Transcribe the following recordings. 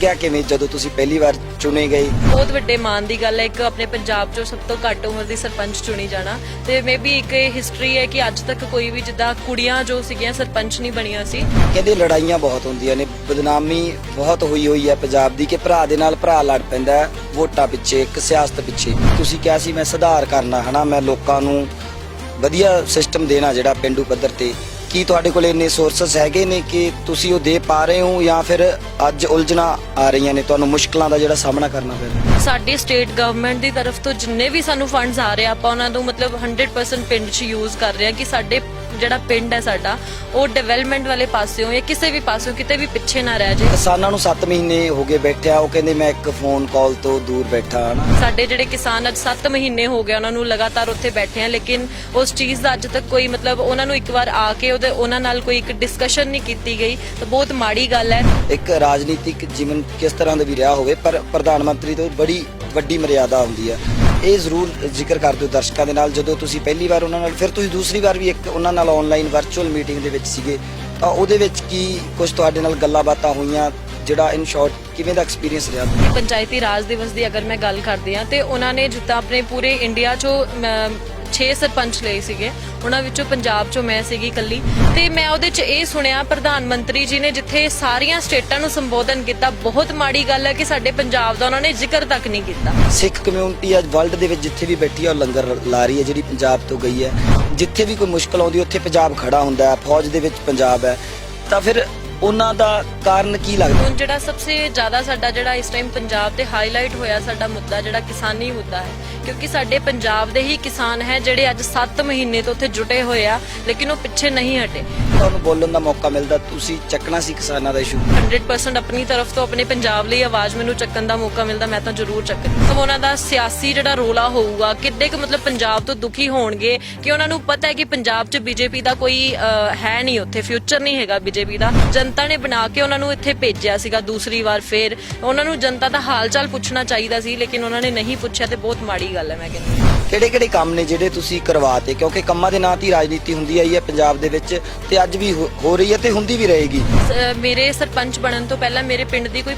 ਲੱਗਿਆ ਕਿਵੇਂ ਜਦੋਂ ਤੁਸੀਂ ਪਹਿਲੀ ਵਾਰ ਚੁਣੇ ਗਏ? ਬਹੁਤ ਵੱਡੇ ਮਾਣ ਦੀ ਗੱਲ ਹੈ ਇੱਕ ਆਪਣੇ ਪੰਜਾਬ ਚੋਂ ਸਭ ਤੋਂ ਘੱਟ ਉਮਰ ਦੀ ਸਰਪੰਚ ਚੁਣੀ ਜਾਣਾ ਤੇ ਮੇਬੀ ਇੱਕ ਹਿਸਟਰੀ ਹੈ ਕਿ ਅੱਜ ਤੱਕ ਕੋਈ ਵੀ ਜਿੱਦਾਂ ਕੁੜੀਆਂ ਜੋ ਸੀਗੀਆਂ ਸਰਪੰਚ ਨਹੀਂ ਬਣੀਆਂ ਸੀ। ਕਹਿੰਦੇ ਲੜਾਈਆਂ ਬਹੁਤ ਹੁੰਦੀਆਂ ਨੇ, ਬਦਨਾਮੀ ਬਹੁਤ ਹੋਈ ਹੈ ਪੰਜਾਬ ਦੀ ਕਿ ਭਰਾ ਦੇ ਨਾਲ ਭਰਾ ਲੜ ਪੈਂਦਾ ਹੈ ਵੋਟਾਂ ਪਿੱਛੇ, ਇੱਕ ਸਿਆਸਤ ਪਿੱਛੇ। ਤੁਸੀਂ ਕਿਹਾ ਸੀ ਮੈਂ ਸੁਧਾਰ ਕਰਨਾ ਹਨਾ, ਮੈਂ ਲੋਕਾਂ ਨੂੰ ਵਧੀਆ ਸਿਸਟਮ ਦੇਣਾ ਜਿਹੜਾ ਪਿੰਡੂ ਪੱਧਰ ਤੇ। ਕੀ ਤੁਹਾਡੇ ਕੋਲ ਇੰਨੇ ਸੋਰਸਸ ਹੈਗੇ ਨੇ ਕਿ ਤੁਸੀਂ ਉਹ ਦੇ ਪਾ ਰਹੇ ਹੋ ਜਾਂ ਫਿਰ ਅੱਜ ਉਲਝਣਾਂ ਆ ਰਹੀਆਂ ਨੇ, ਤੁਹਾਨੂੰ ਮੁਸ਼ਕਲਾਂ ਦਾ ਜਿਹੜਾ ਸਾਹਮਣਾ ਕਰਨਾ ਪੈ ਰਿਹਾ? ਸਾਡੀ ਸਟੇਟ ਗਵਰਨਮੈਂਟ ਦੀ ਤਰਫ ਤੋਂ ਜਿੰਨੇ ਵੀ ਸਾਨੂੰ ਫੰਡਸ ਆ ਰਹੇ ਆਪਾਂ ਉਹਨਾਂ ਨੂੰ ਮਤਲਬ 100% ਪਿੰਡ 'ਚ ਯੂਜ਼ ਕਰ ਰਹੇ ਹਾਂ ਕਿ ਸਾਡੇ ਜਿਹੜਾ ਪਿੰਡ ਹੈ ਸਾਡਾ ਉਹ ਡਿਵੈਲਪਮੈਂਟ ਵਾਲੇ ਪਾਸਿਓਂ ਜਾਂ ਕਿਸੇ ਵੀ ਪਾਸਿਓਂ ਕਿਤੇ ਵੀ ਪਿੱਛੇ ਨਾ ਰਹਿ ਜਾਏ। ਕਿਸਾਨਾਂ ਨੂੰ 7 ਮਹੀਨੇ ਹੋ ਗਏ ਬੈਠਿਆ, ਉਹ ਕਹਿੰਦੇ ਮੈਂ ਇੱਕ ਫੋਨ ਕਾਲ ਤੋਂ ਦੂਰ ਬੈਠਾ ਹਨਾ। ਸਾਡੇ ਜਿਹੜੇ ਕਿਸਾਨ ਅੱਜ 7 ਮਹੀਨੇ ਹੋ ਗਏ ਉਹਨਾਂ ਨੂੰ ਲਗਾਤਾਰ ਉੱਥੇ ਬੈਠੇ ਆ, ਲੇਕਿਨ ਉਸ ਚੀਜ਼ ਦਾ ਅੱਜ ਤੱਕ ਕੋਈ ਮਤਲਬ ਉਹਨਾਂ ਨੂੰ ਇੱਕ ਵਾਰ ਆ ਕੇ ਉਹਨਾਂ ਨਾਲ ਕੋਈ ਇੱਕ ਡਿਸਕਸ਼ਨ ਨਹੀਂ ਕੀਤੀ ਗਈ ਤਾਂ ਬਹੁਤ ਮਾੜੀ ਗੱਲ ਹੈ। ਇੱਕ ਰਾਜਨੀਤਿਕ ਜੀਵਨ ਕਿਸ ਤਰ੍ਹਾਂ ਦਾ ਵੀ ਰਿਹਾ ਹੋਵੇ ਪਰ ਪ੍ਰਧਾਨ ਮੰਤਰੀ ਤੋਂ ਬੜੀ ਵੱਡੀ ਮਰਿਆਦਾ ਹੁੰਦੀ ਹੈ। ਇਹ ਜ਼ਰੂਰ ਜ਼ਿਕਰ ਕਰ ਦਿਓ ਦਰਸ਼ਕਾਂ ਦੇ ਨਾਲ, ਜਦੋਂ ਤੁਸੀਂ ਪਹਿਲੀ ਵਾਰ ਉਹਨਾਂ ਨਾਲ, ਫਿਰ ਤੁਸੀਂ ਦੂਸਰੀ ਵਾਰ ਵੀ ਇੱਕ ਉਹਨਾਂ ਨਾਲ ਆਨਲਾਈਨ ਵਰਚੁਅਲ ਮੀਟਿੰਗ ਦੇ ਵਿੱਚ ਸੀਗੇ, ਤਾਂ ਉਹਦੇ ਵਿੱਚ ਕੀ ਕੁਝ ਤੁਹਾਡੇ ਨਾਲ ਗੱਲਾਂ ਬਾਤਾਂ ਹੋਈਆਂ, ਜਿਹੜਾ ਇਨ ਸ਼ਾਰਟ ਕਿਵੇਂ ਦਾ ਐਕਸਪੀਰੀਅੰਸ ਰਿਹਾ? ਪੰਚਾਇਤੀ ਰਾਜ ਦਿਵਸ ਦੀ ਅਗਰ ਮੈਂ ਗੱਲ ਕਰਦੀ ਹਾਂ ਤੇ ਉਹਨਾਂ ਨੇ ਜਿੱਦਾਂ ਆਪਣੇ ਪੂਰੇ ਇੰਡੀਆ 'ਚੋਂ 6 ਸਰਪੰਚ ਲਏ ਸੀਗੇ, ਉਹਨਾਂ ਵਿੱਚੋਂ ਪੰਜਾਬ 'ਚੋਂ ਮੈਂ ਸੀਗੀ ਇਕੱਲੀ ਤੇ ਮੈਂ ਉਹਦੇ 'ਚ ਇਹ ਸੁਣਿਆ ਪ੍ਰਧਾਨ ਮੰਤਰੀ ਜੀ ਨੇ ਜਿੱਥੇ ਸਾਰੀਆਂ ਸਟੇਟਾਂ ਨੂੰ ਸੰਬੋਧਨ ਕੀਤਾ। ਬਹੁਤ ਮਾੜੀ ਗੱਲ ਹੈ ਕਿ ਸਾਡੇ ਪੰਜਾਬ ਦਾ ਉਹਨਾਂ ਨੇ ਜ਼ਿਕਰ ਤੱਕ ਨਹੀਂ ਕੀਤਾ। ਸਿੱਖ ਕਮਿਊਨਿਟੀ ਅੱਜ ਵਰਲਡ ਦੇ ਵਿੱਚ ਜਿੱਥੇ ਵੀ ਬੈਠੀ ਹੈ ਉਹ ਲੰਗਰ ਲਾ ਰਹੀ ਹੈ, ਜਿਹੜੀ ਪੰਜਾਬ ਤੋਂ ਗਈ ਹੈ। ਜਿੱਥੇ ਵੀ ਕੋਈ ਮੁਸ਼ਕਲ ਆਉਂਦੀ ਉੱਥੇ ਪੰਜਾਬ ਖੜਾ ਹੁੰਦਾ ਹੈ, ਫੌਜ ਦੇ ਵਿੱਚ ਪੰਜਾਬ ਹੈ, ਤਾਂ ਫਿਰ ਉਹਨਾਂ ਦਾ ਕਾਰਨ ਕੀ ਲੱਗਦਾ? ਹੁਣ ਜਿਹੜਾ ਸਭ ਤੋਂ ਜ਼ਿਆਦਾ ਸਾਡਾ ਜਿਹੜਾ ਇਸ ਟਾਈਮ ਪੰਜਾਬ ਤੇ ਹਾਈਲਾਈਟ ਹੋਇਆ ਸਾਡਾ ਮੁੱਦਾ ਜਿਹੜਾ ਕਿਸਾਨੀ ਮੁੱਦਾ ਹੈ, ਕਿਉਂਕਿ ਸਾਡੇ ਪੰਜਾਬ ਦੇ ਹੀ ਕਿਸਾਨ ਹੈ ਜਿਹੜੇ ਅੱਜ 7 ਮਹੀਨੇ ਤੋਂ ਉੱਥੇ ਜੁਟੇ ਹੋਏ ਆ ਲੇਕਿਨ ਉਹ ਪਿੱਛੇ ਨਹੀਂ ਹਟੇ। ਤੁਹਾਨੂੰ ਬੋਲਣ ਦਾ ਮੌਕਾ ਮਿਲਦਾ, ਤੁਸੀਂ ਚੱਕਣਾ ਸੀ ਕਿਸਾਨਾਂ ਦਾ ਇਸ਼ੂ। 100% ਆਪਣੀ ਤਰਫ ਤੋਂ ਆਪਣੇ ਪੰਜਾਬ ਲਈ ਆਵਾਜ਼ ਮੈਨੂੰ ਚੱਕਣ ਦਾ ਮੌਕਾ ਮਿਲਦਾ ਮੈਂ ਤਾਂ ਜ਼ਰੂਰ ਚੱਕਣੀ। ਤਾਂ ਉਹਨਾਂ ਦਾ ਸਿਆਸੀ ਜਿਹੜਾ ਰੋਲਾ ਹੋਊਗਾ ਕਿੱਡੇ ਕੁ ਮਤਲਬ ਪੰਜਾਬ ਤੋਂ ਦੁਖੀ ਹੋਣਗੇ ਕਿ ਉਹਨਾਂ ਨੂੰ ਪਤਾ ਹੈ ਕਿ ਪੰਜਾਬ 'ਚ ਬੀਜੇਪੀ ਦਾ ਕੋਈ ਹੈ ਨਹੀਂ, ਉੱਥੇ ਫਿਊਚਰ ਨਹੀਂ ਹੈਗਾ ਬੀਜੇਪੀ ਦਾ। ਜਨਤਾ ਨੇ ਬਣਾ ਕੇ ਉਹਨਾਂ ਨੂੰ ਇੱਥੇ ਭੇਜਿਆ ਸੀਗਾ ਦੂਸਰੀ ਵਾਰ, ਫਿਰ ਉਹਨਾਂ ਨੂੰ ਜਨਤਾ ਦਾ ਹਾਲ ਚਾਲ ਪੁੱਛਣਾ ਚਾਹੀਦਾ ਸੀ ਲੇਕਿਨ ਉਹਨਾਂ ਨੇ ਨਹੀਂ ਪੁੱਛਿਆ ਤੇ ਬਹੁਤ ਮਾੜੀ ਗੱਲ ਹੈ। ਮੈਂ ਕਹਿੰਦੀ ਕਿਹੜੇ ਕੰਮ ਨੇ ਜਿਹੜੇ ਤੁਸੀਂ ਕਰਵਾਤੇ? ਕਿਉਂਕਿ ਕੰਮਾਂ ਦੇ ਨਾਂ ਤੇ ਰਾਜਨੀਤੀ ਹੁੰਦੀ ਆਈ ਹੈ ਪੰਜਾਬ ਦੇ ਵਿੱਚ ਤੇ ਅੱਜ ਵੀ ਹੋ ਰਹੀ ਹੈ ਤੇ ਹੁੰਦੀ ਵੀ ਰਹੇਗੀ। ਮੇਰੇ ਸਰਪੰਚ ਬਣਨ ਤੋਂ ਪਹਿਲਾਂ ਮੇਰੇ ਪਿੰਡ ਦੀ ਕੋਈ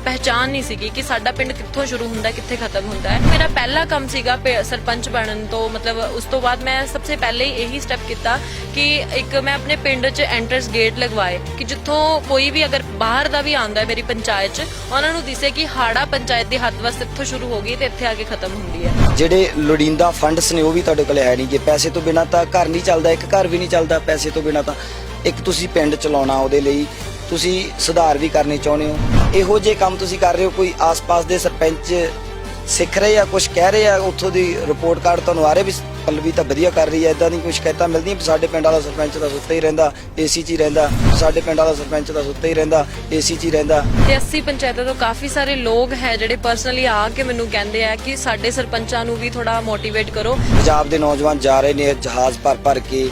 ਪਹਿਚਾਣ ਨਹੀਂ ਸੀਗੀ ਕਿ ਸਾਡਾ ਪਿੰਡ ਕਿੱਥੋਂ ਸ਼ੁਰੂ ਹੁੰਦਾ ਕਿੱਥੇ ਖਤਮ ਹੁੰਦਾ ਹੈ। ਮੇਰਾ ਪਹਿਲਾ ਕੰਮ ਸੀਗਾ ਸਰਪੰਚ ਬਣਨ ਤੋਂ ਮਤਲਬ ਉਸ ਤੋਂ ਬਾਅਦ ਮੈਂ ਸਭ ਤੋਂ ਪਹਿਲੇ ਹੀ ਇਹੀ ਸਟੈਪ ਕੀਤਾ ਕਿ ਇੱਕ ਮੈਂ ਆਪਣੇ ਪਿੰਡ 'ਚ ਐਂਟਰੈਂਸ ਗੇਟ ਲਗਵਾਏ ਕਿ ਜਿੱਥੋਂ ਕੋਈ ਵੀ ਅਗਰ ਬਾਹਰ ਦਾ ਵੀ ਆਉਂਦਾ ਹੈ ਮੇਰੀ ਪੰਚਾਇਤ 'ਚ ਉਹਨਾਂ ਨੂੰ ਦਿਸੇ ਕਿ ਹਾੜਾ ਪੰਚਾਇਤ ਦੀ ਹੱਦ ਵਸਤ ਇੱਥੋਂ ਸ਼ੁਰੂ ਹੋ ਗਈ ਤੇ ਇੱਥੇ ਆ ਕੇ ਖਤਮ ਹੁੰਦੀ ਹੈ। ਜਿਹੜੇ ਲੋੜੀਂਦਾ ਫੰਡਸ ਨੇ ਉਹ ਵੀ ਤੁਹਾਡੇ ਕੋਲ ਹੈ ਨਹੀਂ, ਜੇ ਪੈਸੇ ਤੋਂ ਬਿਨਾਂ ਤਾਂ ਘਰ ਨਹੀਂ ਚੱਲਦਾ, ਇੱਕ ਘਰ ਵੀ ਨਹੀਂ ਚੱਲਦਾ ਪੈਸੇ ਤੋਂ ਬਿਨਾਂ। ਤਾਂ ਇੱਕ ਤੁਸੀਂ ਪਿੰਡ ਚਲਾਉਣਾ, ਉਹਦੇ ਲਈ ਤੁਸੀਂ ਸੁਧਾਰ ਵੀ ਕਰਨੇ ਚਾਹੁੰਦੇ ਹੋ, ਇਹੋ ਜਿਹੇ ਕੰਮ ਤੁਸੀਂ ਕਰ ਰਹੇ ਹੋ। ਕੋਈ ਆਸ-ਪਾਸ ਦੇ ਸਰਪੰਚ ਸਿੱਖ ਰਹੇ ਆ, ਕੁਝ ਕਹਿ ਰਹੇ ਆ, ਉੱਥੋਂ ਦੀ ਰਿਪੋਰਟ ਕਾਰਡ ਤੁਹਾਨੂੰ ਆ ਰਹੇ ਵੀ ਪੱਲਵੀ ਤਾਂ ਵਧੀਆ ਕਰ ਰਹੀ ਹੈ, ਇਦਾਂ ਦੀ ਕੁਝ ਸ਼ਿਕਾਇਤਾਂ ਮਿਲਦੀਆਂ ਸਾਡੇ ਪਿੰਡ ਵਾਲਾ ਸਰਪੰਚ ਤਾਂ ਸੁੱਤਾ ਹੀ ਰਹਿੰਦਾ ਏਸੀ 'ਚ ਹੀ ਰਹਿੰਦਾ, ਸਾਡੇ ਪਿੰਡ ਵਾਲਾ ਸਰਪੰਚ ਤਾਂ ਸੁੱਤਾ ਹੀ ਰਹਿੰਦਾ ਏਸੀ 'ਚ ਹੀ ਰਹਿੰਦਾ? ਤੇ 80 ਪੰਚਾਇਤਾਂ ਤੋਂ ਕਾਫੀ ਸਾਰੇ ਲੋਕ ਹੈ ਜਿਹੜੇ ਪਰਸਨਲੀ ਆ ਕੇ ਮੈਨੂੰ ਕਹਿੰਦੇ ਆ ਕਿ ਸਾਡੇ ਸਰਪੰਚਾਂ ਨੂੰ ਵੀ ਥੋੜਾ ਮੋਟੀਵੇਟ ਕਰੋ। ਪੰਜਾਬ ਦੇ ਨੌਜਵਾਨ ਜਾ ਰਹੇ ਨੇ ਜਹਾਜ਼ ਭਰ ਕੇ,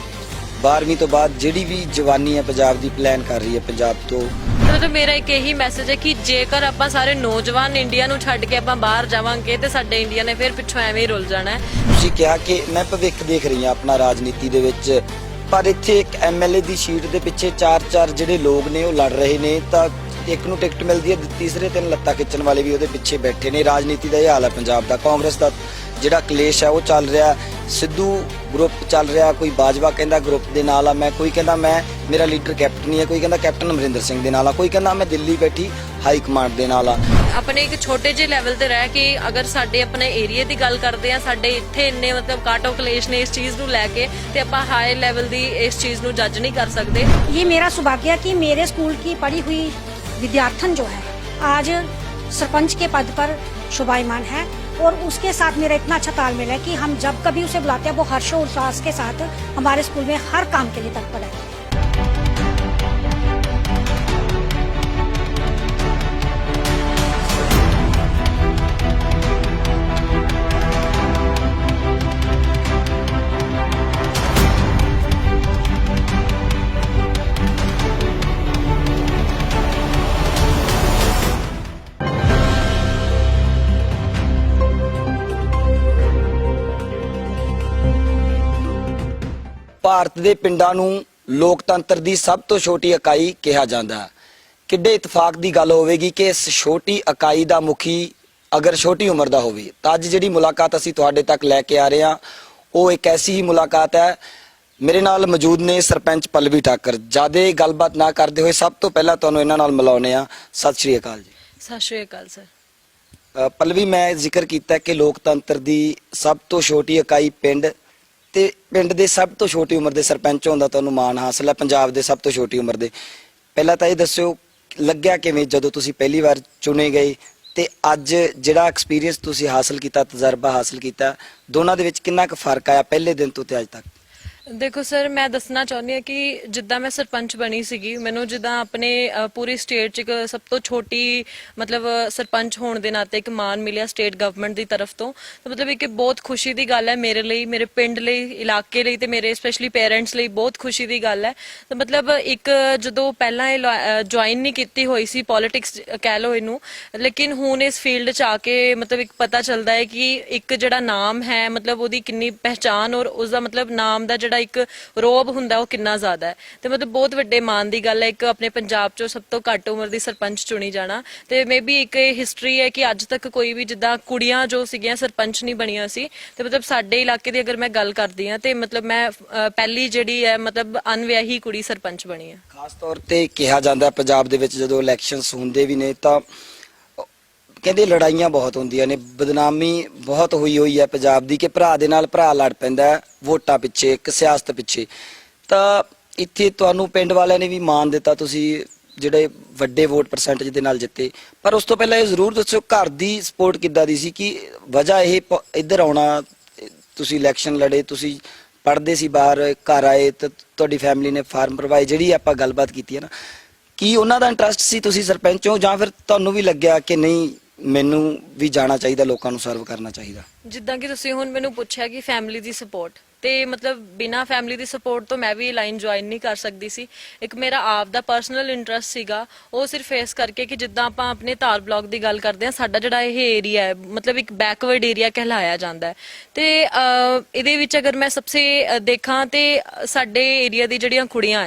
12ਵੀਂ ਤੋਂ ਬਾਅਦ ਜਿਹੜੀ ਵੀ ਜਵਾਨੀ ਹੈ ਪੰਜਾਬ ਦੀ ਪਲਾਨ ਕਰ ਰਹੀ ਹੈ ਪੰਜਾਬ ਤੋਂ। ਤਾਂ ਮੇਰਾ ਇੱਕ ਇਹੀ ਮੈਸੇਜ ਹੈ ਕਿ ਜੇਕਰ ਆਪਾਂ ਸਾਰੇ ਨੌਜਵਾਨ ਇੰਡੀਆ ਨੂੰ ਛੱਡ ਕੇ ਆਪਾਂ ਬਾਹਰ ਜਾਵਾਂਗੇ ਤੇ ਸਾਡੇ ਇੰਡੀਆ ਨੇ ਫਿਰ ਪਿੱਛੋਂ ਐਵੇਂ ਹੀ ਰੁਲ ਜਾਣਾ ਹੈ। ਤੁਸੀਂ ਕਿਹਾ ਕਿ ਮੈਂ ਭਵਿੱਖ ਦੇਖ ਰਹੀ ਹਾਂ ਆਪਣਾ ਰਾਜਨੀਤੀ ਦੇ ਵਿੱਚ, ਪਰ ਇੱਥੇ ਇੱਕ ਐਮਐਲਏ ਦੀ ਸੀਟ ਦੇ ਪਿੱਛੇ 4 ਜਿਹੜੇ ਲੋਕ ਨੇ ਉਹ ਲੜ ਰਹੇ ਨੇ, ਤਾਂ ਇੱਕ ਨੂੰ ਟਿਕਟ ਮਿਲਦੀ ਹੈ, ਤੀਸਰੇ 3 ਲੱਤਾਂ ਖਿੱਚਣ ਵਾਲੇ ਵੀ ਉਹਦੇ ਪਿੱਛੇ ਬੈਠੇ ਨੇ। ਰਾਜਨੀਤੀ ਦਾ ਇਹ ਹਾਲ ਹੈ ਪੰਜਾਬ ਦਾ। ਕਾਂਗਰਸ ਦਾ ਜਿਹੜਾ ਕਲੇਸ਼ ਹੈ ਉਹ ਚੱਲ ਰਿਹਾ, ਸਿੱਧੂ ਗਰੁੱਪ ਚੱਲ ਰਿਹਾ, ਕੋਈ ਬਾਜਵਾ ਕਹਿੰਦਾ ਗਰੁੱਪ ਦੇ ਨਾਲ ਆ ਮੈਂ, ਕੋਈ ਕਹਿੰਦਾ ਮੇਰਾ ਲੀਡਰ ਕੈਪਟਨ ਹੀ ਹੈ, ਕੋਈ ਕਹਿੰਦਾ ਕੈਪਟਨ ਅਮਰਿੰਦਰ ਸਿੰਘ ਦੇ ਨਾਲ ਆ, ਕੋਈ ਕਹਿੰਦਾ ਮੈਂ ਦਿੱਲੀ ਬੈਠੀ ਹਾਈ ਕਮਾਂਡ ਦੇ ਨਾਲ ਆ। ਆਪਣੇ ਇੱਕ ਛੋਟੇ ਜਿਹੇ ਲੈਵਲ ਤੇ ਰਹਿ ਕੇ ਅਗਰ ਸਾਡੇ ਆਪਣੇ ਏਰੀਆ ਦੀ ਗੱਲ ਕਰਦੇ ਆ, ਸਾਡੇ ਇੱਥੇ ਇੰਨੇ ਮਤਲਬ ਕਾਟੋ ਕਲੇਸ਼ ਨੇ ਇਸ ਚੀਜ਼ ਨੂੰ ਲੈ ਕੇ ਤੇ ਆਪਾਂ ਹਾਈ ਲੈਵਲ ਦੀ ਇਸ ਚੀਜ਼ ਨੂੰ ਜੱਜ ਨਹੀਂ ਕਰ ਸਕਦੇ। ये मेरा सौभाग्य कि मेरे स्कूल की पढ़ी हुई विद्यार्थन जो है आज सरपंच के पद पर शोभायमान है और उसके साथ मेरा इतना अच्छा तालमेल है कि हम जब कभी उसे बुलाते हैं वो हर्षोल्लास के साथ हमारे स्कूल में हर काम के लिए तत्पर है। ਭਾਰਤ ਦੇ ਪਿੰਡਾਂ ਨੂੰ ਲੋਕਤੰਤਰ ਦੀ ਸਭ ਤੋਂ ਛੋਟੀ ਇਕਾਈ ਕਿਹਾ ਜਾਂਦਾ ਹੈ। ਕਿੱਡੇ ਇਤਫਾਕ ਦੀ ਗੱਲ ਹੋਵੇਗੀ ਕਿ ਇਸ ਛੋਟੀ ਇਕਾਈ ਦਾ ਮੁਖੀ ਅਗਰ ਛੋਟੀ ਉਮਰ ਦਾ ਹੋਵੇ। ਤਾਂ ਅੱਜ ਜਿਹੜੀ ਮੁਲਾਕਾਤ ਅਸੀਂ ਤੁਹਾਡੇ ਤੱਕ ਲੈ ਕੇ ਆ ਰਹੇ ਹਾਂ ਉਹ ਇੱਕ ਐਸੀ ਹੀ ਮੁਲਾਕਾਤ ਹੈ। ਮੇਰੇ ਨਾਲ ਮੌਜੂਦ ਨੇ ਸਰਪੰਚ ਪੱਲਵੀ ਠਾਕਰ। ਜਿਆਦਾ ਗੱਲਬਾਤ ਨਾ ਕਰਦੇ ਹੋਏ ਸਭ ਤੋਂ ਪਹਿਲਾਂ ਤੁਹਾਨੂੰ ਇਹਨਾਂ ਨਾਲ ਮਿਲਾਉਂਦੇ ਆ। ਸਤਿ ਸ਼੍ਰੀ ਅਕਾਲ ਜੀ। ਸਤਿ ਸ਼੍ਰੀ ਅਕਾਲ ਸਰ। ਪੱਲਵੀ, ਮੈਂ ਜ਼ਿਕਰ ਕੀਤਾ ਕਿ ਲੋਕਤੰਤਰ ਦੀ ਸਭ ਤੋਂ ਛੋਟੀ ਇਕਾਈ ਪਿੰਡ ਤੇ ਪਿੰਡ ਦੇ ਸਭ ਤੋਂ ਛੋਟੀ ਉਮਰ ਦੇ ਸਰਪੰਚ ਹੋਣ ਦਾ ਤੁਹਾਨੂੰ ਮਾਣ ਹਾਸਲ ਹੈ, ਪੰਜਾਬ ਦੇ ਸਭ ਤੋਂ ਛੋਟੀ ਉਮਰ ਦੇ। ਪਹਿਲਾਂ ਤਾਂ ਇਹ ਦੱਸਿਓ ਲੱਗਿਆ ਕਿਵੇਂ ਜਦੋਂ ਤੁਸੀਂ ਪਹਿਲੀ ਵਾਰ ਚੁਣੇ ਗਏ ਤੇ ਅੱਜ ਜਿਹੜਾ ਐਕਸਪੀਰੀਅੰਸ ਤੁਸੀਂ ਹਾਸਲ ਕੀਤਾ, ਤਜਰਬਾ ਹਾਸਲ ਕੀਤਾ, ਦੋਨਾਂ ਦੇ ਵਿੱਚ ਕਿੰਨਾ ਕੁ ਫਰਕ ਆਇਆ ਪਹਿਲੇ ਦਿਨ ਤੋਂ ਤੇ ਅੱਜ ਤੱਕ? ਦੇਖੋ ਸਰ, ਮੈਂ ਦੱਸਣਾ ਚਾਹੁੰਦੀ ਹਾਂ ਕਿ ਜਿੱਦਾਂ ਮੈਂ ਸਰਪੰਚ ਬਣੀ ਸੀਗੀ, ਮੈਨੂੰ ਜਿੱਦਾਂ ਆਪਣੇ ਪੂਰੀ ਸਟੇਟ 'ਚ ਇੱਕ ਸਭ ਤੋਂ ਛੋਟੀ ਮਤਲਬ ਸਰਪੰਚ ਹੋਣ ਦੇ ਨਾਤੇ ਇੱਕ ਮਾਣ ਮਿਲਿਆ ਸਟੇਟ ਗਵਰਨਮੈਂਟ ਦੀ ਤਰਫ ਤੋਂ। ਤਾਂ ਮਤਲਬ ਇੱਕ ਬਹੁਤ ਖੁਸ਼ੀ ਦੀ ਗੱਲ ਹੈ ਮੇਰੇ ਲਈ, ਮੇਰੇ ਪਿੰਡ ਲਈ, ਇਲਾਕੇ ਲਈ ਤੇ ਮੇਰੇ ਸਪੈਸ਼ਲੀ ਪੇਰੈਂਟਸ ਲਈ ਬਹੁਤ ਖੁਸ਼ੀ ਦੀ ਗੱਲ ਹੈ। ਤਾਂ ਮਤਲਬ ਇੱਕ ਜਦੋਂ ਪਹਿਲਾਂ ਇਹ ਜੁਆਇਨ ਨਹੀਂ ਕੀਤੀ ਹੋਈ ਸੀ ਪੋਲਿਟਿਕਸ ਕਹਿ ਲਓ ਇਹਨੂੰ, ਲੇਕਿਨ ਹੁਣ ਇਸ ਫੀਲਡ 'ਚ ਆ ਕੇ ਮਤਲਬ ਇੱਕ ਪਤਾ ਚੱਲਦਾ ਹੈ ਕਿ ਇੱਕ ਜਿਹੜਾ ਨਾਮ ਹੈ ਮਤਲਬ ਉਹਦੀ ਕਿੰਨੀ ਪਹਿਚਾਨ ਔਰ ਉਸਦਾ ਮਤਲਬ ਨਾਮ ਦਾ ਜਿਹੜਾ ਇੱਕ ਰੋਬ ਹੁੰਦਾ ਉਹ ਕਿੰਨਾ ਜ਼ਿਆਦਾ ਹੈ। ਤੇ ਮਤਲਬ ਬਹੁਤ ਵੱਡੇ ਮਾਣ ਦੀ ਗੱਲ ਹੈ ਇੱਕ ਆਪਣੇ ਪੰਜਾਬ ਚੋਂ ਸਭ ਤੋਂ ਘੱਟ ਉਮਰ ਦੀ ਸਰਪੰਚ ਚੁਣੀ ਜਾਣਾ। ਤੇ ਮੇਬੀ ਇੱਕ ਹਿਸਟਰੀ ਹੈ ਕਿ ਅੱਜ ਤੱਕ ਕੋਈ ਵੀ ਜਿੱਦਾਂ ਕੁੜੀਆਂ ਜੋ ਸੀਗੀਆਂ ਸਰਪੰਚ ਨਹੀਂ ਬਣੀਆਂ ਸੀ। ਤੇ ਮਤਲਬ ਸਾਡੇ ਇਲਾਕੇ ਦੀ ਅਗਰ ਮੈਂ ਗੱਲ ਕਰਦੀ ਹਾਂ ਤੇ ਮਤਲਬ ਮੈਂ ਪਹਿਲੀ ਜਿਹੜੀ ਹੈ ਮਤਲਬ ਅਨਵਿਆਹੀ ਕੁੜੀ ਸਰਪੰਚ ਬਣੀ ਹੈ। ਖਾਸ ਤੌਰ ਤੇ ਕਿਹਾ ਜਾਂਦਾ ਪੰਜਾਬ ਦੇ ਵਿੱਚ ਜਦੋਂ ਇਲੈਕਸ਼ਨਸ ਹੁੰਦੇ ਵੀ ਨੇ ਤਾਂ ਕਹਿੰਦੇ ਲੜਾਈਆਂ ਬਹੁਤ ਹੁੰਦੀਆਂ ਨੇ, ਬਦਨਾਮੀ ਬਹੁਤ ਹੋਈ ਹੈ ਪੰਜਾਬ ਦੀ ਕਿ ਭਰਾ ਦੇ ਨਾਲ ਭਰਾ ਲੜ ਪੈਂਦਾ ਹੈ ਵੋਟਾਂ ਪਿੱਛੇ, ਇੱਕ ਸਿਆਸਤ ਪਿੱਛੇ। ਤਾਂ ਇੱਥੇ ਤੁਹਾਨੂੰ ਪਿੰਡ ਵਾਲਿਆਂ ਨੇ ਵੀ ਮਾਣ ਦਿੱਤਾ, ਤੁਸੀਂ ਜਿਹੜੇ ਵੱਡੇ ਵੋਟ ਪਰਸੈਂਟੇਜ ਦੇ ਨਾਲ ਜਿੱਤੇ। ਪਰ ਉਸ ਤੋਂ ਪਹਿਲਾਂ ਇਹ ਜ਼ਰੂਰ ਦੱਸੋ ਘਰ ਦੀ ਸਪੋਰਟ ਕਿੱਦਾਂ ਦੀ ਸੀ? ਕਿ ਵਜ੍ਹਾ ਇਹ ਇੱਧਰ ਆਉਣਾ, ਤੁਸੀਂ ਇਲੈਕਸ਼ਨ ਲੜੇ, ਤੁਸੀਂ ਪੜ੍ਹਦੇ ਸੀ ਬਾਹਰ, ਘਰ ਆਏ ਤਾਂ ਤੁਹਾਡੀ ਫੈਮਿਲੀ ਨੇ ਫਾਰਮ ਭਰਵਾਏ, ਜਿਹੜੀ ਆਪਾਂ ਗੱਲਬਾਤ ਕੀਤੀ ਹੈ ਨਾ, ਕੀ ਉਹਨਾਂ ਦਾ ਇੰਟਰਸਟ ਸੀ ਤੁਸੀਂ ਸਰਪੰਚ ਹੋ ਜਾਂ ਫਿਰ ਤੁਹਾਨੂੰ ਵੀ ਲੱਗਿਆ ਕਿ ਨਹੀਂ ਮੈਨੂੰ ਵੀ ਜਾਣਾ ਚਾਹੀਦਾ, ਲੋਕਾਂ ਨੂੰ ਸਰਵ ਕਰਨਾ ਚਾਹੀਦਾ? ਜਿੱਦਾਂ ਕਿ ਤੁਸੀਂ ਹੁਣ ਮੈਨੂੰ ਪੁੱਛਿਆ ਕਿ ਫੈਮਿਲੀ ਦੀ ਸਪੋਰਟ, ਤੇ ਮਤਲਬ ਬਿਨਾ ਫੈਮਿਲੀ ਦੀ ਸਪੋਰਟ ਤੋਂ ਮੈਂ ਵੀ ਲਾਈਨ ਜੁਆਇਨ ਨਹੀਂ ਕਰ ਸਕਦੀ ਸੀ। ਇੱਕ ਮੇਰਾ ਆਪ ਦਾ ਪਰਸਨਲ ਇੰਟਰਸਟ ਸੀਗਾ, ਉਹ ਸਿਰਫ ਇਸ ਕਰਕੇ ਕਿ ਜਿੱਦਾਂ ਆਪਾਂ ਆਪਣੇ ਧਾਰ ਬਲਾਕ ਦੀ ਗੱਲ ਕਰਦੇ ਹਾਂ, ਸਾਡਾ ਜਿਹੜਾ ਇਹ ਏਰੀਆ ਹੈ ਮਤਲਬ ਇੱਕ ਬੈਕਵਰਡ ਏਰੀਆ ਕਹਿਲਾਇਆ ਜਾਂਦਾ ਹੈ। ਤੇ ਇਹਦੇ ਵਿੱਚ ਅਗਰ ਮੈਂ ਸਭਸੇ ਦੇਖਾਂ ਤੇ ਸਾਡੇ ਏਰੀਆ ਦੀ ਜਿਹੜੀਆਂ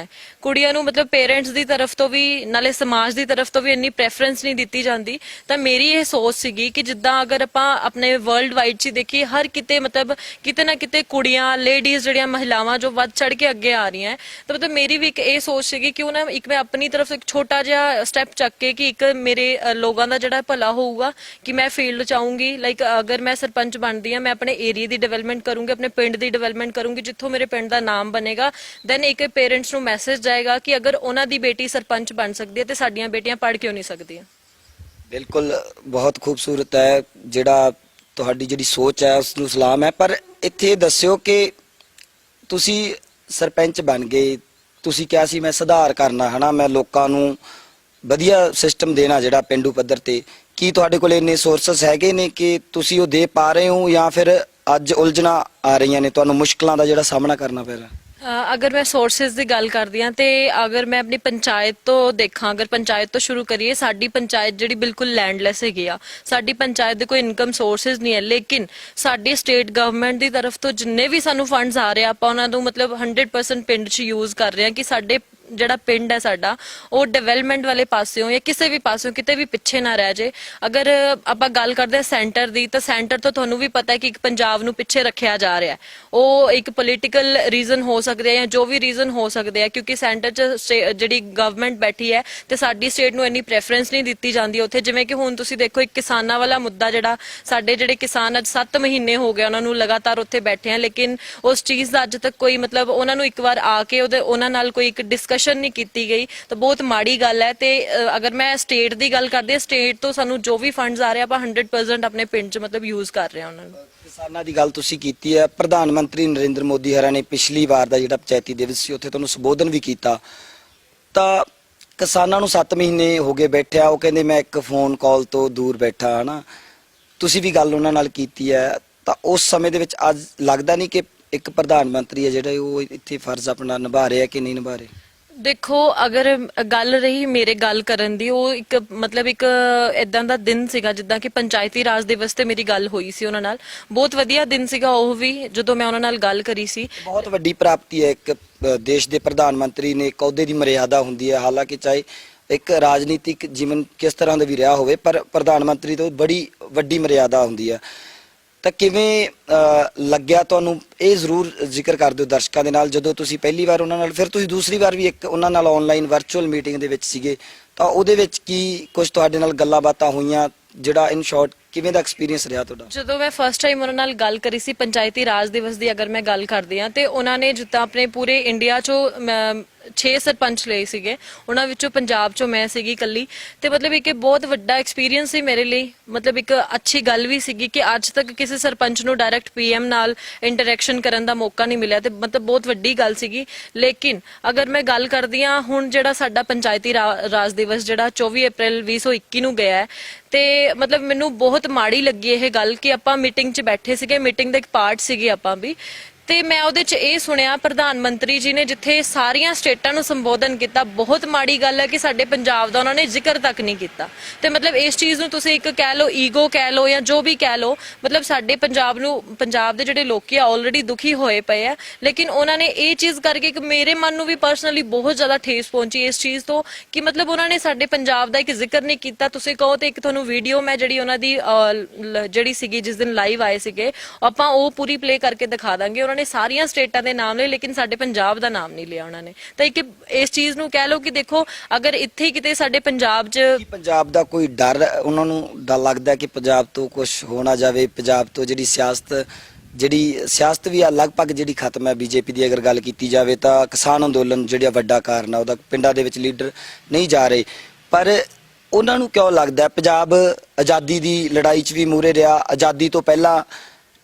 ਕੁੜੀਆਂ ਨੂੰ ਮਤਲਬ ਪੇਰੈਂਟਸ ਦੀ ਤਰਫ ਤੋਂ ਵੀ ਨਾਲੇ ਸਮਾਜ ਦੀ ਤਰਫ ਤੋਂ ਵੀ ਇੰਨੀ ਪ੍ਰੈਫਰੈਂਸ ਨਹੀਂ ਦਿੱਤੀ ਜਾਂਦੀ। ਤਾਂ ਮੇਰੀ ਇਹ ਸੋਚ ਸੀਗੀ ਕਿ ਜਿੱਦਾਂ ਅਗਰ ਆਪਾਂ ਆਪਣੇ ਵਰਲਡ ਵਾਈਡ 'ਚ ਦੇਖੀਏ, ਹਰ ਕਿਤੇ ਮਤਲਬ ਕਿਤੇ ਨਾ ਕਿਤੇ ਕੁੜੀਆਂ, ਲੇਡੀਜ਼ ਜਿਹੜੀਆਂ ਮਹਿਲਾਵਾਂ ਜੋ ਵੱਧ ਚੜ ਕੇ ਅੱਗੇ ਆ ਰਹੀਆਂ, ਤਾਂ ਮਤਲਬ ਮੇਰੀ ਵੀ ਇੱਕ ਇਹ ਸੋਚ ਸੀਗੀ ਕਿ ਉਹਨਾਂ ਇੱਕ ਮੈਂ ਆਪਣੀ ਤਰਫ ਇੱਕ ਛੋਟਾ ਜਿਹਾ ਸਟੈਪ ਚੱਕ ਕੇ ਕਿ ਇੱਕ ਮੇਰੇ ਲੋਕਾਂ ਦਾ ਜਿਹੜਾ ਭਲਾ ਹੋਊਗਾ ਕਿ ਮੈਂ ਫੀਲਡ 'ਚ ਆਊਂਗੀ। ਲਾਈਕ ਅਗਰ ਮੈਂ ਸਰਪੰਚ ਬਣਦੀ ਹਾਂ, ਮੈਂ ਆਪਣੇ ਏਰੀਆ ਦੀ ਡਿਵੈਲਪਮੈਂਟ ਕਰੂੰਗੀ, ਆਪਣੇ ਪਿੰਡ ਦੀ ਡਿਵੈਲਪਮੈਂਟ ਕਰੂੰਗੀ। ਜਿੱਥੋਂ ਮੇਰੇ ਪਿੰਡ ਦਾ ਨਾਮ ਬਣੇਗਾ, ਦੈਨ ਇੱਕ ਪੇਰੈਂਟਸ ਨੂੰ ਮੈਸੇਜ ਜਾਏਗਾ ਕਿ ਅਗਰ ਉਹਨਾਂ ਦੀ ਬੇਟੀ ਸਰਪੰਚ ਬਣ ਸਕਦੀ ਹੈ ਤੇ ਸਾਡੀਆਂ ਬੇਟੀਆਂ ਪੜ੍ਹ ਕਿਉਂ ਨਹੀਂ ਸਕਦੀਆਂ। ਬਿਲਕੁਲ, ਬਹੁਤ ਖੂਬਸੂਰਤ ਹੈ ਜਿਹੜਾ ਤੁਹਾਡੀ ਜਿਹੜੀ ਸੋਚ ਹੈ, ਉਸ ਨੂੰ ਸਲਾਮ ਹੈ। ਪਰ ਇੱਥੇ ਦੱਸਿਓ ਕਿ ਤੁਸੀਂ ਸਰਪੰਚ ਬਣ ਗਏ, ਤੁਸੀਂ ਕਿਹਾ ਸੀ ਮੈਂ ਸੁਧਾਰ ਕਰਨਾ ਹੈ ਨਾ, ਮੈਂ ਲੋਕਾਂ ਨੂੰ ਵਧੀਆ ਸਿਸਟਮ ਦੇਣਾ ਜਿਹੜਾ ਪਿੰਡੂ ਪੱਧਰ ਤੇ। ਕੀ ਤੁਹਾਡੇ ਕੋਲ ਇੰਨੇ ਸੋਰਸਸ ਹੈਗੇ ਨੇ ਕਿ ਤੁਸੀਂ ਉਹ ਦੇ ਪਾ ਰਹੇ ਹੋ ਜਾਂ ਫਿਰ ਅੱਜ ਉਲਝਣਾ ਆ ਰਹੀਆਂ ਨੇ, ਤੁਹਾਨੂੰ ਮੁਸ਼ਕਲਾਂ ਦਾ ਜਿਹੜਾ ਸਾਹਮਣਾ ਕਰਨਾ ਪੈ ਰਿਹਾ? ਅਗਰ ਮੈਂ ਸੋਰਸਿਸ ਦੀ ਗੱਲ ਕਰਦੀ ਹਾਂ ਤੇ ਅਗਰ ਮੈਂ ਆਪਣੀ ਪੰਚਾਇਤ ਤੋਂ ਦੇਖਾਂ, ਅਗਰ ਪੰਚਾਇਤ ਤੋਂ ਸ਼ੁਰੂ ਕਰੀਏ, ਸਾਡੀ ਪੰਚਾਇਤ ਜਿਹੜੀ ਬਿਲਕੁਲ ਲੈਂਡਲੈਸ ਹੈਗੀ ਆ। ਸਾਡੀ ਪੰਚਾਇਤ ਦੇ ਕੋਈ ਇਨਕਮ ਸੋਰਸਿਸ ਨਹੀਂ ਹੈ, ਲੇਕਿਨ ਸਾਡੀ ਸਟੇਟ ਗਵਰਨਮੈਂਟ ਦੀ ਤਰਫ ਤੋਂ ਜਿੰਨੇ ਵੀ ਸਾਨੂੰ ਫੰਡਸ ਆ ਰਹੇ ਆ, ਆਪਾਂ ਉਹਨਾਂ ਨੂੰ ਮਤਲਬ 100% ਪਿੰਡ 'ਚ ਯੂਜ਼ ਕਰ ਰਹੇ ਹਾਂ ਕਿ ਸਾਡੇ ਜਿਹੜਾ ਪਿੰਡ ਹੈ ਸਾਡਾ ਉਹ ਡਿਵੈਲਪਮੈਂਟ ਵਾਲੇ ਪਾਸਿਓਂ ਜਾਂ ਕਿਸੇ ਵੀ ਪਾਸਿਓਂ ਕਿਤੇ ਵੀ ਪਿੱਛੇ ਨਾ ਰਹਿ ਜਾਏ। ਅਗਰ ਆਪਾਂ ਗੱਲ ਕਰਦੇ ਹਾਂ ਸੈਂਟਰ ਦੀ, ਤਾਂ ਸੈਂਟਰ ਤੋਂ ਤੁਹਾਨੂੰ ਵੀ ਪਤਾ ਹੈ ਕਿ ਇੱਕ ਪੰਜਾਬ ਨੂੰ ਪਿੱਛੇ ਰੱਖਿਆ ਜਾ ਰਿਹਾ ਹੈ। ਉਹ ਇੱਕ ਪੋਲੀਟੀਕਲ ਰੀਜ਼ਨ ਹੋ ਸਕਦੇ ਆ ਜਾਂ ਜੋ ਵੀ ਰੀਜ਼ਨ ਹੋ ਸਕਦੇ ਆ, ਕਿਉਂਕਿ ਸੈਂਟਰ 'ਚ ਜਿਹੜੀ ਗਵਰਨਮੈਂਟ ਬੈਠੀ ਹੈ ਤੇ ਸਾਡੀ ਸਟੇਟ ਨੂੰ ਇੰਨੀ ਪ੍ਰੈਫਰੈਂਸ ਨਹੀਂ ਦਿੱਤੀ ਜਾਂਦੀ ਉੱਥੇ। ਜਿਵੇਂ ਕਿ ਹੁਣ ਤੁਸੀਂ ਦੇਖੋ ਇੱਕ ਕਿਸਾਨਾਂ ਵਾਲਾ ਮੁੱਦਾ, ਜਿਹੜਾ ਸਾਡੇ ਜਿਹੜੇ ਕਿਸਾਨ ਅੱਜ 7 ਮਹੀਨੇ ਹੋ ਗਏ ਉਹਨਾਂ ਨੂੰ ਲਗਾਤਾਰ ਉੱਥੇ ਬੈਠੇ ਆ, ਲੇਕਿਨ ਉਸ ਚੀਜ਼ ਦਾ ਅੱਜ ਤੱਕ ਕੋਈ ਮਤਲਬ ਉਹਨਾਂ ਨੂੰ ਇੱਕ ਵਾਰ ਆ ਕੇ ਉਹਨਾਂ ਨਾਲ ਕੋਈ ਇੱਕ ਡਿਸਕਸ਼ਨ ਨਹੀਂ ਕੀਤੀ ਗਈ, ਤਾਂ ਬਹੁਤ ਮਾੜੀ ਗੱਲ ਹੈ। ਤੇ ਅਗਰ ਮੈਂ ਸਟੇਟ ਦੀ ਗੱਲ ਕਰਦੀ ਹਾਂ, ਸਟੇਟ ਤੋਂ ਸਾਨੂੰ ਜੋ ਵੀ ਫੰਡਸ ਆ ਰਹੇ ਆਪਾਂ 100% ਆਪਣੇ ਪਿੰਡ 'ਚ ਮਤਲਬ ਯੂਜ਼ ਕਰ ਰਹੇ ਹਾਂ ਉਹਨਾਂ ਨੂੰ। ਕਿਸਾਨਾਂ ਦੀ ਗੱਲ ਤੁਸੀਂ ਕੀਤੀ ਹੈ, ਪ੍ਰਧਾਨ ਮੰਤਰੀ ਨਰਿੰਦਰ ਮੋਦੀ ਹਰਾਂ ਨੇ ਪਿਛਲੀ ਵਾਰ ਦਾ ਜਿਹੜਾ ਪੰਚਾਇਤੀ ਦਿਵਸ ਸੀ ਉੱਥੇ ਤੁਹਾਨੂੰ ਸੰਬੋਧਨ ਵੀ ਕੀਤਾ। ਤਾਂ ਕਿਸਾਨਾਂ ਨੂੰ 7 ਮਹੀਨੇ ਹੋ ਗਏ ਬੈਠਿਆ, ਉਹ ਕਹਿੰਦੇ ਮੈਂ ਇੱਕ ਫੋਨ ਕਾਲ ਤੋਂ ਦੂਰ ਬੈਠਾ ਹਨਾ, ਤੁਸੀਂ ਵੀ ਗੱਲ ਉਹਨਾਂ ਨਾਲ ਕੀਤੀ ਹੈ। ਤਾਂ ਉਸ ਸਮੇਂ ਦੇ ਵਿੱਚ ਅੱਜ ਲੱਗਦਾ ਨਹੀਂ ਕਿ ਇੱਕ ਪ੍ਰਧਾਨ ਮੰਤਰੀ ਹੈ ਜਿਹੜਾ ਉਹ ਇੱਥੇ ਫਰਜ਼ ਆਪਣਾ ਨਿਭਾ ਰਿਹਾ ਕਿ ਨਹੀਂ ਨਿਭਾ ਰਿਹਾ? ਦੇਖੋ, ਅਗਰ ਗੱਲ ਰਹੀ ਮੇਰੇ ਗੱਲ ਕਰਨ ਦੀ, ਉਹ ਇੱਕ ਮਤਲਬ ਇੱਕ ਇਦਾਂ ਦਾ ਦਿਨ ਸੀਗਾ ਜਿੱਦਾਂ ਕਿ ਪੰਚਾਇਤੀ ਰਾਜ ਦਿਵਸ ਤੇ ਮੇਰੀ ਗੱਲ ਹੋਈ ਸੀ ਉਹਨਾਂ ਨਾਲ। ਬਹੁਤ ਵਧੀਆ ਦਿਨ ਸੀਗਾ ਉਹ ਵੀ, ਜਦੋਂ ਮੈਂ ਉਹਨਾਂ ਨਾਲ ਗੱਲ ਕਰੀ ਸੀ। ਬਹੁਤ ਵੱਡੀ ਪ੍ਰਾਪਤੀ ਹੈ, ਇੱਕ ਦੇਸ਼ ਦੇ ਪ੍ਰਧਾਨ ਮੰਤਰੀ ਨੇ ਇੱਕ ਅਹੁਦੇ ਦੀ ਮਰਿਆਦਾ ਹੁੰਦੀ ਹੈ। ਹਾਲਾਂਕਿ ਚਾਹੇ ਇੱਕ ਰਾਜਨੀਤਿਕ ਜੀਵਨ ਕਿਸ ਤਰ੍ਹਾਂ ਦਾ ਵੀ ਰਿਹਾ ਹੋਵੇ, ਪਰ ਪ੍ਰਧਾਨ ਮੰਤਰੀ ਤੋਂ ਬੜੀ ਵੱਡੀ ਮਰਿਆਦਾ ਹੁੰਦੀ ਹੈ। ਤਾਂ ਕਿਵੇਂ ਲੱਗਿਆ ਤੁਹਾਨੂੰ? ਇਹ ਜ਼ਰੂਰ ਜ਼ਿਕਰ ਕਰ ਦਿਓ ਦਰਸ਼ਕਾਂ ਦੇ ਨਾਲ, ਜਦੋਂ ਤੁਸੀਂ ਪਹਿਲੀ ਵਾਰ ਉਹਨਾਂ ਨਾਲ, ਫਿਰ ਤੁਸੀਂ ਦੂਸਰੀ ਵਾਰ ਵੀ ਇੱਕ ਉਹਨਾਂ ਨਾਲ ਆਨਲਾਈਨ ਵਰਚੁਅਲ ਮੀਟਿੰਗ ਦੇ ਵਿੱਚ ਸੀਗੇ, ਤਾਂ ਉਹਦੇ ਵਿੱਚ ਕੀ ਕੁਝ ਤੁਹਾਡੇ ਨਾਲ ਗੱਲਾਂ ਬਾਤਾਂ ਹੋਈਆਂ? ਜਿਹੜਾ ਇਨ ਸ਼ਾਰਟ ਕਿਵੇਂ ਦਾ ਐਕਸਪੀਰੀਅੰਸ ਰਿਹਾ ਤੁਹਾਡਾ? ਜਦੋਂ ਮੈਂ ਫਸਟ ਟਾਈਮ ਉਹਨਾਂ ਨਾਲ ਗੱਲ ਕਰੀ ਸੀ ਪੰਚਾਇਤੀ ਰਾਜ ਦਿਵਸ ਦੀ, ਅਗਰ ਮੈਂ ਗੱਲ ਕਰਦੀ ਹਾਂ, ਤੇ ਉਹਨਾਂ ਨੇ ਜਿੱਦਾਂ ਆਪਣੇ ਪੂਰੇ ਇੰਡੀਆ 'ਚੋਂ 6 ਸਰਪੰਚ ਲਏ ਸੀਗੇ, ਉਹਨਾਂ ਵਿੱਚੋਂ ਪੰਜਾਬ 'ਚੋਂ ਮੈਂ ਸੀਗੀ ਇਕੱਲੀ, ਤੇ ਮਤਲਬ ਇੱਕ ਬਹੁਤ ਵੱਡਾ ਐਕਸਪੀਰੀਅੰਸ ਸੀ ਮੇਰੇ ਲਈ। ਮਤਲਬ ਇੱਕ ਅੱਛੀ ਗੱਲ ਵੀ ਸੀਗੀ ਕਿ ਅੱਜ ਤੱਕ ਕਿਸੇ ਸਰਪੰਚ ਨੂੰ ਡਾਇਰੈਕਟ ਪੀਐਮ ਨਾਲ ਇੰਟਰੈਕਸ਼ਨ ਕਰਨ ਦਾ ਮੌਕਾ ਨਹੀਂ ਮਿਲਿਆ, ਤੇ ਮਤਲਬ ਬਹੁਤ ਵੱਡੀ ਗੱਲ ਸੀਗੀ। ਲੇਕਿਨ ਅਗਰ ਮੈਂ ਗੱਲ ਕਰਦੀ ਹਾਂ ਹੁਣ ਜਿਹੜਾ ਸਾਡਾ ਪੰਚਾਇਤੀ ਰਾਜ ਦਿਵਸ ਜਿਹੜਾ 24 ਅਪ੍ਰੈਲ 2021 ਨੂੰ ਗਿਆ ਹੈ, ਤੇ ਮਤਲਬ ਮੈਨੂੰ ਬਹੁਤ ਮਾੜੀ ਲੱਗੀ ਇਹ ਗੱਲ ਕਿ ਆਪਾਂ ਮੀਟਿੰਗ 'ਚ ਬੈਠੇ ਸੀਗੇ, ਮੀਟਿੰਗ ਦਾ ਇੱਕ ਪਾਰਟ ਸੀਗੇ ਆਪਾਂ ਵੀ, ਤੇ ਮੈਂ ਉਹਦੇ 'ਚ ਇਹ ਸੁਣਿਆ ਪ੍ਰਧਾਨ ਮੰਤਰੀ ਜੀ ਨੇ ਜਿੱਥੇ ਸਾਰੀਆਂ ਸਟੇਟਾਂ ਨੂੰ ਸੰਬੋਧਨ ਕੀਤਾ। ਬਹੁਤ ਮਾੜੀ ਗੱਲ ਹੈ ਕਿ ਸਾਡੇ ਪੰਜਾਬ ਦਾ ਉਹਨਾਂ ਨੇ ਜ਼ਿਕਰ ਤੱਕ ਨਹੀਂ ਕੀਤਾ। ਤੇ ਮਤਲਬ ਇਸ ਚੀਜ਼ ਨੂੰ ਤੁਸੀਂ ਇੱਕ ਕਹਿ ਲਓ ਈਗੋ ਕਹਿ ਲਓ ਜਾਂ ਜੋ ਵੀ ਕਹਿ ਲਓ, ਮਤਲਬ ਸਾਡੇ ਪੰਜਾਬ ਦੇ ਜਿਹੜੇ ਲੋਕੀ ਆ ਆਲਰੇਡੀ ਦੁਖੀ ਹੋਏ ਪਏ ਆ, ਲੇਕਿਨ ਉਹਨਾਂ ਨੇ ਇਹ ਚੀਜ਼ ਕਰਕੇ ਇੱਕ ਮੇਰੇ ਮਨ ਨੂੰ ਵੀ ਪਰਸਨਲੀ ਬਹੁਤ ਜ਼ਿਆਦਾ ਠੇਸ ਪਹੁੰਚੀ ਇਸ ਚੀਜ਼ ਤੋਂ ਕਿ ਮਤਲਬ ਉਹਨਾਂ ਨੇ ਸਾਡੇ ਪੰਜਾਬ ਦਾ ਇੱਕ ਜ਼ਿਕਰ ਨਹੀਂ ਕੀਤਾ। ਤੁਸੀਂ ਕਹੋ ਤੇ ਇੱਕ ਤੁਹਾਨੂੰ ਵੀਡੀਓ ਮੈਂ ਜਿਹੜੀ ਉਹਨਾਂ ਦੀ ਜਿਹੜੀ ਸੀਗੀ ਜਿਸ ਦਿਨ ਲਾਈਵ ਆਏ ਸੀਗੇ, ਆਪਾਂ ਉਹ ਪੂਰੀ ਪਲੇ ਕਰਕੇ ਦਿਖਾ ਦਾਂਗੇ। ਉਹਨਾਂ ਨੇ ਸਾਰੀਆਂ ਸਟੇਟਾਂ ਦੇ ਨਾਮ ਲਏ ਲੇਕਿਨ ਸਾਡੇ ਪੰਜਾਬ ਦਾ ਨਾਮ ਨਹੀਂ ਲਿਆ ਉਹਨਾਂ ਨੇ। ਤਾਂ ਇੱਕ ਇਸ ਚੀਜ਼ ਨੂੰ ਕਹਿ ਲਓ ਕਿ ਦੇਖੋ ਅਗਰ ਇੱਥੇ ਕਿਤੇ ਸਾਡੇ ਪੰਜਾਬ 'ਚ ਪੰਜਾਬ ਦਾ ਕੋਈ ਡਰ, ਉਹਨਾਂ ਨੂੰ ਡਰ ਲੱਗਦਾ ਕਿ ਪੰਜਾਬ ਤੋਂ ਕੁਝ ਹੋ ਨਾ ਜਾਵੇ, ਪੰਜਾਬ ਤੋਂ ਜਿਹੜੀ ਸਿਆਸਤ ਵੀ ਆ ਲਗਭਗ ਜਿਹੜੀ ਖਤਮ ਹੈ ਬੀਜੇਪੀ ਦੀ। ਅਗਰ ਗੱਲ ਕੀਤੀ ਜਾਵੇ ਤਾਂ ਕਿਸਾਨ ਅੰਦੋਲਨ ਜਿਹੜਾ ਵੱਡਾ ਕਾਰਨ ਆ ਉਹਦਾ, ਪਿੰਡਾਂ ਦੇ ਵਿੱਚ ਲੀਡਰ ਨਹੀਂ ਜਾ ਰਹੇ, ਪਰ ਉਹਨਾਂ ਨੂੰ ਕਿਉਂ ਲੱਗਦਾ ਪੰਜਾਬ ਆਜ਼ਾਦੀ ਦੀ ਲੜਾਈ 'ਚ ਵੀ ਮੂਹਰੇ ਰਿਹਾ? ਆਜ਼ਾਦੀ ਤੋਂ ਪਹਿਲਾਂ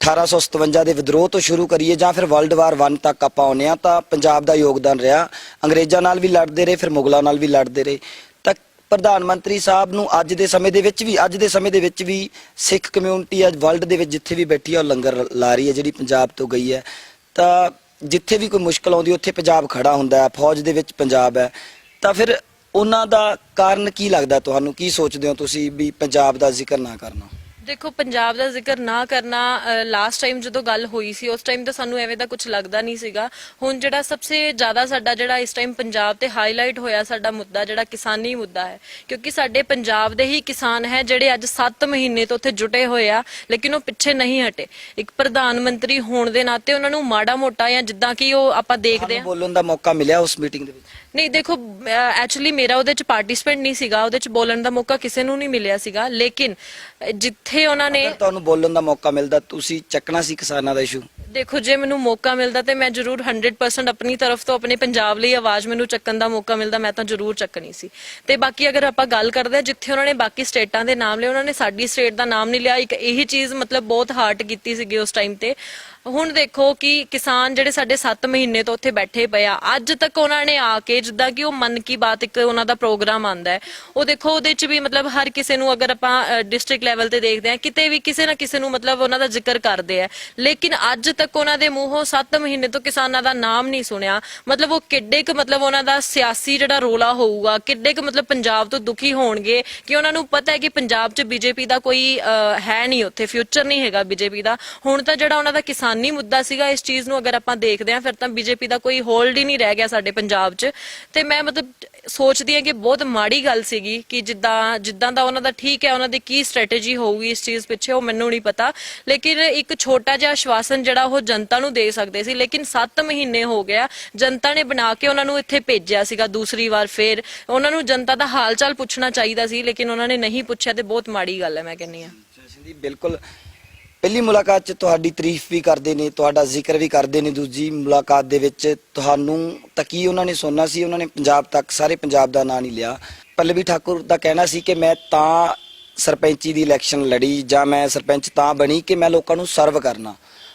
1857 ਦੇ ਵਿਦਰੋਹ ਤੋਂ ਸ਼ੁਰੂ ਕਰੀਏ ਜਾਂ ਫਿਰ ਵਰਲਡ ਵਾਰ 1 ਤੱਕ ਆਪਾਂ ਆਉਂਦੇ ਹਾਂ, ਤਾਂ ਪੰਜਾਬ ਦਾ ਯੋਗਦਾਨ ਰਿਹਾ। ਅੰਗਰੇਜ਼ਾਂ ਨਾਲ ਵੀ ਲੜਦੇ ਰਹੇ, ਫਿਰ ਮੁਗਲਾਂ ਨਾਲ ਵੀ ਲੜਦੇ ਰਹੇ। ਤਾਂ ਪ੍ਰਧਾਨ ਮੰਤਰੀ ਸਾਹਿਬ ਨੂੰ ਅੱਜ ਦੇ ਸਮੇਂ ਦੇ ਵਿੱਚ ਵੀ ਸਿੱਖ ਕਮਿਊਨਿਟੀ ਅੱਜ ਵਰਲਡ ਦੇ ਵਿੱਚ ਜਿੱਥੇ ਵੀ ਬੈਠੀ ਹੈ ਉਹ ਲੰਗਰ ਲਾ ਰਹੀ ਹੈ, ਜਿਹੜੀ ਪੰਜਾਬ ਤੋਂ ਗਈ ਹੈ। ਤਾਂ ਜਿੱਥੇ ਵੀ ਕੋਈ ਮੁਸ਼ਕਲ ਆਉਂਦੀ ਉੱਥੇ ਪੰਜਾਬ ਖੜਾ ਹੁੰਦਾ ਹੈ, ਫੌਜ ਦੇ ਵਿੱਚ ਪੰਜਾਬ ਹੈ। ਤਾਂ ਫਿਰ ਉਹਨਾਂ ਦਾ ਕਾਰਨ ਕੀ ਲੱਗਦਾ ਤੁਹਾਨੂੰ? ਕੀ ਸੋਚਦੇ ਹੋ ਤੁਸੀਂ ਵੀ ਪੰਜਾਬ ਦਾ ਜ਼ਿਕਰ ਨਾ ਕਰਨਾ? ਦੇਖੋ ਪੰਜਾਬ ਦਾ ਜ਼ਿਕਰ ਨਾ ਕਰਨਾ, ਲਾਸਟ ਟਾਈਮ ਜਦੋਂ ਗੱਲ ਹੋਈ ਸੀ ਉਸ ਟਾਈਮ ਤਾਂ ਸਾਨੂੰ ਐਵੇਂ ਦਾ ਕੁਝ ਲੱਗਦਾ ਨਹੀਂ ਸੀਗਾ। ਹੁਣ ਜਿਹੜਾ ਸਭਸੇ ਜ਼ਿਆਦਾ ਸਾਡਾ ਜਿਹੜਾ ਇਸ ਟਾਈਮ ਪੰਜਾਬ ਤੇ ਹਾਈਲਾਈਟ ਹੋਇਆ ਸਾਡਾ ਮੁੱਦਾ ਜਿਹੜਾ ਕਿਸਾਨੀ ਮੁੱਦਾ ਹੈ, ਕਿਉਂਕਿ ਸਾਡੇ ਪੰਜਾਬ ਦੇ ਹੀ ਕਿਸਾਨ ਹੈ ਜਿਹੜੇ ਅੱਜ 7 ਮਹੀਨੇ ਤੋਂ ਉੱਥੇ ਜੁਟੇ ਹੋਏ ਆ, ਲੇਕਿਨ ਉਹ ਪਿੱਛੇ ਨਹੀਂ ਹਟੇ। ਇੱਕ ਪ੍ਰਧਾਨ ਮੰਤਰੀ ਹੋਣ ਦੇ ਨਾਤੇ ਉਹਨਾਂ ਨੂੰ ਮਾੜਾ ਮੋਟਾ ਜਾਂ ਜਿੱਦਾਂ ਕਿ ਉਹ ਆਪਾਂ ਦੇਖਦੇ ਆ ਬੋਲਣ ਦਾ ਮੌਕਾ ਮਿਲਿਆ ਉਸ ਮੀਟਿੰਗ ਦੇ ਵਿੱਚ? ਨਹੀਂ, ਦੇਖੋ ਐਕਚੁਅਲੀ ਮੇਰਾ ਉਹਦੇ ਚ ਪਾਰਟਿਸਿਪੇਟ ਨਹੀਂ ਸੀਗਾ, ਉਹਦੇ ਚ ਬੋਲਣ ਦਾ ਮੌਕਾ ਕਿਸੇ ਨੂੰ ਨਹੀਂ ਮਿਲਿਆ ਸੀਗਾ। ਲੇਕਿਨ ਜਿੱਥੇ ਉਹਨਾਂ ਨੇ ਤੁਹਾਨੂੰ ਬੋਲਣ ਦਾ ਮੌਕਾ ਮਿਲਦਾ, ਤੁਸੀਂ ਚੱਕਣਾ ਸੀ ਕਿਸਾਨਾਂ ਦਾ ਇਸ਼ੂ? ਦੇਖੋ ਜੇ ਮੈਨੂੰ ਮੌਕਾ ਮਿਲਦਾ ਤੇ ਮੈਂ ਜ਼ਰੂਰ 100% ਆਪਣੀ ਤਰਫ ਤੋਂ ਆਪਣੇ ਪੰਜਾਬ ਲਈ ਆਵਾਜ਼ ਮੈਨੂੰ ਚੱਕਣ ਦਾ ਮੌਕਾ ਮਿਲਦਾ, ਮੈਂ ਤਾਂ ਜ਼ਰੂਰ ਚੱਕਣੀ ਸੀ। ਤੇ ਬਾਕੀ ਅਗਰ ਆਪਾਂ ਗੱਲ ਕਰਦੇ ਜਿੱਥੇ ਉਹਨਾਂ ਨੇ ਬਾਕੀ ਸਟੇਟਾਂ ਦੇ ਨਾਮ ਲਏ, ਉਹਨਾਂ ਨੇ ਸਾਡੀ ਸਟੇਟ ਦਾ ਨਾਮ ਨਹੀਂ ਲਿਆ। ਇੱਕ ਇਹੀ ਚੀਜ਼ ਮਤਲਬ ਬਹੁਤ ਹਾਰਟ ਕੀਤੀ ਸੀਗੀ ਉਸ ਟਾਈਮ ਤੇ। ਹੁਣ ਦੇਖੋ ਕਿ ਕਿਸਾਨ ਜਿਹੜੇ ਸਾਡੇ 7 ਮਹੀਨੇ ਤੋਂ ਉੱਥੇ ਬੈਠੇ ਪਏ ਆ, ਅੱਜ ਤੱਕ ਉਹਨਾਂ ਨੇ ਆ ਕੇ ਜਿੱਦਾਂ ਕਿ ਉਹ ਮਨ ਕੀ ਬਾਤ ਇੱਕ ਉਹਨਾਂ ਦਾ ਪ੍ਰੋਗਰਾਮ ਆਂਦਾ ਹੈ, ਉਹ ਦੇਖੋ ਉਹਦੇ ਚ ਵੀ ਮਤਲਬ ਹਰ ਕਿਸੇ ਨੂੰ ਅਗਰ ਆਪਾਂ ਡਿਸਟ੍ਰਿਕਟ ਲੈਵਲ ਤੇ ਦੇਖਦੇ ਆ ਕਿਤੇ ਵੀ ਕਿਸੇ ਨਾ ਕਿਸੇ ਨੂੰ ਮਤਲਬ ਉਹਨਾਂ ਦਾ ਜ਼ਿਕਰ ਕਰਦੇ ਆ, ਲੇਕਿਨ ਅੱਜ ਤੱਕ ਉਹਨਾਂ ਦੇ ਮੂੰਹੋਂ 7 ਮਹੀਨੇ ਤੋਂ ਕਿਸਾਨਾਂ ਦਾ ਨਾਮ ਨਹੀਂ ਸੁਣਿਆ। ਮਤਲਬ ਉਹ ਕਿੱਡੇ ਕੁ ਮਤਲਬ ਉਹਨਾਂ ਦਾ ਸਿਆਸੀ ਜਿਹੜਾ ਰੋਲਾ ਹੋਊਗਾ, ਕਿੱਡੇ ਕੁ ਮਤਲਬ ਪੰਜਾਬ ਤੋਂ ਦੁਖੀ ਹੋਣਗੇ ਕਿ ਉਹਨਾਂ ਨੂੰ ਪਤਾ ਹੈ ਕਿ ਪੰਜਾਬ 'ਚ ਬੀਜੇਪੀ ਦਾ ਕੋਈ ਹੈ ਨਹੀਂ, ਉੱਥੇ ਫਿਊਚਰ ਨਹੀਂ ਹੈਗਾ ਬੀਜੇਪੀ ਦਾ। ਹੁਣ ਤਾਂ ਜਿਹੜਾ ਉਹਨਾਂ ਦਾ ਕਿਸਾਨੀ ਮੁੱਦਾ ਸੀਗਾ, ਇਸ ਚੀਜ਼ ਨੂੰ ਅਗਰ ਆਪਾਂ ਦੇਖਦੇ ਹਾਂ ਫਿਰ ਤਾਂ ਬੀਜੇਪੀ ਦਾ ਕੋਈ ਹੋਲਡ ਹੀ ਨਹੀਂ ਰਹਿ ਗਿਆ ਸਾਡੇ ਪੰਜਾਬ 'ਚ। ਤੇ ਮੈਂ ਮਤਲਬ ਸੋਚਦੀ ਹਾਂ ਕਿ ਬਹੁਤ ਮਾੜੀ ਗੱਲ ਸੀਗੀ ਕਿ ਜਿੱਦਾਂ ਦਾ ਉਹਨਾਂ ਦਾ, ਠੀਕ ਹੈ ਉਹਨਾਂ ਦੀ ਕੀ ਸਟ੍ਰੈਟੇਜੀ ਹੋਊਗੀ ਇਸ ਚੀਜ਼ ਪਿੱਛੇ ਉਹ ਮੈਨੂੰ ਨਹੀਂ ਪਤਾ, ਲੇਕਿਨ ਇੱਕ ਛੋਟਾ ਜਿਹਾ ਆਸ਼ਵਾਸਨ ਜਿਹੜਾ ਉਹ ਜਨਤਾ ਨੂੰ ਦੇ ਸਕਦੇ ਸੀ। ਲੇਕਿਨ 7 ਮਹੀਨੇ ਹੋ ਗਿਆ, ਜਨਤਾ ਨੇ ਬਣਾ ਕੇ ਉਹਨਾਂ ਨੂੰ ਇੱਥੇ ਭੇਜਿਆ ਸੀਗਾ ਦੂਸਰੀ ਵਾਰ, ਫਿਰ ਉਹਨਾਂ ਨੂੰ ਜਨਤਾ ਦਾ ਹਾਲ ਚਾਲ ਪੁੱਛਣਾ ਚਾਹੀਦਾ ਸੀ, ਲੇਕਿਨ ਉਹਨਾਂ ਨੇ ਨਹੀਂ ਪੁੱਛਿਆ ਤੇ ਬਹੁਤ ਮਾੜੀ ਗੱਲ ਹੈ ਮੈਂ ਕਹਿੰਦੀ ਹਾਂ। ਬਿਲਕੁਲ, ਪਹਿਲੀ ਮੁਲਾਕਾਤ 'ਚ ਤੁਹਾਡੀ ਤਾਰੀਫ ਵੀ ਕਰਦੇ ਨੇ, ਤੁਹਾਡਾ ਜ਼ਿਕਰ ਵੀ ਕਰਦੇ ਨੇ, ਦੂਜੀ ਮੁਲਾਕਾਤ ਦੇ ਵਿੱਚ ਤੁਹਾਨੂੰ ਤਾਂ ਕੀ ਉਹਨਾਂ ਨੇ ਸੁਣਨਾ ਸੀ? ਉਹਨਾਂ ਨੇ ਪੰਜਾਬ ਤੱਕ ਸਾਰੇ ਪੰਜਾਬ ਦਾ ਨਾਂ ਨਹੀਂ ਲਿਆ। ਪੱਲਵੀ ਠਾਕੁਰ ਦਾ ਕਹਿਣਾ ਸੀ ਕਿ ਮੈਂ ਤਾਂ ਸਰਪੰਚੀ ਦੀ ਇਲੈਕਸ਼ਨ ਲੜੀ ਜਾਂ ਮੈਂ ਸਰਪੰਚ ਤਾਂ ਬਣੀ ਕਿ ਮੈਂ ਲੋਕਾਂ ਨੂੰ ਸਰਵ ਕਰਨਾ।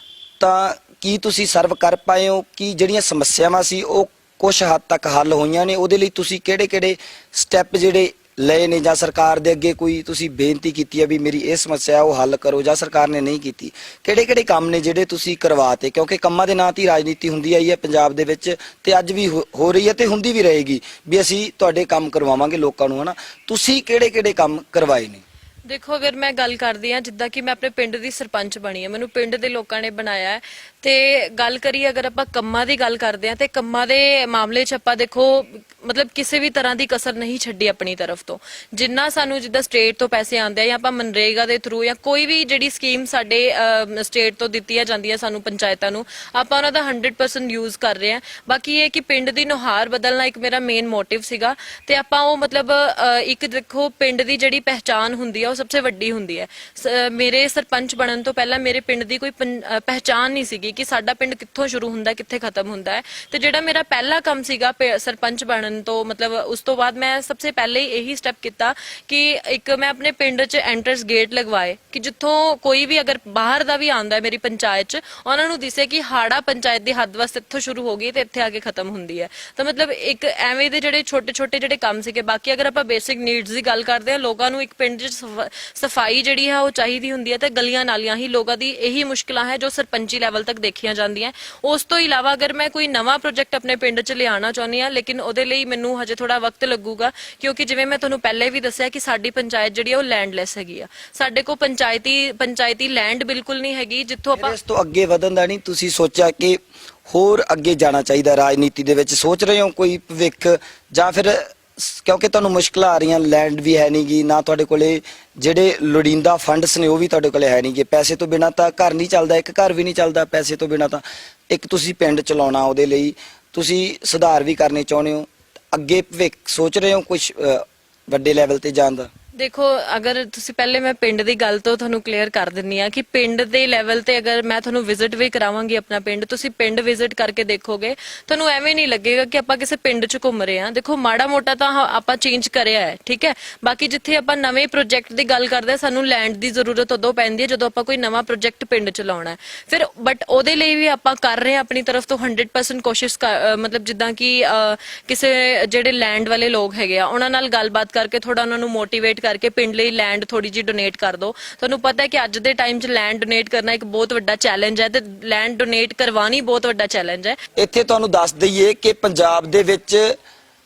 ਤਾਂ ਕੀ ਤੁਸੀਂ ਸਰਵ ਕਰ ਪਾਏ ਹੋ? ਕੀ ਜਿਹੜੀਆਂ ਸਮੱਸਿਆਵਾਂ ਸੀ ਉਹ ਕੁਝ ਹੱਦ ਤੱਕ ਹੱਲ ਹੋਈਆਂ ਨੇ? ਉਹਦੇ ਲਈ ਤੁਸੀਂ ਕਿਹੜੇ ਸਟੈਪ ਜਿਹੜੇ ਲਏ ਨੇ ਜਾਂ ਸਰਕਾਰ ਦੇ ਅੱਗੇ ਕੋਈ ਤੁਸੀਂ ਬੇਨਤੀ ਕੀਤੀ ਹੈ ਵੀ ਮੇਰੀ ਇਹ ਸਮੱਸਿਆ ਉਹ ਹੱਲ ਕਰੋ, ਜਾਂ ਸਰਕਾਰ ਨੇ ਨਹੀਂ ਕੀਤੀ? ਕਿਹੜੇ ਕੰਮ ਨੇ ਜਿਹੜੇ ਤੁਸੀਂ ਕਰਵਾਤੇ? ਕਿਉਂਕਿ ਕੰਮਾਂ ਦੇ ਨਾਂ ਤੇ ਹੀ ਰਾਜਨੀਤੀ ਹੁੰਦੀ ਆਈ ਹੈ ਪੰਜਾਬ ਦੇ ਵਿੱਚ, ਤੇ ਅੱਜ ਵੀ ਹੋ ਰਹੀ ਹੈ ਤੇ ਹੁੰਦੀ ਵੀ ਰਹੇਗੀ ਵੀ ਅਸੀਂ ਤੁਹਾਡੇ ਕੰਮ ਕਰਵਾਵਾਂਗੇ ਲੋਕਾਂ ਨੂੰ, ਹਨਾ। ਤੁਸੀਂ ਕਿਹੜੇ ਕੰਮ ਕਰਵਾਏ ਨੇ? ਦੇਖੋ ਅਗਰ ਮੈਂ ਗੱਲ ਕਰਦੀ ਆ ਜਿੱਦਾਂ ਕਿ ਮੈਂ ਆਪਣੇ ਪਿੰਡ ਦੀ ਸਰਪੰਚ ਬਣੀ ਆ, ਮੈਨੂੰ ਪਿੰਡ ਦੇ ਲੋਕਾਂ ਨੇ ਬਣਾਇਆ ਹੈ। ਤੇ ਗੱਲ ਕਰੀਏ ਅਗਰ ਆਪਾਂ ਕੰਮਾਂ ਦੀ ਗੱਲ ਕਰਦੇ ਆ ਤੇ ਕੰਮਾਂ ਦੇ ਮਾਮਲੇ 'ਚ ਆਪਾਂ ਦੇਖੋ ਮਤਲਬ ਕਿਸੇ ਵੀ ਤਰ੍ਹਾਂ ਦੀ ਕਸਰ ਨਹੀਂ ਛੱਡੀ ਆਪਣੀ ਤਰਫ ਤੋਂ। ਜਿੰਨਾ ਸਾਨੂੰ ਜਿੱਦਾਂ ਸਟੇਟ ਤੋਂ ਪੈਸੇ ਆਉਂਦੇ ਆ ਜਾਂ ਆਪਾਂ ਮਨਰੇਗਾ ਦੇ ਥਰੂ ਜਾਂ ਕੋਈ ਵੀ ਜਿਹੜੀ ਸਕੀਮ ਸਾਡੇ ਸਟੇਟ ਤੋਂ ਦਿੱਤੀਆਂ ਜਾਂਦੀਆਂ ਸਾਨੂੰ ਪੰਚਾਇਤਾਂ ਨੂੰ, ਆਪਾਂ ਉਹਨਾਂ ਦਾ 100% ਯੂਜ਼ ਕਰ ਰਹੇ ਆ। ਬਾਕੀ ਇਹ ਕਿ ਪਿੰਡ ਦੀ ਨੁਹਾਰ ਬਦਲਣਾ ਇੱਕ ਮੇਰਾ ਮੇਨ ਮੋਟਿਵ ਸੀਗਾ ਤੇ ਆਪਾਂ ਉਹ ਮਤਲਬ ਇੱਕ ਦੇਖੋ ਪਿੰਡ ਦੀ ਜਿਹੜੀ ਪਹਿਚਾਨ ਹੁੰਦੀ ਆ ਉਹ ਸਭ ਤੋਂ ਵੱਡੀ ਹੁੰਦੀ ਹੈ। ਮੇਰੇ ਸਰਪੰਚ ਬਣਨ ਤੋਂ ਪਹਿਲਾਂ ਮੇਰੇ ਪਿੰਡ ਦੀ ਕੋਈ ਪਹਿਚਾਨ ਨਹੀਂ ਸੀਗੀ ਕਿ ਸਾਡਾ ਪਿੰਡ ਕਿੱਥੋਂ ਸ਼ੁਰੂ ਹੁੰਦਾ ਕਿੱਥੇ ਖਤਮ ਹੁੰਦਾ ਹੈ। ਤੇ ਜਿਹੜਾ ਮੇਰਾ ਪਹਿਲਾ ਕੰਮ ਸੀਗਾ ਸਰਪੰਚ ਬਣਨ ਤੋਂ ਮਤਲਬ ਉਸ ਤੋਂ ਬਾਅਦ ਮੈਂ ਸਭ ਤੋਂ ਪਹਿਲੇ ਹੀ ਇਹੀ ਸਟੈਪ ਕੀਤਾ ਕਿ ਇੱਕ ਮੈਂ ਆਪਣੇ ਪਿੰਡ 'ਚ ਐਂਟਰੈਂਸ ਗੇਟ ਲਗਵਾਏ ਕਿ ਜਿੱਥੋਂ ਕੋਈ ਵੀ ਅਗਰ ਬਾਹਰ ਦਾ ਵੀ ਆਉਂਦਾ ਹੈ ਮੇਰੀ ਪੰਚਾਇਤ 'ਚ ਉਹਨਾਂ ਨੂੰ ਦਿਸੇ ਕਿ ਹਾੜਾ ਪੰਚਾਇਤ ਦੀ ਹੱਦ ਵਾਸਤੇ ਇੱਥੋਂ ਸ਼ੁਰੂ ਹੋ ਗਈ ਤੇ ਇੱਥੇ ਆ ਕੇ ਖਤਮ ਹੁੰਦੀ ਹੈ। ਤਾਂ ਮਤਲਬ ਇੱਕ ਐਵੇਂ ਦੇ ਜਿਹੜੇ ਛੋਟੇ-ਛੋਟੇ ਜਿਹੜੇ ਕੰਮ ਸੀਗੇ। ਬਾਕੀ ਅਗਰ ਆਪਾਂ ਬੇਸਿਕ ਨੀਡਸ ਦੀ ਗੱਲ ਕਰਦੇ ਹਾਂ, ਲੋਕਾਂ ਨੂੰ ਇੱਕ ਪਿੰਡ 'ਚ ਸਫਾਈ ਜਿਹੜੀ ਹੈ ਉਹ ਚਾਹੀਦੀ ਹੁੰਦੀ ਹੈ ਤੇ ਗਲੀਆਂ ਨਾਲੀਆਂ ਹੀ ਲੋਕਾਂ ਦੀ ਇਹੀ ਮੁਸ਼ਕਿਲਾਂ ਹੈ ਜੋ ਸਰਪੰਚੀ ਲੈਵਲ ਤੱਕ ਦੇਖੀਆਂ ਜਾਂਦੀਆਂ। ਉਸ ਤੋਂ ਇਲਾਵਾ ਅਗਰ ਮੈਂ ਕੋਈ ਨਵਾਂ ਪ੍ਰੋਜੈਕਟ ਆਪਣੇ ਪਿੰਡ 'ਚ ਲਿਆਉਣਾ ਚਾਹੁੰਦੀ ਹਾਂ, ਲੇਕਿਨ ਉਹਦੇ ਲਈ ਮੈਨੂੰ ਹਜੇ ਥੋੜਾ ਵਕਤ ਲੱਗੂਗਾ ਕਿਉਂਕਿ ਜਿਵੇਂ ਮੈਂ ਤੁਹਾਨੂੰ ਪਹਿਲੇ ਵੀ ਦੱਸਿਆ ਕਿ ਸਾਡੀ ਪੰਚਾਇਤ ਜਿਹੜੀ ਉਹ ਲੈਂਡਲੈਸ ਹੈਗੀ ਆ। ਸਾਡੇ ਕੋਲ ਪੰਚਾਇਤੀ ਲੈਂਡ ਬਿਲਕੁਲ ਨਹੀਂ ਹੈਗੀ ਜਿੱਥੋਂ ਆਪਾਂ ਇਸ ਤੋਂ ਅੱਗੇ ਵਧਣ ਦਾ ਨਹੀਂ ਤੁਸੀਂ ਸੋਚਿਆ ਕਿ ਹੋਰ ਅੱਗੇ ਜਾਣਾ ਚਾਹੀਦਾ ਰਾਜਨੀਤੀ ਦੇ ਵਿੱਚ? ਸੋਚ ਰਹੇ ਹੋ ਕੋਈ ਭਵਿੱਖ ਜਾਂ ਫਿਰ ਕਿਉਂਕਿ ਤੁਹਾਨੂੰ ਮੁਸ਼ਕਲਾਂ ਆ ਰਹੀਆਂ, ਲੈਂਡ ਵੀ ਹੈ ਨਹੀਂਗੀ, ਨਾ ਤੁਹਾਡੇ ਕੋਲੇ ਜਿਹੜੇ ਲੋੜੀਂਦਾ ਫੰਡਸ ਨੇ ਉਹ ਵੀ ਤੁਹਾਡੇ ਕੋਲੇ ਹੈ ਨਹੀਂਗੇ, ਪੈਸੇ ਤੋਂ ਬਿਨਾ ਤਾਂ ਘਰ ਨਹੀਂ ਚੱਲਦਾ, ਇੱਕ ਘਰ ਵੀ ਨਹੀਂ ਚੱਲਦਾ ਪੈਸੇ ਤੋਂ ਬਿਨਾ। ਤਾਂ ਇੱਕ ਤੁਸੀਂ ਪਿੰਡ ਚਲਾਉਣਾ, ਉਹਦੇ ਲਈ ਤੁਸੀਂ ਸੁਧਾਰ ਵੀ ਕਰਨੇ ਚਾਹੁੰਦੇ ਹੋ, ਅੱਗੇ ਭਵਿੱਖ ਸੋਚ ਰਹੇ ਹੋ ਕੁਝ ਵੱਡੇ ਲੈਵਲ ਤੇ ਜਾਣ ਦਾ? ਦੇਖੋ ਅਗਰ ਤੁਸੀਂ ਪਹਿਲੇ ਮੈਂ ਪਿੰਡ ਦੀ ਗੱਲ ਤੋਂ ਤੁਹਾਨੂੰ ਕਲੀਅਰ ਕਰ ਦਿੰਨੀ ਆ ਕਿ ਪਿੰਡ ਦੇ ਲੈਵਲ ਤੇ ਅਗਰ ਮੈਂ ਤੁਹਾਨੂੰ ਵਿਜ਼ਿਟ ਵੀ ਕਰਾਵਾਂਗੀ ਆਪਣਾ ਪਿੰਡ, ਤੁਸੀਂ ਪਿੰਡ ਵਿਜ਼ਿਟ ਕਰਕੇ ਦੇਖੋਗੇ ਤੁਹਾਨੂੰ ਐਵੇਂ ਨਹੀਂ ਲੱਗੇਗਾ ਕਿ ਆਪਾਂ ਕਿਸੇ ਪਿੰਡ 'ਚ ਘੁੰਮ ਰਹੇ ਹਾਂ। ਦੇਖੋ ਮਾੜਾ ਮੋਟਾ ਤਾਂ ਆਪਾਂ ਚੇਂਜ ਕਰਿਆ ਹੈ, ਠੀਕ ਹੈ। ਬਾਕੀ ਜਿੱਥੇ ਆਪਾਂ ਨਵੇਂ ਪ੍ਰੋਜੈਕਟ ਦੀ ਗੱਲ ਕਰਦੇ ਸਾਨੂੰ ਲੈਂਡ ਦੀ ਜ਼ਰੂਰਤ ਉਦੋਂ ਪੈਂਦੀ ਹੈ ਜਦੋਂ ਆਪਾਂ ਕੋਈ ਨਵਾਂ ਪ੍ਰੋਜੈਕਟ ਪਿੰਡ 'ਚ ਲਾਉਣਾ ਹੈ। ਫਿਰ ਬਟ ਉਹਦੇ ਲਈ ਵੀ ਆਪਾਂ ਕਰ ਰਹੇ ਹਾਂ ਆਪਣੀ ਤਰਫ ਤੋਂ 100% ਕੋਸ਼ਿਸ਼ ਮਤਲਬ ਜਿੱਦਾਂ ਕਿ ਕਿਸੇ ਜਿਹੜੇ ਲੈਂਡ ਵਾਲੇ ਲੋਕ ਹੈਗੇ ਆ ਉਹਨਾਂ ਨਾਲ ਗੱਲਬਾਤ ਕਰਕੇ ਥੋੜਾ ਉਹਨਾਂ ਨੂੰ ਮੋਟੀਵੇਟ ਕਰਕੇ ਪਿੰਡ ਲਈ ਲੈਂਡ ਥੋੜੀ ਜਿਹੀ ਡੋਨੇਟ ਕਰ ਦਿਓ। ਤੁਹਾਨੂੰ ਪਤਾ ਹੈ ਕਿ ਅੱਜ ਦੇ ਟਾਈਮ 'ਚ ਲੈਂਡ ਡੋਨੇਟ ਕਰਨਾ ਇੱਕ ਬਹੁਤ ਵੱਡਾ ਚੈਲੰਜ ਹੈ ਤੇ ਲੈਂਡ ਡੋਨੇਟ ਕਰਵਾਉਣੀ ਬਹੁਤ ਵੱਡਾ ਚੈਲੰਜ ਹੈ। ਇੱਥੇ ਤੁਹਾਨੂੰ ਦੱਸ ਦਈਏ ਕਿ ਪੰਜਾਬ ਦੇ ਵਿੱਚ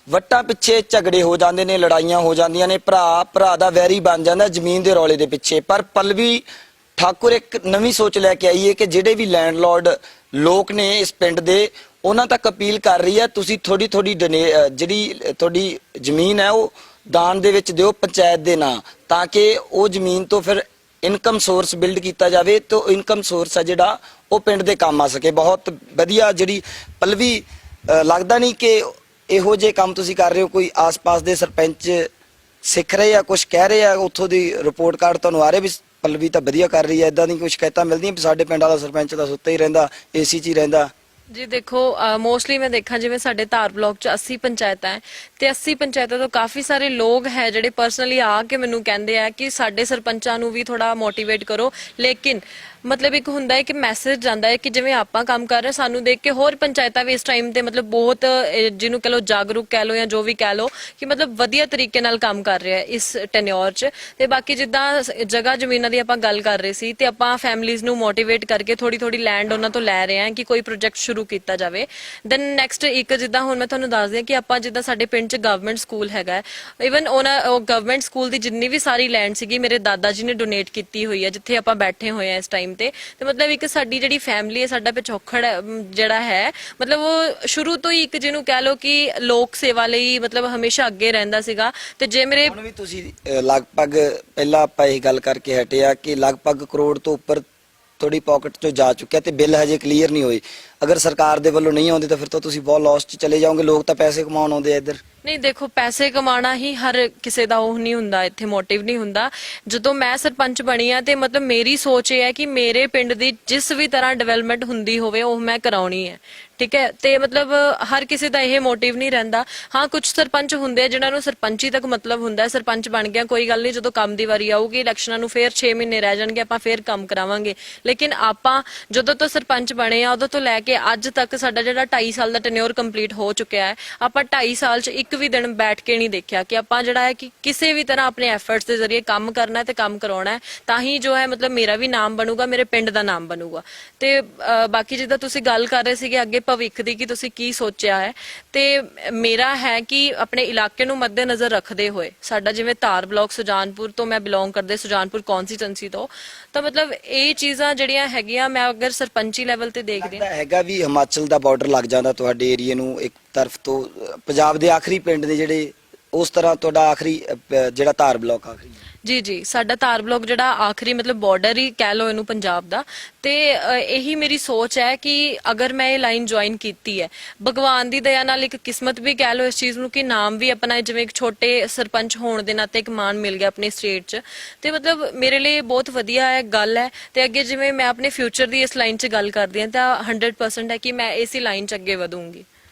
ਵੱਟਾਂ ਪਿੱਛੇ ਝਗੜੇ ਹੋ ਜਾਂਦੇ ਨੇ, ਲੜਾਈਆਂ ਹੋ ਜਾਂਦੀਆਂ ਨੇ, ਭਰਾ ਦਾ ਵੈਰੀ ਬਣ ਜਾਂਦਾ ਜ਼ਮੀਨ ਦੇ ਰੌਲੇ ਦੇ ਪਿੱਛੇ। ਪਰ ਪੱਲਵੀ ਠਾਕੁਰ ਇੱਕ ਨਵੀਂ ਸੋਚ ਲੈ ਕੇ ਆਈ ਹੈ ਕਿ ਜਿਹੜੇ ਵੀ ਲੈਂਡਲੌਰਡ ਲੋਕ ਨੇ ਇਸ ਪਿੰਡ ਦੇ ਉਹਨਾਂ ਤੱਕ ਅਪੀਲ ਕਰ ਰਹੀ ਹੈ ਤੁਸੀਂ ਥੋੜੀ ਜਿਹੜੀ ਤੁਹਾਡੀ ਜ਼ਮੀਨ ਹੈ ਉਹ ਦਾਨ ਦੇ ਵਿੱਚ ਦਿਓ ਪੰਚਾਇਤ ਦੇ ਨਾਂ, ਤਾਂ ਕਿ ਉਹ ਜ਼ਮੀਨ ਤੋਂ ਫਿਰ ਇਨਕਮ ਸੋਰਸ ਬਿਲਡ ਕੀਤਾ ਜਾਵੇ ਤੇ ਉਹ ਇਨਕਮ ਸੋਰਸ ਆ ਜਿਹੜਾ ਉਹ ਪਿੰਡ ਦੇ ਕੰਮ ਆ ਸਕੇ। ਬਹੁਤ ਵਧੀਆ ਜਿਹੜੀ ਪੱਲਵੀ, ਲੱਗਦਾ ਨਹੀਂ ਕਿ ਇਹੋ ਜਿਹੇ ਕੰਮ ਤੁਸੀਂ ਕਰ ਰਹੇ ਹੋ ਕੋਈ ਆਸ-ਪਾਸ ਦੇ ਸਰਪੰਚ ਸਿੱਖ ਰਹੇ ਆ, ਕੁਝ ਕਹਿ ਰਹੇ ਆ, ਉੱਥੋਂ ਦੀ ਰਿਪੋਰਟ ਕਾਰਡ ਤੁਹਾਨੂੰ ਆ ਰਿਹਾ ਵੀ ਪੱਲਵੀ ਤਾਂ ਵਧੀਆ ਕਰ ਰਹੀ ਹੈ, ਇਦਾਂ ਦੀ ਕੁਝ ਸ਼ਿਕਾਇਤਾਂ ਮਿਲਦੀਆਂ ਵੀ ਸਾਡੇ ਪਿੰਡ ਵਾਲਾ ਸਰਪੰਚ ਤਾਂ ਸੁੱਤਾ ਹੀ ਰਹਿੰਦਾ, ਏਸੀ 'ਚ ਹੀ ਰਹਿੰਦਾ? ਜੀ ਦੇਖੋ ਮੋਸਟਲੀ ਮੈਂ ਦੇਖਾਂ ਜਿਵੇਂ ਸਾਡੇ ਧਾਰ ਬਲਾਕ 'ਚ 80 ਪੰਚਾਇਤਾਂ ਹੈ ਤੇ 80 ਪੰਚਾਇਤਾਂ ਤੋਂ ਕਾਫੀ ਸਾਰੇ ਲੋਕ ਹੈ ਜਿਹੜੇ ਪਰਸਨਲੀ ਆ ਕੇ ਮੈਨੂੰ ਕਹਿੰਦੇ ਆ ਕਿ ਸਾਡੇ ਸਰਪੰਚਾਂ ਨੂੰ ਵੀ ਥੋੜਾ ਮੋਟੀਵੇਟ ਕਰੋ। ਲੇਕਿਨ ਮਤਲਬ ਇੱਕ ਹੁੰਦਾ ਹੈ ਕਿ ਮੈਸੇਜ ਜਾਂਦਾ ਹੈ ਕਿ ਜਿਵੇਂ ਆਪਾਂ ਕੰਮ ਕਰ ਰਹੇ ਸਾਨੂੰ ਦੇਖ ਕੇ ਹੋਰ ਪੰਚਾਇਤਾਂ ਵੀ ਇਸ ਟਾਈਮ ਤੇ ਮਤਲਬ ਬਹੁਤ ਜਿਹਨੂੰ ਕਹ ਲੋ ਜਾਗਰੂਕ ਕਹਿ ਲੋ ਜਾਂ ਜੋ ਵੀ ਕਹਿ ਲੋ ਕਿ ਮਤਲਬ ਵਧੀਆ ਤਰੀਕੇ ਨਾਲ ਕੰਮ ਕਰ ਰਿਹਾ ਇਸ ਟੈਨਿਓਰ 'ਚ। ਤੇ ਬਾਕੀ ਜਿੱਦਾਂ ਜਗ੍ਹਾ ਜ਼ਮੀਨਾਂ ਦੀ ਆਪਾਂ ਗੱਲ ਕਰ ਰਹੇ ਸੀ ਤੇ ਆਪਾਂ ਫੈਮਲੀਜ਼ ਨੂੰ ਮੋਟੀਵੇਟ ਕਰਕੇ ਥੋੜੀ ਲੈਂਡ ਉਹਨਾਂ ਤੋਂ ਲੈ ਰਹੇ ਹਾਂ ਕਿ ਕੋਈ ਪ੍ਰੋਜੈਕਟ ਸ਼ੁਰੂ ਕੀਤਾ ਜਾਵੇ। ਦੈਨ ਨੈਕਸਟ ਇੱਕ ਜਿੱਦਾਂ ਹੁਣ ਮੈਂ ਤੁਹਾਨੂੰ ਦੱਸਦੀ ਹਾਂ ਕਿ ਆਪਾਂ ਜਿੱਦਾਂ ਸਾਡੇ ਪਿੰਡ 'ਚ ਗਵਰਨਮੈਂਟ ਸਕੂਲ ਹੈਗਾ, ਇਵਨ ਉਹ ਗਵਰਨਮੈਂਟ ਸਕੂਲ ਦੀ ਜਿੰਨੀ ਵੀ ਸਾਰੀ ਲੈਂਡ ਸੀਗੀ ਮੇਰੇ ਦਾਦਾ ਜੀ ਨੇ ਡੋਨੇਟ ਕੀਤੀ ਹੋਈ ਹੈ ਜਿੱਥੇ ਆਪਾਂ ਬੈਠੇ ਹੋਏ ਆ ਇਸ ਟਾਈਮ ਤੇ ਮਤਲਬ ਇੱਕ ਸਾਡੀ ਜਿਹੜੀ ਫੈਮਿਲੀ ਹੈ, ਸਾਡਾ ਪਿਛੋਕੜ ਜਿਹੜਾ ਹੈ ਮਤਲਬ ਉਹ ਸ਼ੁਰੂ ਤੋਂ ਹੀ ਇੱਕ ਜਿਹਨੂੰ ਕਹਿ ਲੋ ਕਿ ਲੋਕ ਸੇਵਾ ਲਈ ਮਤਲਬ ਹਮੇਸ਼ਾ ਅੱਗੇ ਰਹਿੰਦਾ ਸੀਗਾ। ਤੇ ਜੇ ਮੇਰੇ ਹੁਣ ਵੀ ਤੁਸੀਂ ਲਗਭਗ ਪਹਿਲਾਂ ਆਪਾਂ ਇਹ ਗੱਲ ਕਰਕੇ ਹਟੇ ਆ ਕਿ ਲਗਭਗ ਕਰੋੜ ਤੋਂ ਉੱਪਰ ਤੁਹਾਡੀ ਪਾਕਟ ਚੋਂ ਜਾ ਚੁੱਕਿਆ ਤੇ ਬਿੱਲ ਹਜੇ ਕਲੀਅਰ ਨਹੀਂ ਹੋਏ। ਅਗਰ ਸਰਕਾਰ ਦੇ ਵੱਲੋਂ ਨਹੀਂ ਆਉਂਦੇ ਤਾਂ ਫਿਰ ਤਾਂ ਤੁਸੀਂ ਬਹੁਤ ਲਾਸ 'ਚ ਚਲੇ ਜਾਓਗੇ। ਲੋਕ ਤਾਂ ਪੈਸੇ ਕਮਾਉਣ ਆਉਂਦੇ ਆ ਇੱਧਰ। ਨਹੀਂ ਦੇਖੋ ਪੈਸੇ ਕਮਾਉਣਾ ਹੀ ਹਰ ਕਿਸੇ ਦਾ ਉਹ ਨਹੀਂ ਹੁੰਦਾ, ਇੱਥੇ ਮੋਟਿਵ ਨਹੀਂ ਹੁੰਦਾ। ਜਦੋਂ ਮੈਂ ਸਰਪੰਚ ਬਣੀ ਆ ਤੇ ਮਤਲਬ ਮੇਰੀ ਸੋਚ ਇਹ ਹੈ ਕਿ ਮੇਰੇ ਪਿੰਡ ਦੀ ਜਿਸ ਵੀ ਤਰ੍ਹਾਂ ਡਿਵੈਲਪਮੈਂਟ ਹੁੰਦੀ ਹੋਵੇ ਉਹ ਮੈਂ ਕਰਾਉਣੀ ਹੈ, ਠੀਕ ਹੈ। ਤੇ ਮਤਲਬ ਹਰ ਕਿਸੇ ਦਾ ਇਹ ਮੋਟਿਵ ਨਹੀਂ ਰਹਿੰਦਾ। ਹਾਂ ਕੁਝ ਸਰਪੰਚ ਹੁੰਦੇ ਆ ਜਿਨ੍ਹਾਂ ਨੂੰ ਸਰਪੰਚੀ ਤੱਕ ਮਤਲਬ ਹੁੰਦਾ, ਸਰਪੰਚ ਬਣ ਗਿਆ ਕੋਈ ਗੱਲ ਨਹੀਂ, ਜਦੋਂ ਕੰਮ ਦੀ ਵਾਰੀ ਆਊਗੀ ਇਲੈਕਸ਼ਨਾਂ ਨੂੰ ਫੇਰ 6 ਮਹੀਨੇ ਰਹਿ ਜਾਣਗੇ ਆਪਾਂ ਫੇਰ ਕੰਮ ਕਰਾਵਾਂਗੇ। ਲੇਕਿਨ ਆਪਾਂ ਜਦੋਂ ਤੋਂ ਸਰਪੰਚ ਬਣੇ ਆ ਉਦੋਂ ਤੋਂ ਲੈ ਕਿ ਅੱਜ ਤੱਕ ਸਾਡਾ ਜਿਹੜਾ 2.5 ਸਾਲ ਦਾ ਟੈਨਿਓਰ ਕੰਪਲੀਟ ਹੋ ਚੁੱਕਿਆ ਹੈ, ਆਪਾਂ 2.5 ਸਾਲ 'ਚ ਇੱਕ ਵੀ ਦਿਨ ਬੈਠ ਕੇ ਨਹੀਂ ਦੇਖਿਆ ਕਿ ਆਪਾਂ ਜਿਹੜਾ ਹੈ ਕਿ ਕਿਸੇ ਵੀ ਤਰ੍ਹਾਂ ਆਪਣੇ ਐਫਰਟਸ ਦੇ ਜ਼ਰੀਏ ਕੰਮ ਕਰਨਾ ਹੈ ਤੇ ਕੰਮ ਕਰਾਉਣਾ ਹੈ, ਤਾਂ ਹੀ ਜੋ ਹੈ ਮਤਲਬ ਮੇਰਾ ਵੀ ਨਾਮ ਬਣੂਗਾ, ਮੇਰੇ ਪਿੰਡ ਦਾ ਨਾਮ ਬਣੂਗਾ। ਤੇ ਬਾਕੀ ਜਿੱਦਾਂ ਤੁਸੀਂ ਗੱਲ ਕਰ ਰਹੇ ਸੀਗੇ ਅੱਗੇ ਭਵਿੱਖ ਦੀ ਕਿ ਤੁਸੀਂ ਕੀ ਸੋਚਿਆ ਹੈ, ਤੇ ਮੇਰਾ ਹੈ ਕਿ ਆਪਣੇ ਇਲਾਕੇ ਨੂੰ ਮੱਦੇਨਜ਼ਰ ਰੱਖਦੇ ਹੋਏ, ਸਾਡਾ ਜਿਵੇਂ ਧਾਰ ਬਲਾਕ ਸੁਜਾਨਪੁਰ ਤੋਂ ਮੈਂ ਬਿਲੋਂਗ ਕਰਦੇ, ਸੁਜਾਨਪੁਰ ਕੌਂਸਟੀਟੁਐਂਸੀ ਤੋਂ, ਤਾਂ ਮਤਲਬ ਇਹ ਚੀਜ਼ਾਂ ਜਿਹੜੀਆਂ ਹੈਗੀਆਂ ਮੈਂ ਅਗਰ ਸਰਪੰਚੀ ਲੈਵਲ ਤੇ ਦੇਖਦੀ ਲੱਗਦਾ ਹੈਗਾ ਵੀ ਹਿਮਾਚਲ ਦਾ ਬਾਰਡਰ ਲੱਗ ਜਾਂਦਾ ਤੁਹਾਡੇ ਏਰੀਏ ਨੂੰ ਇੱਕ ਤਰਫ ਤੋਂ, ਪੰਜਾਬ ਦੇ ਆਖਰੀ ਪਿੰਡ ਨੇ ਜਿਹੜੇ, ਉਸ ਤਰ੍ਹਾਂ ਤੁਹਾਡਾ ਆਖਰੀ ਜਿਹੜਾ ਧਾਰ ਬਲਾਕ ਆਖਰੀ ਜੀ ਜੀ ਸਾਡਾ ਧਾਰ ਬਲਾਕ ਜਿਹੜਾ ਆਖਰੀ ਮਤਲਬ ਬਾਰਡਰ ਹੀ ਕਹਿ ਲਓ ਇਹਨੂੰ ਪੰਜਾਬ ਦਾ। ਤੇ ਇਹੀ ਮੇਰੀ ਸੋਚ ਹੈ ਕਿ ਅਗਰ ਮੈਂ ਇਹ ਲਾਈਨ ਜੁਆਇਨ ਕੀਤੀ ਹੈ, ਭਗਵਾਨ ਦੀ ਦਇਆ ਨਾਲ ਇੱਕ ਕਿਸਮਤ ਵੀ ਕਹਿ ਲਓ ਇਸ ਚੀਜ਼ ਨੂੰ ਕਿ ਨਾਮ ਵੀ ਆਪਣਾ, ਜਿਵੇਂ ਇੱਕ ਛੋਟੇ ਸਰਪੰਚ ਹੋਣ ਦੇ ਨਾਤੇ ਇੱਕ ਮਾਣ ਮਿਲ ਗਿਆ ਆਪਣੀ ਸਟੇਟ 'ਚ, ਤੇ ਮਤਲਬ ਮੇਰੇ ਲਈ ਬਹੁਤ ਵਧੀਆ ਹੈ ਗੱਲ ਹੈ। ਤੇ ਅੱਗੇ ਜਿਵੇਂ ਮੈਂ ਆਪਣੇ ਫਿਊਚਰ ਦੀ ਇਸ ਲਾਈਨ 'ਚ ਗੱਲ ਕਰਦੀ ਹਾਂ ਤਾਂ 100% ਹੈ ਕਿ ਮੈਂ ਇਸੇ ਲਾਈਨ 'ਚ ਅੱਗੇ ਵਧੂੰਗੀ।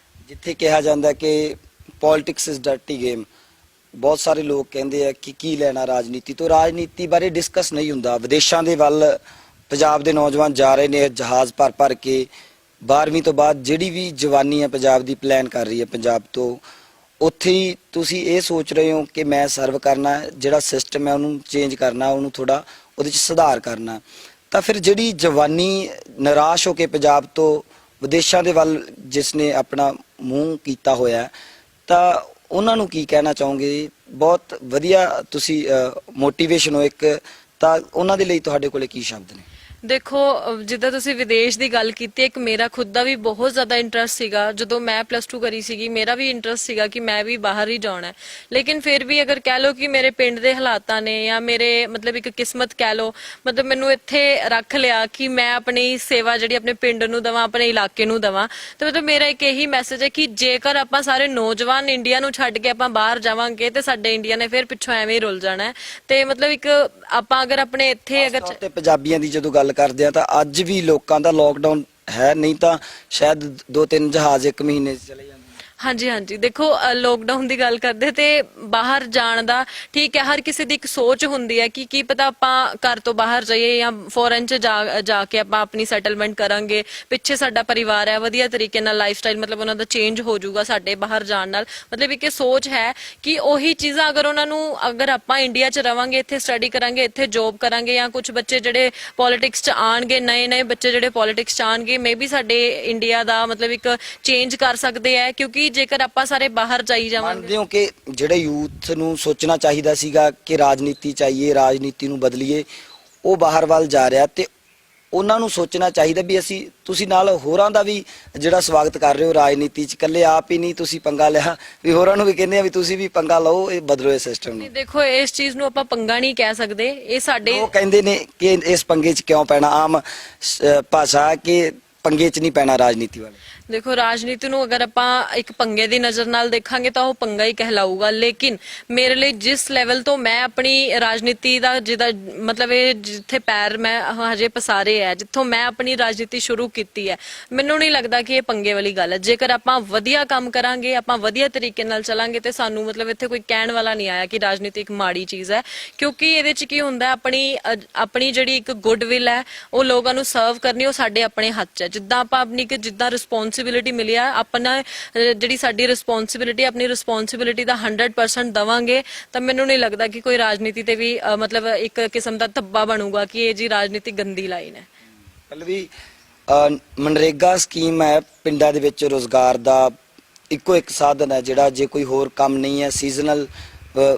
ਜਿੱਥੇ ਕਿਹਾ ਜਾਂਦਾ ਕਿ ਪੋਲਿਟਿਕਸ ਇਜ਼ ਡਰਟੀ ਗੇਮ, ਬਹੁਤ ਸਾਰੇ ਲੋਕ ਕਹਿੰਦੇ ਆ ਕਿ ਕੀ ਲੈਣਾ ਰਾਜਨੀਤੀ ਤੋਂ, ਰਾਜਨੀਤੀ ਬਾਰੇ ਡਿਸਕਸ ਨਹੀਂ ਹੁੰਦਾ। ਵਿਦੇਸ਼ਾਂ ਦੇ ਵੱਲ ਪੰਜਾਬ ਦੇ ਨੌਜਵਾਨ ਜਾ ਰਹੇ ਨੇ ਜਹਾਜ਼ ਭਰ ਭਰ ਕੇ, 12ਵੀਂ ਤੋਂ ਬਾਅਦ ਜਿਹੜੀ ਵੀ ਜਵਾਨੀ ਹੈ ਪੰਜਾਬ ਦੀ ਪਲਾਨ ਕਰ ਰਹੀ ਹੈ ਪੰਜਾਬ ਤੋਂ, ਉੱਥੇ ਹੀ ਤੁਸੀਂ ਇਹ ਸੋਚ ਰਹੇ ਹੋ ਕਿ ਮੈਂ ਸਰਵ ਕਰਨਾ, ਜਿਹੜਾ ਸਿਸਟਮ ਹੈ ਉਹਨੂੰ ਚੇਂਜ ਕਰਨਾ, ਉਹਨੂੰ ਥੋੜਾ ਉਹਦੇ 'ਚ ਸੁਧਾਰ ਕਰਨਾ। ਤਾਂ ਫਿਰ ਜਿਹੜੀ ਜਵਾਨੀ ਨਿਰਾਸ਼ ਹੋ ਕੇ ਪੰਜਾਬ ਤੋਂ ਵਿਦੇਸ਼ਾਂ ਦੇ ਵੱਲ ਜਿਸ ਨੇ ਆਪਣਾ ਮੂੰਹ ਕੀਤਾ ਹੋਇਆ, ਤਾਂ ਉਹਨਾਂ ਨੂੰ ਕੀ ਕਹਿਣਾ ਚਾਹੋਗੇ? ਬਹੁਤ ਵਧੀਆ ਤੁਸੀਂ ਮੋਟੀਵੇਸ਼ਨ ਹੋ ਇੱਕ, ਤਾਂ ਉਹਨਾਂ ਦੇ ਲਈ ਤੁਹਾਡੇ ਕੋਲੇ ਕੀ ਸ਼ਬਦ ਨੇ? ਦੇਖੋ ਜਿੱਦਾਂ ਤੁਸੀਂ ਵਿਦੇਸ਼ ਦੀ ਗੱਲ ਕੀਤੀ, ਇੱਕ ਮੇਰਾ ਖੁਦ ਦਾ ਵੀ ਬਹੁਤ ਜ਼ਿਆਦਾ ਇੰਟਰਸਟ ਸੀਗਾ। ਜਦੋਂ ਮੈਂ +2 ਕਰੀ ਸੀਗੀ ਮੇਰਾ ਵੀ ਇੰਟਰਸਟ ਸੀਗਾ ਕਿ ਮੈਂ ਵੀ ਬਾਹਰ ਹੀ ਜਾਣਾ ਹੈ, ਲੇਕਿਨ ਫਿਰ ਵੀ ਅਗਰ ਕਹਿ ਲਓ ਕਿ ਮੇਰੇ ਪਿੰਡ ਦੇ ਹਾਲਾਤਾਂ ਨੇ ਜਾਂ ਮੇਰੇ ਮਤਲਬ ਇੱਕ ਕਿਸਮਤ ਕਹਿ ਲਓ, ਮਤਲਬ ਮੈਨੂੰ ਇੱਥੇ ਰੱਖ ਲਿਆ ਕਿ ਮੈਂ ਆਪਣੀ ਸੇਵਾ ਜਿਹੜੀ ਆਪਣੇ ਪਿੰਡ ਨੂੰ ਦੇਵਾਂ, ਆਪਣੇ ਇਲਾਕੇ ਨੂੰ ਦੇਵਾਂ। ਤੇ ਮਤਲਬ ਮੇਰਾ ਇੱਕ ਇਹੀ ਮੈਸੇਜ ਹੈ ਕਿ ਜੇਕਰ ਆਪਾਂ ਸਾਰੇ ਨੌਜਵਾਨ ਇੰਡੀਆ ਨੂੰ ਛੱਡ ਕੇ ਆਪਾਂ ਬਾਹਰ ਜਾਵਾਂਗੇ ਤੇ ਸਾਡੇ ਇੰਡੀਆ ਨੇ ਫਿਰ ਪਿੱਛੋਂ ਐਵੇਂ ਹੀ ਰੁਲ ਜਾਣਾ ਹੈ। ਤੇ ਮਤਲਬ ਇੱਕ ਆਪਾਂ ਅਗਰ ਆਪਣੇ ਇੱਥੇ ਅਗਰ ਤੇ ਪੰਜਾਬੀਆਂ ਦੀ ਜਦੋਂ ਗੱਲ ਕਰਦੇ ਆ ਤਾਂ ਅੱਜ ਵੀ ਲੋਕਾਂ ਦਾ ਲੋਕਡਾਊਨ ਹੈ, ਨਹੀਂ ਤਾਂ ਸ਼ਾਇਦ 2-3 ਜਹਾਜ਼ ਇੱਕ ਮਹੀਨੇ 'ਚ ਚਲੇ ਜਾਂਦੇ। ਹਾਂਜੀ ਹਾਂਜੀ ਦੇਖੋ ਲੋਕਡਾਊਨ ਦੀ ਗੱਲ ਕਰਦੇ ਤੇ ਬਾਹਰ ਜਾਣ ਦਾ ਠੀਕ ਹੈ, ਹਰ ਕਿਸੇ ਦੀ ਇੱਕ ਸੋਚ ਹੁੰਦੀ ਹੈ ਕਿ ਕੀ ਪਤਾ ਆਪਾਂ ਘਰ ਤੋਂ ਬਾਹਰ ਜਾਈਏ ਜਾਂ ਫੋਰਨ 'ਚ ਜਾ ਕੇ ਆਪਾਂ ਆਪਣੀ ਸੈਟਲਮੈਂਟ ਕਰਾਂਗੇ, ਪਿੱਛੇ ਸਾਡਾ ਪਰਿਵਾਰ ਹੈ, ਵਧੀਆ ਤਰੀਕੇ ਨਾਲ ਲਾਈਫ ਸਟਾਈਲ ਮਤਲਬ ਉਹਨਾਂ ਦਾ ਚੇਂਜ ਹੋ ਜਾਊਗਾ ਸਾਡੇ ਬਾਹਰ ਜਾਣ ਨਾਲ। ਮਤਲਬ ਇੱਕ ਸੋਚ ਹੈ ਕਿ ਉਹੀ ਚੀਜ਼ਾਂ ਅਗਰ ਉਹਨਾਂ ਨੂੰ, ਅਗਰ ਆਪਾਂ ਇੰਡੀਆ 'ਚ ਰਵਾਂਗੇ, ਇੱਥੇ ਸਟੱਡੀ ਕਰਾਂਗੇ, ਇੱਥੇ ਜੋਬ ਕਰਾਂਗੇ, ਜਾਂ ਕੁਝ ਬੱਚੇ ਜਿਹੜੇ ਪੋਲਿਟਿਕਸ 'ਚ ਆਣਗੇ, ਨਏ ਬੱਚੇ ਜਿਹੜੇ ਪੋਲਿਟਿਕਸ 'ਚ ਆਣਗੇ, ਮੇ ਬੀ ਸਾਡੇ ਇੰਡੀਆ ਦਾ ਮਤਲਬ ਇੱਕ ਚੇਂਜ ਕਰ ਸਕਦੇ ਹੈ। ਕਿਉਂਕਿ ਜੇਕਰ ਆਪਾਂ ਸਾਰੇ ਬਾਹਰ ਜਾਈ ਜਾਵਾਂਗੇ, ਮੰਨਦੇ ਹੋ ਕਿ ਜਿਹੜੇ ਯੂਥ ਨੂੰ ਸੋਚਣਾ ਚਾਹੀਦਾ ਸੀਗਾ ਕਿ ਰਾਜਨੀਤੀ ਚਾਹੀਏ, ਰਾਜਨੀਤੀ ਨੂੰ ਬਦਲੀਏ, ਉਹ ਬਾਹਰ ਵੱਲ ਜਾ ਰਿਹਾ, ਤੇ ਉਹਨਾਂ ਨੂੰ ਸੋਚਣਾ ਚਾਹੀਦਾ ਵੀ ਅਸੀਂ, ਤੁਸੀਂ ਨਾਲ ਹੋਰਾਂ ਦਾ ਵੀ ਜਿਹੜਾ ਸਵਾਗਤ ਕਰ ਰਹੇ ਹੋ ਰਾਜਨੀਤੀ 'ਚ, ਇਕੱਲੇ ਆਪ ਹੀ ਨਹੀਂ ਤੁਸੀਂ ਪੰਗਾ ਲਿਆ, ਵੀ ਹੋਰਾਂ ਨੂੰ ਵੀ ਕਹਿੰਦੇ ਆ ਵੀ ਤੁਸੀਂ ਵੀ ਪੰਗਾ ਲਓ, ਇਹ ਬਦਲੋ ਇਹ ਸਿਸਟਮ ਨੂੰ। ਦੇਖੋ ਇਸ ਚੀਜ਼ ਨੂੰ ਆਪਾਂ ਪੰਗਾ ਨਹੀਂ ਕਹਿ ਸਕਦੇ, ਇਹ ਸਾਡੇ ਉਹ ਕਹਿੰਦੇ ਨੇ ਕਿ ਇਸ ਪੰਗੇ 'ਚ ਕਿਉਂ ਪੈਣਾ, ਆਮ ਭਾਸ਼ਾ ਕਿ ਪੰਗੇ 'ਚ ਨਹੀਂ ਪੈਣਾ ਰਾਜਨੀਤੀ ਵਾਲੇ। ਦੇਖੋ ਰਾਜਨੀਤੀ ਨੂੰ ਅਗਰ ਆਪਾਂ ਇੱਕ ਪੰਗੇ ਦੀ ਨਜ਼ਰ ਨਾਲ ਦੇਖਾਂਗੇ ਤਾਂ ਉਹ ਪੰਗਾ ਹੀ ਕਹਿਲਾਊਗਾ, ਲੇਕਿਨ ਮੇਰੇ ਲਈ ਜਿਸ ਲੈਵਲ ਤੋਂ ਮੈਂ ਆਪਣੀ ਰਾਜਨੀਤੀ ਦਾ ਜਿਹਦਾ ਮਤਲਬ ਇਹ ਜਿੱਥੇ ਪੈਰ ਮੈਂ ਹਜੇ ਪਸਾਰੇ ਹੈ, ਜਿੱਥੋਂ ਮੈਂ ਆਪਣੀ ਰਾਜਨੀਤੀ ਸ਼ੁਰੂ ਕੀਤੀ ਹੈ, ਮੈਨੂੰ ਨਹੀਂ ਲੱਗਦਾ ਕਿ ਇਹ ਪੰਗੇ ਵਾਲੀ ਗੱਲ ਹੈ। ਜੇਕਰ ਆਪਾਂ ਵਧੀਆ ਕੰਮ ਕਰਾਂਗੇ, ਆਪਾਂ ਵਧੀਆ ਤਰੀਕੇ ਨਾਲ ਚਲਾਂਗੇ, ਤੇ ਸਾਨੂੰ ਮਤਲਬ ਇੱਥੇ ਕੋਈ ਕਹਿਣ ਵਾਲਾ ਨਹੀਂ ਆਇਆ ਕਿ ਰਾਜਨੀਤੀ ਇੱਕ ਮਾੜੀ ਚੀਜ਼ ਹੈ। ਕਿਉਂਕਿ ਇਹਦੇ 'ਚ ਕੀ ਹੁੰਦਾ, ਆਪਣੀ ਜਿਹੜੀ ਇੱਕ ਗੁੱਡਵਿਲ ਹੈ ਉਹ ਲੋਕਾਂ ਨੂੰ ਸਰਵ ਕਰਨੀ, ਉਹ ਸਾਡੇ ਆਪਣੇ ਹੱਥ 'ਚ ਹੈ। ਜਿੱਦਾਂ ਆਪਾਂ ਆਪਣੀ ਜਿੱਦਾਂ ਰਿਸਪੌਂਸਿਬਿਲਿਟੀ ਮਿਲੀ ਆ, ਆਪਣਾ ਜਿਹੜੀ ਸਾਡੀ ਰਿਸਪੌਂਸਿਬਿਲਿਟੀ, ਆਪਣੀ ਰਿਸਪੌਂਸਿਬਿਲਿਟੀ ਦਾ 100% ਦਵਾਂਗੇ, ਤਾਂ ਮੈਨੂੰ ਨਹੀਂ ਲੱਗਦਾ ਕਿ ਕੋਈ ਰਾਜਨੀਤੀ ਤੇ ਵੀ ਮਤਲਬ ਇੱਕ ਕਿਸਮ ਦਾ ਧੱਬਾ ਬਣੂਗਾ ਕਿ ਇਹ ਜੀ ਰਾਜਨੀਤੀ ਗੰਦੀ ਲਾਈਨ ਹੈ। ਪੱਲਵੀ, ਮਨਰੇਗਾ ਸਕੀਮ ਹੈ ਪਿੰਡਾਂ ਦੇ ਵਿੱਚ ਰੋਜ਼ਗਾਰ ਦਾ ਇੱਕੋ ਇੱਕ ਸਾਧਨ ਹੈ ਜਿਹੜਾ, ਜੇ ਕੋਈ ਹੋਰ ਕੰਮ ਨਹੀਂ ਹੈ, ਸੀਜ਼ਨਲ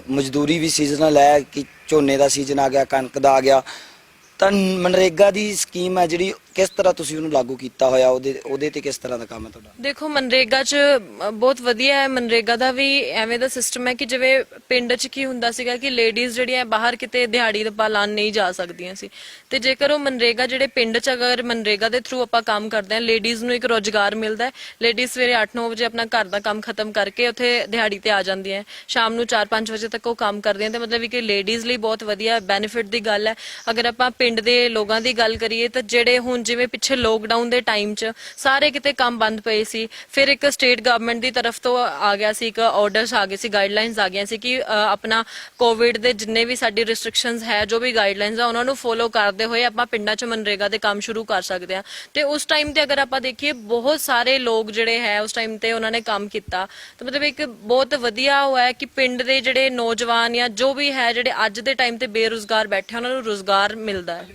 ਮਜ਼ਦੂਰੀ ਵੀ ਸੀਜ਼ਨਲ ਹੈ ਕਿ ਝੋਨੇ ਦਾ ਸੀਜ਼ਨ ਆ ਗਿਆ, ਕਣਕ ਦਾ ਆ ਗਿਆ, ਤਾਂ ਮਨਰੇਗਾ ਦੀ ਸਕੀਮ ਹੈ ਜਿਹੜੀ, ਕਿਸ ਤਰ੍ਹਾਂ ਤੁਸੀਂ ਉਹਨੂੰ ਲਾਗੂ ਕੀਤਾ ਹੋਇਆ, ਉਹਦੇ ਤੇ ਕਿਸ ਤਰ੍ਹਾਂ ਦਾ ਕੰਮ ਹੈ ਤੁਹਾਡਾ? ਦੇਖੋ ਮਨਰੇਗਾ 'ਚ ਬਹੁਤ ਵਧੀਆ ਹੈ। ਮਨਰੇਗਾ ਦਾ ਵੀ ਐਵੇਂ ਦਾ ਸਿਸਟਮ ਹੈ ਕਿ ਜਿਵੇਂ ਪਿੰਡ 'ਚ ਕੀ ਹੁੰਦਾ ਸੀਗਾ ਕਿ ਲੇਡੀਜ਼ ਜਿਹੜੀਆਂ ਬਾਹਰ ਕਿਤੇ ਦਿਹਾੜੀ ਦਾ ਲਾਣ ਨਹੀਂ ਜਾ ਸਕਦੀਆਂ ਸੀ, ਤੇ ਜੇਕਰ ਉਹ ਮਨਰੇਗਾ ਜਿਹੜੇ ਪਿੰਡ 'ਚ ਅਗਰ ਮਨਰੇਗਾ ਦੇ ਥਰੂ ਆਪਾਂ ਕੰਮ ਕਰਦੇ ਹਾਂ, ਲੇਡੀਜ਼ ਨੂੰ ਇੱਕ ਰੋਜ਼ਗਾਰ ਮਿਲਦਾ ਹੈ। ਲੇਡੀਜ਼ ਸਵੇਰੇ 8-9 ਵਜੇ ਆਪਣਾ ਘਰ ਦਾ ਕੰਮ ਖਤਮ ਕਰਕੇ ਉੱਥੇ ਦਿਹਾੜੀ ਤੇ ਆ ਜਾਂਦੀਆਂ, ਸ਼ਾਮ ਨੂੰ 4-5 ਵਜੇ ਤੱਕ ਉਹ ਕੰਮ ਕਰਦੀਆਂ, ਤੇ ਮਤਲਬ ਕਿ ਲੇਡੀਜ਼ ਲਈ ਬਹੁਤ ਵਧੀਆ ਬੈਨੀਫਿਟ ਦੀ ਗੱਲ ਹੈ। ਅਗਰ ਆਪਾਂ ਪਿੰਡ ਦੇ ਲੋਕਾਂ ਦੀ ਗੱਲ ਕਰੀਏ ਤਾਂ ਜਿਹੜੇ ਹੁਣ ਜਿਵੇਂ ਪਿੱਛੇ ਲੋਕਡਾਊਨ ਦੇ ਟਾਈਮ 'ਚ ਸਾਰੇ ਕਿਤੇ ਕੰਮ ਬੰਦ ਪਏ ਸੀ, ਫਿਰ ਇੱਕ ਸਟੇਟ ਗਵਰਨਮੈਂਟ ਦੀ ਤਰਫ ਤੋਂ ਆ ਗਿਆ ਸੀ, ਇੱਕ ਆਰਡਰਸ ਆ ਗਏ ਸੀ, ਗਾਈਡਲਾਈਨਸ ਆ ਗਈਆਂ ਸੀ ਕਿ ਆਪਣਾ ਕੋਵਿਡ ਦੇ ਜਿੰਨੇ ਵੀ ਸਾਡੀ ਰਿਸਟ੍ਰਿਕਸ਼ਨਸ ਹੈ, ਜੋ ਵੀ ਗਾਈਡਲਾਈਨਸ ਆ ਉਹਨਾਂ ਨੂੰ ਫੋਲੋ ਕਰਦੇ ਹੋਏ ਆਪਾਂ ਪਿੰਡਾਂ 'ਚ ਮਨਰੇਗਾ ਦੇ ਕੰਮ ਸ਼ੁਰੂ ਕਰ ਸਕਦੇ ਆ। ਤੇ ਉਸ ਟਾਈਮ ਤੇ ਅਗਰ ਆਪਾਂ ਦੇਖੀਏ ਬਹੁਤ ਸਾਰੇ ਲੋਕ ਜਿਹੜੇ ਹੈ ਉਸ ਟਾਈਮ ਤੇ ਉਹਨਾਂ ਨੇ ਕੰਮ ਕੀਤਾ, ਤਾਂ ਮਤਲਬ ਇੱਕ ਬਹੁਤ ਵਧੀਆ ਹੋਇਆ ਕਿ ਪਿੰਡ ਦੇ ਜਿਹੜੇ ਨੌਜਵਾਨ ਜਾਂ ਜੋ ਵੀ ਹੈ ਜਿਹੜੇ ਅੱਜ ਦੇ ਟਾਈਮ ਤੇ ਬੇਰੁਜ਼ਗਾਰ ਬੈਠੇ ਉਹਨਾਂ ਨੂੰ ਰੁਜ਼ਗਾਰ ਮਿਲਦਾ ਹੈ।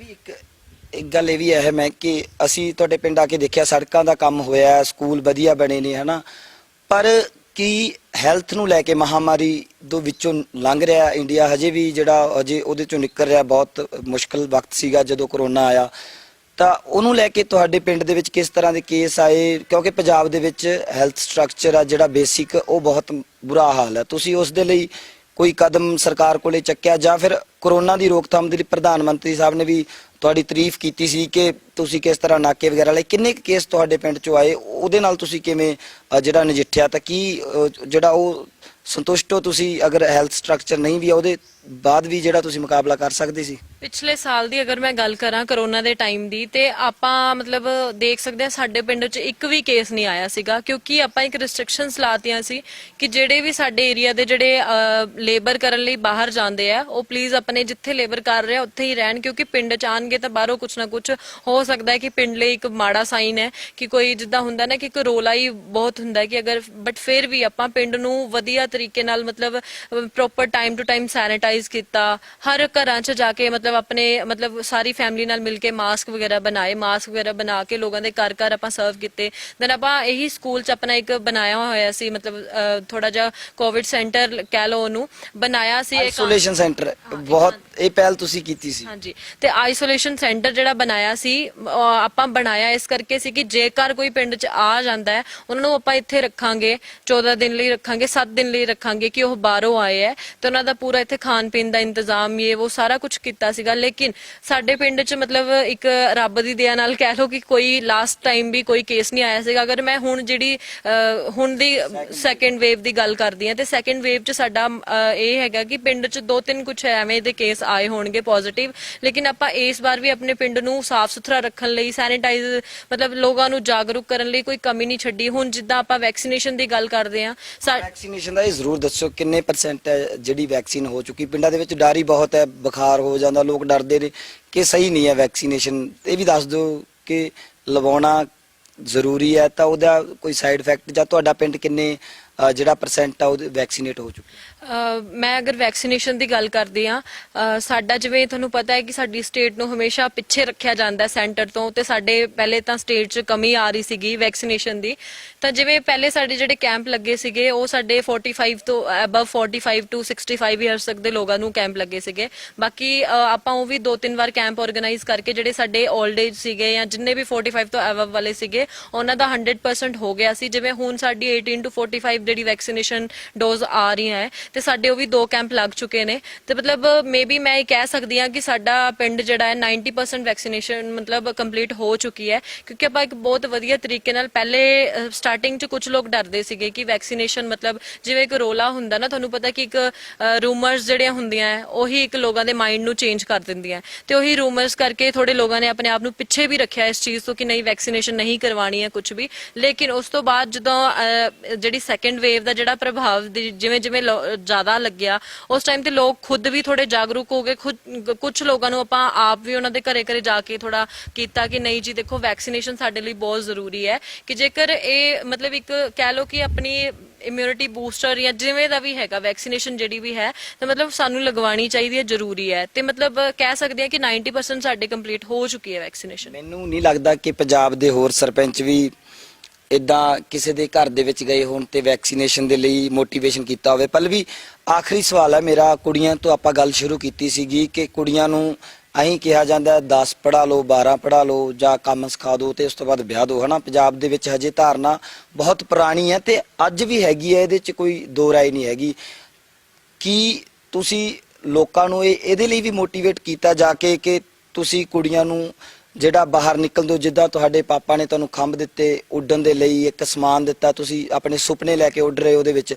ਇੱਕ ਗੱਲ ਇਹ ਵੀ ਅਹਿਮ ਹੈ ਕਿ ਅਸੀਂ ਤੁਹਾਡੇ ਪਿੰਡ ਆ ਕੇ ਦੇਖਿਆ ਸੜਕਾਂ ਦਾ ਕੰਮ ਹੋਇਆ, ਸਕੂਲ ਵਧੀਆ ਬਣੇ ਨੇ ਹਨਾ, ਪਰ ਕੀ ਹੈਲਥ ਨੂੰ ਲੈ ਕੇ ਮਹਾਮਾਰੀ ਦੇ ਵਿੱਚੋਂ ਲੰਘ ਰਿਹਾ ਇੰਡੀਆ ਹਜੇ ਵੀ, ਜਿਹੜਾ ਹਜੇ ਉਹਦੇ ਚੋਂ ਨਿਕਲ ਰਿਹਾ, ਬਹੁਤ ਮੁਸ਼ਕਲ ਵਕਤ ਸੀਗਾ ਜਦੋਂ ਕਰੋਨਾ ਆਇਆ, ਤਾਂ ਉਹਨੂੰ ਲੈ ਕੇ ਤੁਹਾਡੇ ਪਿੰਡ ਦੇ ਵਿੱਚ ਕਿਸ ਤਰ੍ਹਾਂ ਦੇ ਕੇਸ ਆਏ? ਕਿਉਂਕਿ ਪੰਜਾਬ ਦੇ ਵਿੱਚ ਹੈਲਥ ਸਟਰਕਚਰ ਆ ਜਿਹੜਾ ਬੇਸਿਕ ਉਹ ਬਹੁਤ ਬੁਰਾ ਹਾਲ ਹੈ, ਤੁਸੀਂ ਉਸ ਦੇ ਲਈ ਕੋਈ ਕਦਮ ਸਰਕਾਰ ਕੋਲੇ ਚੱਕਿਆ ਜਾਂ ਫਿਰ ਕਰੋਨਾ ਦੀ ਰੋਕਥਾਮ ਦੇ ਲਈ ਪ੍ਰਧਾਨ ਮੰਤਰੀ ਸਾਹਿਬ ਨੇ ਵੀ ਤੁਹਾਡੀ ਤਾਰੀਫ ਕੀਤੀ ਸੀ ਕਿ ਤੁਸੀਂ ਕਿਸ ਤਰ੍ਹਾਂ ਨਾਕੇ ਵਗੈਰਾ ਲਈ, ਕਿੰਨੇ ਕੇਸ ਤੁਹਾਡੇ ਪਿੰਡ ਚੋਂ ਆਏ, ਉਹਦੇ ਨਾਲ ਤੁਸੀਂ ਕਿਵੇਂ ਜਿਹੜਾ ਨਜਿੱਠਿਆ, ਤਾਂ ਕੀ ਜਿਹੜਾ ਉਹ ਸੰਤੁਸ਼ਟ ਹੋ ਤੁਸੀਂ? ਅਗਰ ਹੈਲਥ ਸਟਰਕਚਰ ਨਹੀਂ ਵੀ ਆ ਉਹਦੇ ਬਾਅਦ ਵੀ ਜਿਹੜਾ ਤੁਸੀਂ ਮੁਕਾਬਲਾ ਕਰ ਸਕਦੇ ਸੀ? ਪਿਛਲੇ ਸਾਲ ਦੀ ਅਗਰ ਮੈਂ ਗੱਲ ਕਰਾਂ ਕਰੋਨਾ ਦੇ ਟਾਈਮ ਦੀ, ਤੇ ਆਪਾਂ ਮਤਲਬ ਦੇਖ ਸਕਦੇ ਹਾਂ ਸਾਡੇ ਪਿੰਡ 'ਚ ਇੱਕ ਵੀ ਕੇਸ ਨਹੀਂ ਆਇਆ ਸੀਗਾ, ਕਿਉਂਕਿ ਆਪਾਂ ਇੱਕ ਰਿਸਟ੍ਰਿਕਸ਼ਨਸ ਲਾਤੀਆਂ ਸੀ ਕਿ ਜਿਹੜੇ ਵੀ ਸਾਡੇ ਏਰੀਆ ਦੇ ਜਿਹੜੇ ਲੇਬਰ ਕਰਨ ਲਈ ਬਾਹਰ ਜਾਂਦੇ ਆ ਉਹ ਪਲੀਜ਼ ਆਪਣੇ ਜਿੱਥੇ ਲੇਬਰ ਕਰ ਰਹੇ ਆ ਉੱਥੇ ਹੀ ਰਹਿਣ, ਕਿਉਂਕਿ ਪਿੰਡ 'ਚ ਆਣਗੇ ਤਾਂ ਬਾਹਰੋਂ ਕੁਛ ਨਾ ਕੁਛ ਹੋ ਸਕਦਾ ਹੈ ਕਿ ਪਿੰਡ ਲਈ ਇੱਕ ਮਾੜਾ ਸਾਈਨ ਹੈ ਕਿ ਕੋਈ ਜਿੱਦਾਂ ਹੁੰਦਾ ਨਾ ਕਿ ਇੱਕ ਰੋਲਾ ਹੀ ਬਹੁਤ ਹੁੰਦਾ ਕਿ ਅਗਰ, ਬਟ ਫਿਰ ਵੀ ਆਪਾਂ ਪਿੰਡ ਨੂੰ ਵਧੀਆ ਤਰੀਕੇ ਨਾਲ ਮਤਲਬ proper time to time sanitize ਕੀਤਾ, ਹਰ ਘਰਾਂ 'ਚ ਜਾ ਕੇ ਮਤਲਬ ਆਪਣੇ ਮਤਲਬ ਸਾਰੀ ਫੈਮਿਲੀ ਨਾਲ ਮਿਲ ਕੇ ਮਾਸਕ ਵਗੈਰਾ ਬਣਾ ਕੇ ਲੋਕਾਂ ਦੇ ਘਰ ਘਰ ਆਪਾਂ ਸਰਵ ਕੀਤੇ। ਦੈਨ ਆਪਾਂ ਇਹੀ ਸਕੂਲ 'ਚ ਆਪਣਾ ਇੱਕ ਬਣਾਇਆ ਹੋਇਆ ਸੀ, ਮਤਲਬ ਥੋੜਾ ਜਿਹਾ ਕੋਵਿਡ ਸੈਂਟਰ ਕਹਿ ਲਓ ਉਹਨੂੰ ਬਣਾਇਆ ਸੀ, ਆਈਸੋਲੇਸ਼ਨ ਸੈਂਟਰ, ਬਹੁਤ ਇਹ ਪਹਿਲ ਤੁਸੀਂ ਕੀਤੀ ਸੀ? ਹਾਂਜੀ, ਤੇ ਆਈਸੋਲੇਸ਼ਨ ਸੈਂਟਰ ਜਿਹੜਾ ਬਣਾਇਆ ਸੀ ਆਪਾਂ ਬਣਾਇਆ ਇਸ ਕਰਕੇ ਸੀ ਕਿ ਜੇਕਰ ਕੋਈ ਪਿੰਡ 'ਚ ਆ ਜਾਂਦਾ ਹੈ ਉਹਨਾਂ ਨੂੰ ਆਪਾਂ ਇੱਥੇ ਰੱਖਾਂਗੇ, 14 ਦਿਨ ਲਈ ਰੱਖਾਂਗੇ, 7 ਦਿਨ ਲਈ ਰੱਖਾਂਗੇ ਕਿ ਉਹ ਬਾਹਰੋਂ ਆਏ ਹੈ ਤੇ ਉਹਨਾਂ ਦਾ ਪੂਰਾ ਇੱਥੇ ਖਾਣ ਪੀਣ ਦਾ ਇੰਤਜ਼ਾਮ ਉਹ ਸਾਰਾ ਕੁਝ ਕੀਤਾ ਸੀਗਾ। ਲੇਕਿਨ ਸਾਡੇ ਪਿੰਡ 'ਚ ਮਤਲਬ ਇੱਕ ਰੱਬ ਦੀ ਦਇਆ ਨਾਲ ਕਹਿ ਲਓ ਕਿ ਕੋਈ ਲਾਸਟ ਟਾਈਮ ਵੀ ਕੋਈ ਕੇਸ ਨਹੀਂ ਆਇਆ ਸੀਗਾ। ਅਗਰ ਮੈਂ ਹੁਣ ਜਿਹੜੀ ਹੁਣ ਦੀ ਸੈਕੰਡ ਵੇਵ ਦੀ ਗੱਲ ਕਰਦੀ ਹਾਂ ਤੇ ਸੈਕੰਡ ਵੇਵ 'ਚ ਸਾਡਾ ਇਹ ਹੈਗਾ ਕਿ ਪਿੰਡ 'ਚ 2-3 ਕੁਝ ਐਵੇਂ ਦੇ ਕੇਸ ਆਏ ਹੋਣਗੇ ਪੋਜ਼ਿਟਿਵ, ਲੇਕਿਨ ਆਪਾਂ ਇਸ ਵਾਰ ਵੀ ਆਪਣੇ ਪਿੰਡ ਨੂੰ ਸਾਫ਼ ਸੁਥਰਾ ਰੱਖਣ ਲਈ ਸੈਨੀਟਾਈਜ਼ ਮਤਲਬ ਲੋਕਾਂ ਨੂੰ ਜਾਗਰੂਕ ਕਰਨ ਲਈ ਕੋਈ ਕਮੀ ਨਹੀਂ ਛੱਡੀ। ਹੁਣ ਜਿੱਦਾਂ ਆਪਾਂ ਵੈਕਸੀਨੇਸ਼ਨ ਦੀ ਗੱਲ ਕਰਦੇ ਹਾਂ, ਵੈਕਸੀਨੇਸ਼ਨ ਦਾ ਇਹ ਜ਼ਰੂਰ ਦੱਸੋ ਕਿੰਨੇ % ਹੈ ਜਿਹੜੀ ਵੈਕਸੀਨ ਹੋ ਚੁੱਕੀ? ਪਿੰਡਾਂ ਦੇ ਵਿੱਚ ਡਰ ਹੀ ਬਹੁਤ ਹੈ, ਬੁਖਾਰ ਹੋ ਜਾਂਦਾ, ਲੋਕ ਡਰਦੇ ਨੇ ਕਿ ਸਹੀ ਨਹੀਂ ਹੈ ਵੈਕਸੀਨੇਸ਼ਨ, ਇਹ ਵੀ ਦੱਸ ਦਿਓ ਕਿ ਲਵਾਉਣਾ ਜ਼ਰੂਰੀ ਹੈ ਤਾਂ ਉਹਦਾ ਕੋਈ ਸਾਈਡ ਇਫੈਕਟ, ਜਾਂ ਤੁਹਾਡਾ ਪਿੰਡ ਕਿੰਨੇ ਜਿਹੜਾ % ਆ ਉਹ ਵੈਕਸੀਨੇਟ ਹੋ ਚੁੱਕੇ? ਮੈਂ ਅਗਰ ਵੈਕਸੀਨੇਸ਼ਨ ਦੀ ਗੱਲ ਕਰਦੀ ਹਾਂ, ਸਾਡਾ ਜਿਵੇਂ ਤੁਹਾਨੂੰ ਪਤਾ ਹੈ ਕਿ ਸਾਡੀ ਸਟੇਟ ਨੂੰ ਹਮੇਸ਼ਾ ਪਿੱਛੇ ਰੱਖਿਆ ਜਾਂਦਾ ਸੈਂਟਰ ਤੋਂ, ਤੇ ਸਾਡੇ ਪਹਿਲੇ ਤਾਂ ਸਟੇਟ 'ਚ ਕਮੀ ਆ ਰਹੀ ਸੀਗੀ ਵੈਕਸੀਨੇਸ਼ਨ ਦੀ। ਤਾਂ ਜਿਵੇਂ ਪਹਿਲੇ ਸਾਡੇ ਜਿਹੜੇ ਕੈਂਪ ਲੱਗੇ ਸੀਗੇ ਉਹ ਸਾਡੇ 45 ਤੋਂ ਅਬਵ 45 ਟੂ 65 ਇਅਰਸ ਤੱਕ ਦੇ ਲੋਕਾਂ ਨੂੰ ਕੈਂਪ ਲੱਗੇ ਸੀਗੇ। ਬਾਕੀ ਆਪਾਂ ਉਹ ਵੀ 2-3 ਵਾਰ ਕੈਂਪ ਆਰਗੇਨਾਈਜ਼ ਕਰਕੇ ਜਿਹੜੇ ਸਾਡੇ 올ਡ ਏਜ ਸੀਗੇ ਜਾਂ ਜਿੰਨੇ ਵੀ 45 ਤੋਂ ਅਬਵ ਵਾਲੇ ਸੀਗੇ ਉਹਨਾਂ ਦਾ 100% ਹੋ ਗਿਆ ਸੀ। ਜਿਵੇਂ ਹੁਣ ਸਾਡੀ 18 ਤੋਂ 45 ਜਿਹੜੀ ਵੈਕਸੀਨੇਸ਼ਨ ਡੋਜ਼ ਆ ਰਹੀਆਂ ਹੈ ਤੇ ਸਾਡੇ ਉਹ ਵੀ 2 ਕੈਂਪ ਲੱਗ ਚੁੱਕੇ ਨੇ, ਤੇ ਮਤਲਬ ਮੇਬੀ ਮੈਂ ਇਹ ਕਹਿ ਸਕਦੀ ਹਾਂ ਕਿ ਸਾਡਾ ਪਿੰਡ ਜਿਹੜਾ ਹੈ 90% ਵੈਕਸੀਨੇਸ਼ਨ ਮਤਲਬ ਕੰਪਲੀਟ ਹੋ ਚੁੱਕੀ ਹੈ, ਕਿਉਂਕਿ ਆਪਾਂ ਇੱਕ ਬਹੁਤ ਵਧੀਆ ਤਰੀਕੇ ਨਾਲ ਪਹਿਲੇ ਸਟਾਰਟਿੰਗ 'ਚ ਕੁਝ ਲੋਕ ਡਰਦੇ ਸੀਗੇ ਕਿ ਵੈਕਸੀਨੇਸ਼ਨ ਮਤਲਬ ਜਿਵੇਂ ਇੱਕ ਰੋਲਾ ਹੁੰਦਾ ਨਾ, ਤੁਹਾਨੂੰ ਪਤਾ ਕਿ ਇੱਕ ਰੂਮਰਸ ਜਿਹੜੀਆਂ ਹੁੰਦੀਆਂ ਹੈ ਉਹੀ ਇੱਕ ਲੋਕਾਂ ਦੇ ਮਾਈਂਡ ਨੂੰ ਚੇਂਜ ਕਰ ਦਿੰਦੀਆਂ, ਤੇ ਉਹੀ ਰੂਮਰਸ ਕਰਕੇ ਥੋੜੇ ਲੋਕਾਂ ਨੇ ਆਪਣੇ ਆਪ ਨੂੰ ਪਿੱਛੇ ਵੀ ਰੱਖਿਆ ਇਸ ਚੀਜ਼ ਤੋਂ ਕਿ ਨਹੀਂ ਵੈਕਸੀਨੇਸ਼ਨ ਨਹੀਂ ਕਰਵਾਉਣੀ ਹੈ ਕੁਝ ਵੀ। ਲੇਕਿਨ ਉਸ ਤੋਂ ਬਾਅਦ ਜਦੋਂ ਜਿਹੜੀ ਸੈਕੰਡ ਵੇਵ ਦਾ ਜਿਹੜਾ ਪ੍ਰਭਾਵ ਜਿਵੇਂ ਜਿਵੇਂ ਜ਼ਿਆਦਾ ਲੱਗਿਆ ਉਸ ਟਾਈਮ ਤੇ ਲੋਕ ਖੁਦ ਵੀ ਥੋੜੇ ਜਾਗਰੂਕ ਹੋ ਗਏ। ਕੁਝ ਲੋਕਾਂ ਨੂੰ ਆਪਾਂ ਆਪ ਵੀ ਉਹਨਾਂ ਦੇ ਘਰੇ ਘਰੇ ਜਾ ਕੇ ਥੋੜਾ ਕੀਤਾ ਕਿ ਨਹੀਂ ਜੀ ਦੇਖੋ ਵੈਕਸੀਨੇਸ਼ਨ ਸਾਡੇ ਲਈ ਬਹੁਤ ਜ਼ਰੂਰੀ ਹੈ, ਕਿ ਜੇਕਰ ਇਹ ਮਤਲਬ ਇੱਕ ਕਹਿ ਲਓ ਕਿ ਆਪਣੀ ਇਮਿਊਨਿਟੀ ਬੂਸਟਰ ਜਾਂ ਜਿਵੇਂ ਦਾ ਵੀ ਹੈਗਾ ਵੈਕਸੀਨੇਸ਼ਨ ਜਿਹੜੀ ਵੀ ਹੈ ਤਾਂ ਮਤਲਬ ਸਾਨੂੰ ਲਗਵਾਉਣੀ ਚਾਹੀਦੀ ਹੈ, ਜ਼ਰੂਰੀ ਹੈ। ਤੇ ਮਤਲਬ ਕਹਿ ਸਕਦੇ ਹਾਂ ਕਿ 90% ਸਾਡੇ ਕੰਪਲੀਟ ਹੋ ਚੁੱਕੀ ਹੈ ਵੈਕਸੀਨੇਸ਼ਨ। ਮੈਨੂੰ ਨਹੀਂ ਲੱਗਦਾ ਕਿ ਪੰਜਾਬ ਦੇ ਹੋਰ ਸਰਪੰਚ ਵੀ ਇਦਾਂ ਕਿਸੇ ਦੇ ਘਰ ਦੇ ਵਿੱਚ ਗਏ ਹੋਣ ਤੇ ਵੈਕਸੀਨੇਸ਼ਨ ਦੇ ਲਈ ਮੋਟੀਵੇਸ਼ਨ ਕੀਤਾ ਹੋਵੇ। ਪਲਵੀ, ਆਖਰੀ ਸਵਾਲ ਹੈ ਮੇਰਾ, ਕੁੜੀਆਂ ਤੋਂ ਆਪਾਂ ਗੱਲ ਸ਼ੁਰੂ ਕੀਤੀ ਸੀਗੀ ਕਿ ਕੁੜੀਆਂ ਨੂੰ ਅਸੀਂ ਕਿਹਾ ਜਾਂਦਾ 10 ਪੜ੍ਹਾ ਲਓ, 12 ਪੜ੍ਹਾ ਲਓ ਜਾਂ ਕੰਮ ਸਿਖਾ ਦਿਓ ਤੇ ਉਸ ਤੋਂ ਬਾਅਦ ਵਿਆਹ ਦਿਓ, ਹਨਾ। ਪੰਜਾਬ ਦੇ ਵਿੱਚ ਹਜੇ ਧਾਰਨਾ ਬਹੁਤ ਪੁਰਾਣੀ ਹੈ ਤੇ ਅੱਜ ਵੀ ਹੈਗੀ ਹੈ, ਇਹਦੇ 'ਚ ਕੋਈ ਦੋ ਰਾਏ ਨਹੀਂ ਹੈਗੀ। ਕੀ ਤੁਸੀਂ ਲੋਕਾਂ ਨੂੰ ਇਹਦੇ ਲਈ ਵੀ ਮੋਟੀਵੇਟ ਕੀਤਾ ਜਾ ਕੇ ਕਿ ਤੁਸੀਂ ਕੁੜੀਆਂ ਨੂੰ ਜਿਹੜਾ ਬਾਹਰ ਨਿਕਲ ਦੋ, ਜਿੱਦਾਂ ਤੁਹਾਡੇ ਪਾਪਾ ਨੇ ਤੁਹਾਨੂੰ ਖੰਭ ਦਿੱਤੇ ਉੱਡਣ ਦੇ ਲਈ, ਇੱਕ ਸਮਾਨ ਦਿੱਤਾ, ਤੁਸੀਂ ਆਪਣੇ ਸੁਪਨੇ ਲੈ ਕੇ ਉੱਡ ਰਹੇ ਉਹਦੇ ਵਿੱਚ,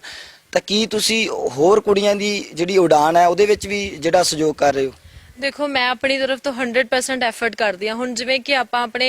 ਤਾਂ ਕੀ ਤੁਸੀਂ ਹੋਰ ਕੁੜੀਆਂ ਦੀ ਜਿਹੜੀ ਉਡਾਨ ਹੈ ਉਹਦੇ ਵਿੱਚ ਵੀ ਜਿਹੜਾ ਸਹਿਯੋਗ ਕਰ ਰਹੇ ਹੋ? ਦੇਖੋ ਮੈਂ ਆਪਣੀ ਤਰਫ ਤੋਂ 100% ਐਫਰਟ ਕਰਦੀ ਹਾਂ। ਹੁਣ ਜਿਵੇਂ ਕਿ ਆਪਾਂ ਆਪਣੇ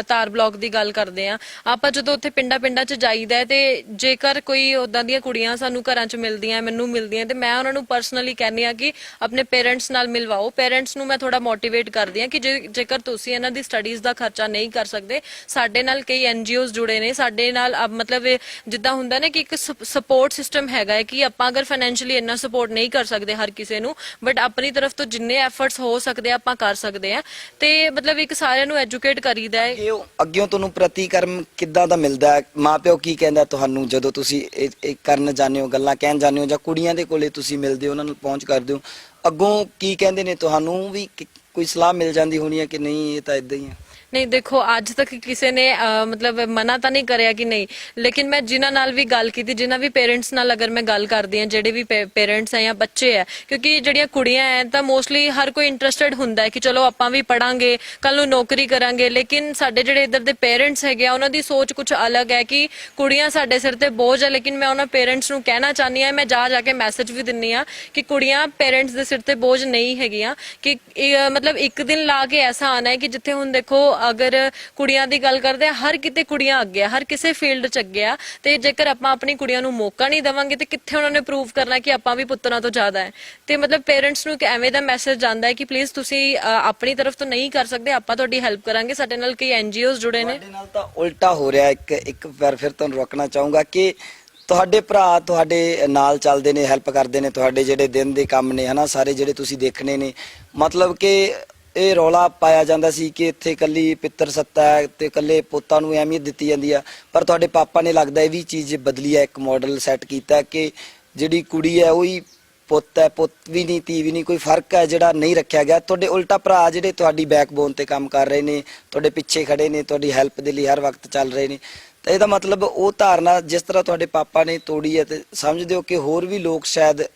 ਤਾਰ ਬਲਾਕ ਦੀ ਗੱਲ ਕਰਦੇ ਆ, ਆਪਾਂ ਜਦੋਂ ਉੱਥੇ ਪਿੰਡਾਂ 'ਚ ਜਾਈਦਾ ਹੈ ਤੇ ਜੇਕਰ ਕੋਈ ਉਦਾਂ ਦੀਆਂ ਕੁੜੀਆਂ ਸਾਨੂੰ ਘਰਾਂ 'ਚ ਮਿਲਦੀਆਂ, ਮੈਨੂੰ ਮਿਲਦੀਆਂ, ਤੇ ਮੈਂ ਉਹਨਾਂ ਨੂੰ ਪਰਸਨਲੀ ਕਹਿੰਦੀ ਆ ਕਿ ਆਪਣੇ ਪੇਰੈਂਟਸ ਨਾਲ ਮਿਲਵਾਓ। ਪੇਰੈਂਟਸ ਨੂੰ ਮੈਂ ਥੋੜਾ ਮੋਟੀਵੇਟ ਕਰਦੀ ਆ ਕਿ ਜੇਕਰ ਤੁਸੀਂ ਇਹਨਾਂ ਦੀ ਸਟੱਡੀਜ਼ ਦਾ ਖਰਚਾ ਨਹੀਂ ਕਰ ਸਕਦੇ, ਸਾਡੇ ਨਾਲ ਕਈ NGOs ਜੁੜੇ ਨੇ, ਸਾਡੇ ਨਾਲ ਮਤਲਬ ਜਿੱਦਾਂ ਹੁੰਦਾ ਨਾ ਕਿ ਇੱਕ ਸਪੋਰਟ ਸਿਸਟਮ ਹੈਗਾ ਹੈ ਕਿ ਆਪਾਂ ਅਗਰ ਫਾਈਨੈਂਸ਼ੀਅਲੀ ਇੰਨਾ ਸਪੋਰਟ ਨਹੀਂ ਕਰ ਸਕਦੇ ਹਰ ਕਿਸੇ ਨੂੰ, ਬਟ ਆਪਣੀ ਤਰਫ ਤੋਂ ਜਿੰਨੇ ਐਫਰਟਸ ਹੋ ਸਕਦੇ ਆ ਆਪਾਂ ਕਰ ਸਕਦੇ ਆ। ਤੇ ਮਤਲਬ ਇੱਕ ਸਾਰਿਆਂ ਨੂੰ ਐਜੂਕੇਟ ਕਰੀਦਾ ਹੈ। ਅੱਗੇ ਤੁਹਾਨੂੰ ਪ੍ਰਤੀਕਰਮ ਕਿੱਦਾਂ ਦਾ ਮਿਲਦਾ ਹੈ? ਮਾਪਿਓ ਕੀ ਕਹਿੰਦਾ ਤੁਹਾਨੂੰ ਜਦੋਂ ਤੁਸੀਂ ਇਹ ਕਰਨ ਜਾਂਦੇ ਹੋ, ਗੱਲਾਂ ਕਹਿਣ ਜਾਂਦੇ ਹੋ, ਜਾਂ ਕੁੜੀਆਂ ਦੇ ਕੋਲੇ ਤੁਸੀਂ ਮਿਲਦੇ ਹੋ, ਉਹਨਾਂ ਨੂੰ ਪਹੁੰਚ ਕਰਦੇ ਹੋ, ਅੱਗੋਂ ਕੀ ਕਹਿੰਦੇ ਨੇ ਤੁਹਾਨੂੰ? ਵੀ ਕੋਈ ਸਲਾਹ ਮਿਲ ਜਾਂਦੀ ਹੋਣੀ ਹੈ ਕਿ ਨਹੀਂ ਇਹ ਤਾਂ ਇਦਾਂ ਹੀ ਹੈ? ਨਹੀਂ ਦੇਖੋ, ਅੱਜ ਤੱਕ ਕਿਸੇ ਨੇ ਮਤਲਬ ਮਨਾ ਤਾਂ ਨਹੀਂ ਕਰਿਆ ਕਿ ਨਹੀਂ, ਲੇਕਿਨ ਮੈਂ ਜਿਨ੍ਹਾਂ ਨਾਲ ਵੀ ਗੱਲ ਕੀਤੀ, ਜਿਨ੍ਹਾਂ ਵੀ ਪੇਰੈਂਟਸ ਨਾਲ ਅਗਰ ਮੈਂ ਗੱਲ ਕਰਦੀ ਹਾਂ, ਜਿਹੜੇ ਵੀ ਪੇਰੈਂਟਸ ਹੈ ਜਾਂ ਬੱਚੇ ਹੈ, ਕਿਉਂਕਿ ਜਿਹੜੀਆਂ ਕੁੜੀਆਂ ਹੈ ਤਾਂ ਮੋਸਟਲੀ ਹਰ ਕੋਈ ਇੰਟਰਸਟਿਡ ਹੁੰਦਾ ਹੈ ਕਿ ਚਲੋ ਆਪਾਂ ਵੀ ਪੜਾਂਗੇ, ਕੱਲ ਨੂੰ ਨੌਕਰੀ ਕਰਾਂਗੇ, ਲੇਕਿਨ ਸਾਡੇ ਜਿਹੜੇ ਇੱਧਰ ਦੇ ਪੇਰੈਂਟਸ ਹੈਗੇ ਆ ਉਹਨਾਂ ਦੀ ਸੋਚ ਕੁਝ ਅਲੱਗ ਹੈ ਕਿ ਕੁੜੀਆਂ ਸਾਡੇ ਸਿਰ ਤੇ ਬੋਝ ਹੈ। ਲੇਕਿਨ ਮੈਂ ਉਹਨਾਂ ਪੇਰੈਂਟਸ ਨੂੰ ਕਹਿਣਾ ਚਾਹੁੰਦੀ ਹਾਂ, ਮੈਂ ਜਾ ਕੇ ਮੈਸੇਜ ਵੀ ਦਿੰਨੀ ਆ ਕਿ ਕੁੜੀਆਂ ਪੇਰੈਂਟਸ ਦੇ ਸਿਰ ਤੇ ਬੋਝ ਨਹੀਂ ਹੈਗੀਆਂ, ਕਿ ਮਤਲਬ ਇੱਕ ਦਿਨ ਲਾ ਕੇ ਐਸਾ ਆਣਾ ਹੈ ਕਿ ਜਿੱਥੇ ਹੁਣ ਦੇਖੋ ਅਗਰ ਕੁੜੀਆਂ ਦੀ ਗੱਲ ਕਰਦੇ ਆ, ਹਰ ਕਿਤੇ ਕੁੜੀਆਂ ਅੱਗੇ ਆ, ਹਰ ਕਿਸੇ ਫੀਲਡ 'ਚ ਅੱਗੇ ਆ, ਤੇ ਜੇਕਰ ਆਪਾਂ ਆਪਣੀ ਕੁੜੀਆਂ ਨੂੰ ਮੌਕਾ ਨਹੀਂ ਦੇਵਾਂਗੇ ਤੇ ਕਿੱਥੇ ਉਹਨਾਂ ਨੇ ਪ੍ਰੂਵ ਕਰਨਾ ਕਿ ਆਪਾਂ ਵੀ ਪੁੱਤਰਾਂ ਤੋਂ ਜ਼ਿਆਦਾ ਹੈ। ਤੇ ਮਤਲਬ ਪੇਰੈਂਟਸ ਨੂੰ ਇੱਕ ਐਵੇਂ ਦਾ ਮੈਸੇਜ ਜਾਂਦਾ ਹੈ ਕਿ ਪਲੀਜ਼ ਤੁਸੀਂ ਆਪਣੀ ਤਰਫ ਤੋਂ ਨਹੀਂ ਕਰ ਸਕਦੇ, ਆਪਾਂ ਤੁਹਾਡੀ ਹੈਲਪ ਕਰਾਂਗੇ, ਸਾਡੇ ਨਾਲ ਕਈ NGOs ਜੁੜੇ ਨੇ। ਤੁਹਾਡੇ ਨਾਲ ਤਾਂ ਉਲਟਾ ਹੋ ਰਿਹਾ। ਇੱਕ ਵਾਰ ਫਿਰ ਤੁਹਾਨੂੰ ਰੋਕਣਾ ਚਾਹੂੰਗਾ ਕਿ ਤੁਹਾਡੇ ਭਰਾ ਤੁਹਾਡੇ ਨਾਲ ਚੱਲਦੇ ਨੇ, ਹੈਲਪ ਕਰਦੇ ਨੇ, ਤੁਹਾਡੇ ਜਿਹੜੇ ਦਿਨ ਦੇ ਕੰਮ ਨੇ ਹਨਾ ਸਾਰੇ ਜਿਹੜੇ ਤੁਸੀਂ ਦੇਖਣੇ ਨੇ, ਮਤਲਬ ਕਿ ਇਹ ਰੌਲਾ ਪਾਇਆ ਜਾਂਦਾ ਸੀ ਕਿ ਇੱਥੇ ਇਕੱਲੀ ਪਿੱਤਰ ਸੱਤਾ ਹੈ ਤੇ ਇਕੱਲੇ ਪੁੱਤਾਂ ਨੂੰ ਅਹਿਮੀਅਤ ਦਿੱਤੀ ਜਾਂਦੀ ਆ, ਪਰ ਤੁਹਾਡੇ ਪਾਪਾ ਨੇ ਲੱਗਦਾ ਇਹ ਵੀ ਚੀਜ਼ ਬਦਲੀ ਹੈ, ਇੱਕ ਮਾਡਲ ਸੈੱਟ ਕੀਤਾ ਕਿ ਜਿਹੜੀ ਕੁੜੀ ਹੈ ਉਹੀ ਪੁੱਤ ਹੈ, ਪੁੱਤ ਵੀ ਨਹੀਂ ਧੀ ਵੀ ਨਹੀਂ, ਕੋਈ ਫਰਕ ਹੈ ਜਿਹੜਾ ਨਹੀਂ ਰੱਖਿਆ ਗਿਆ। ਤੁਹਾਡੇ ਉਲਟਾ ਭਰਾ ਜਿਹੜੇ ਤੁਹਾਡੀ ਬੈਕਬੋਨ ਤੇ ਕੰਮ ਕਰ ਰਹੇ ਨੇ, ਤੁਹਾਡੇ ਪਿੱਛੇ ਖੜੇ ਨੇ, ਤੁਹਾਡੀ ਹੈਲਪ ਦੇ ਲਈ ਹਰ ਵਕਤ ਚੱਲ ਰਹੇ ਨੇ, ਤਾਂ ਇਹਦਾ ਮਤਲਬ ਉਹ ਧਾਰਨਾ ਜਿਸ ਤਰ੍ਹਾਂ ਤੁਹਾਡੇ ਪਾਪਾ ਨੇ ਤੋੜੀ ਹੈ, ਤੇ ਸਮਝਦੇ ਹੋ ਕਿ ਹੋਰ ਵੀ ਲੋਕ ਸ਼ਾਇਦ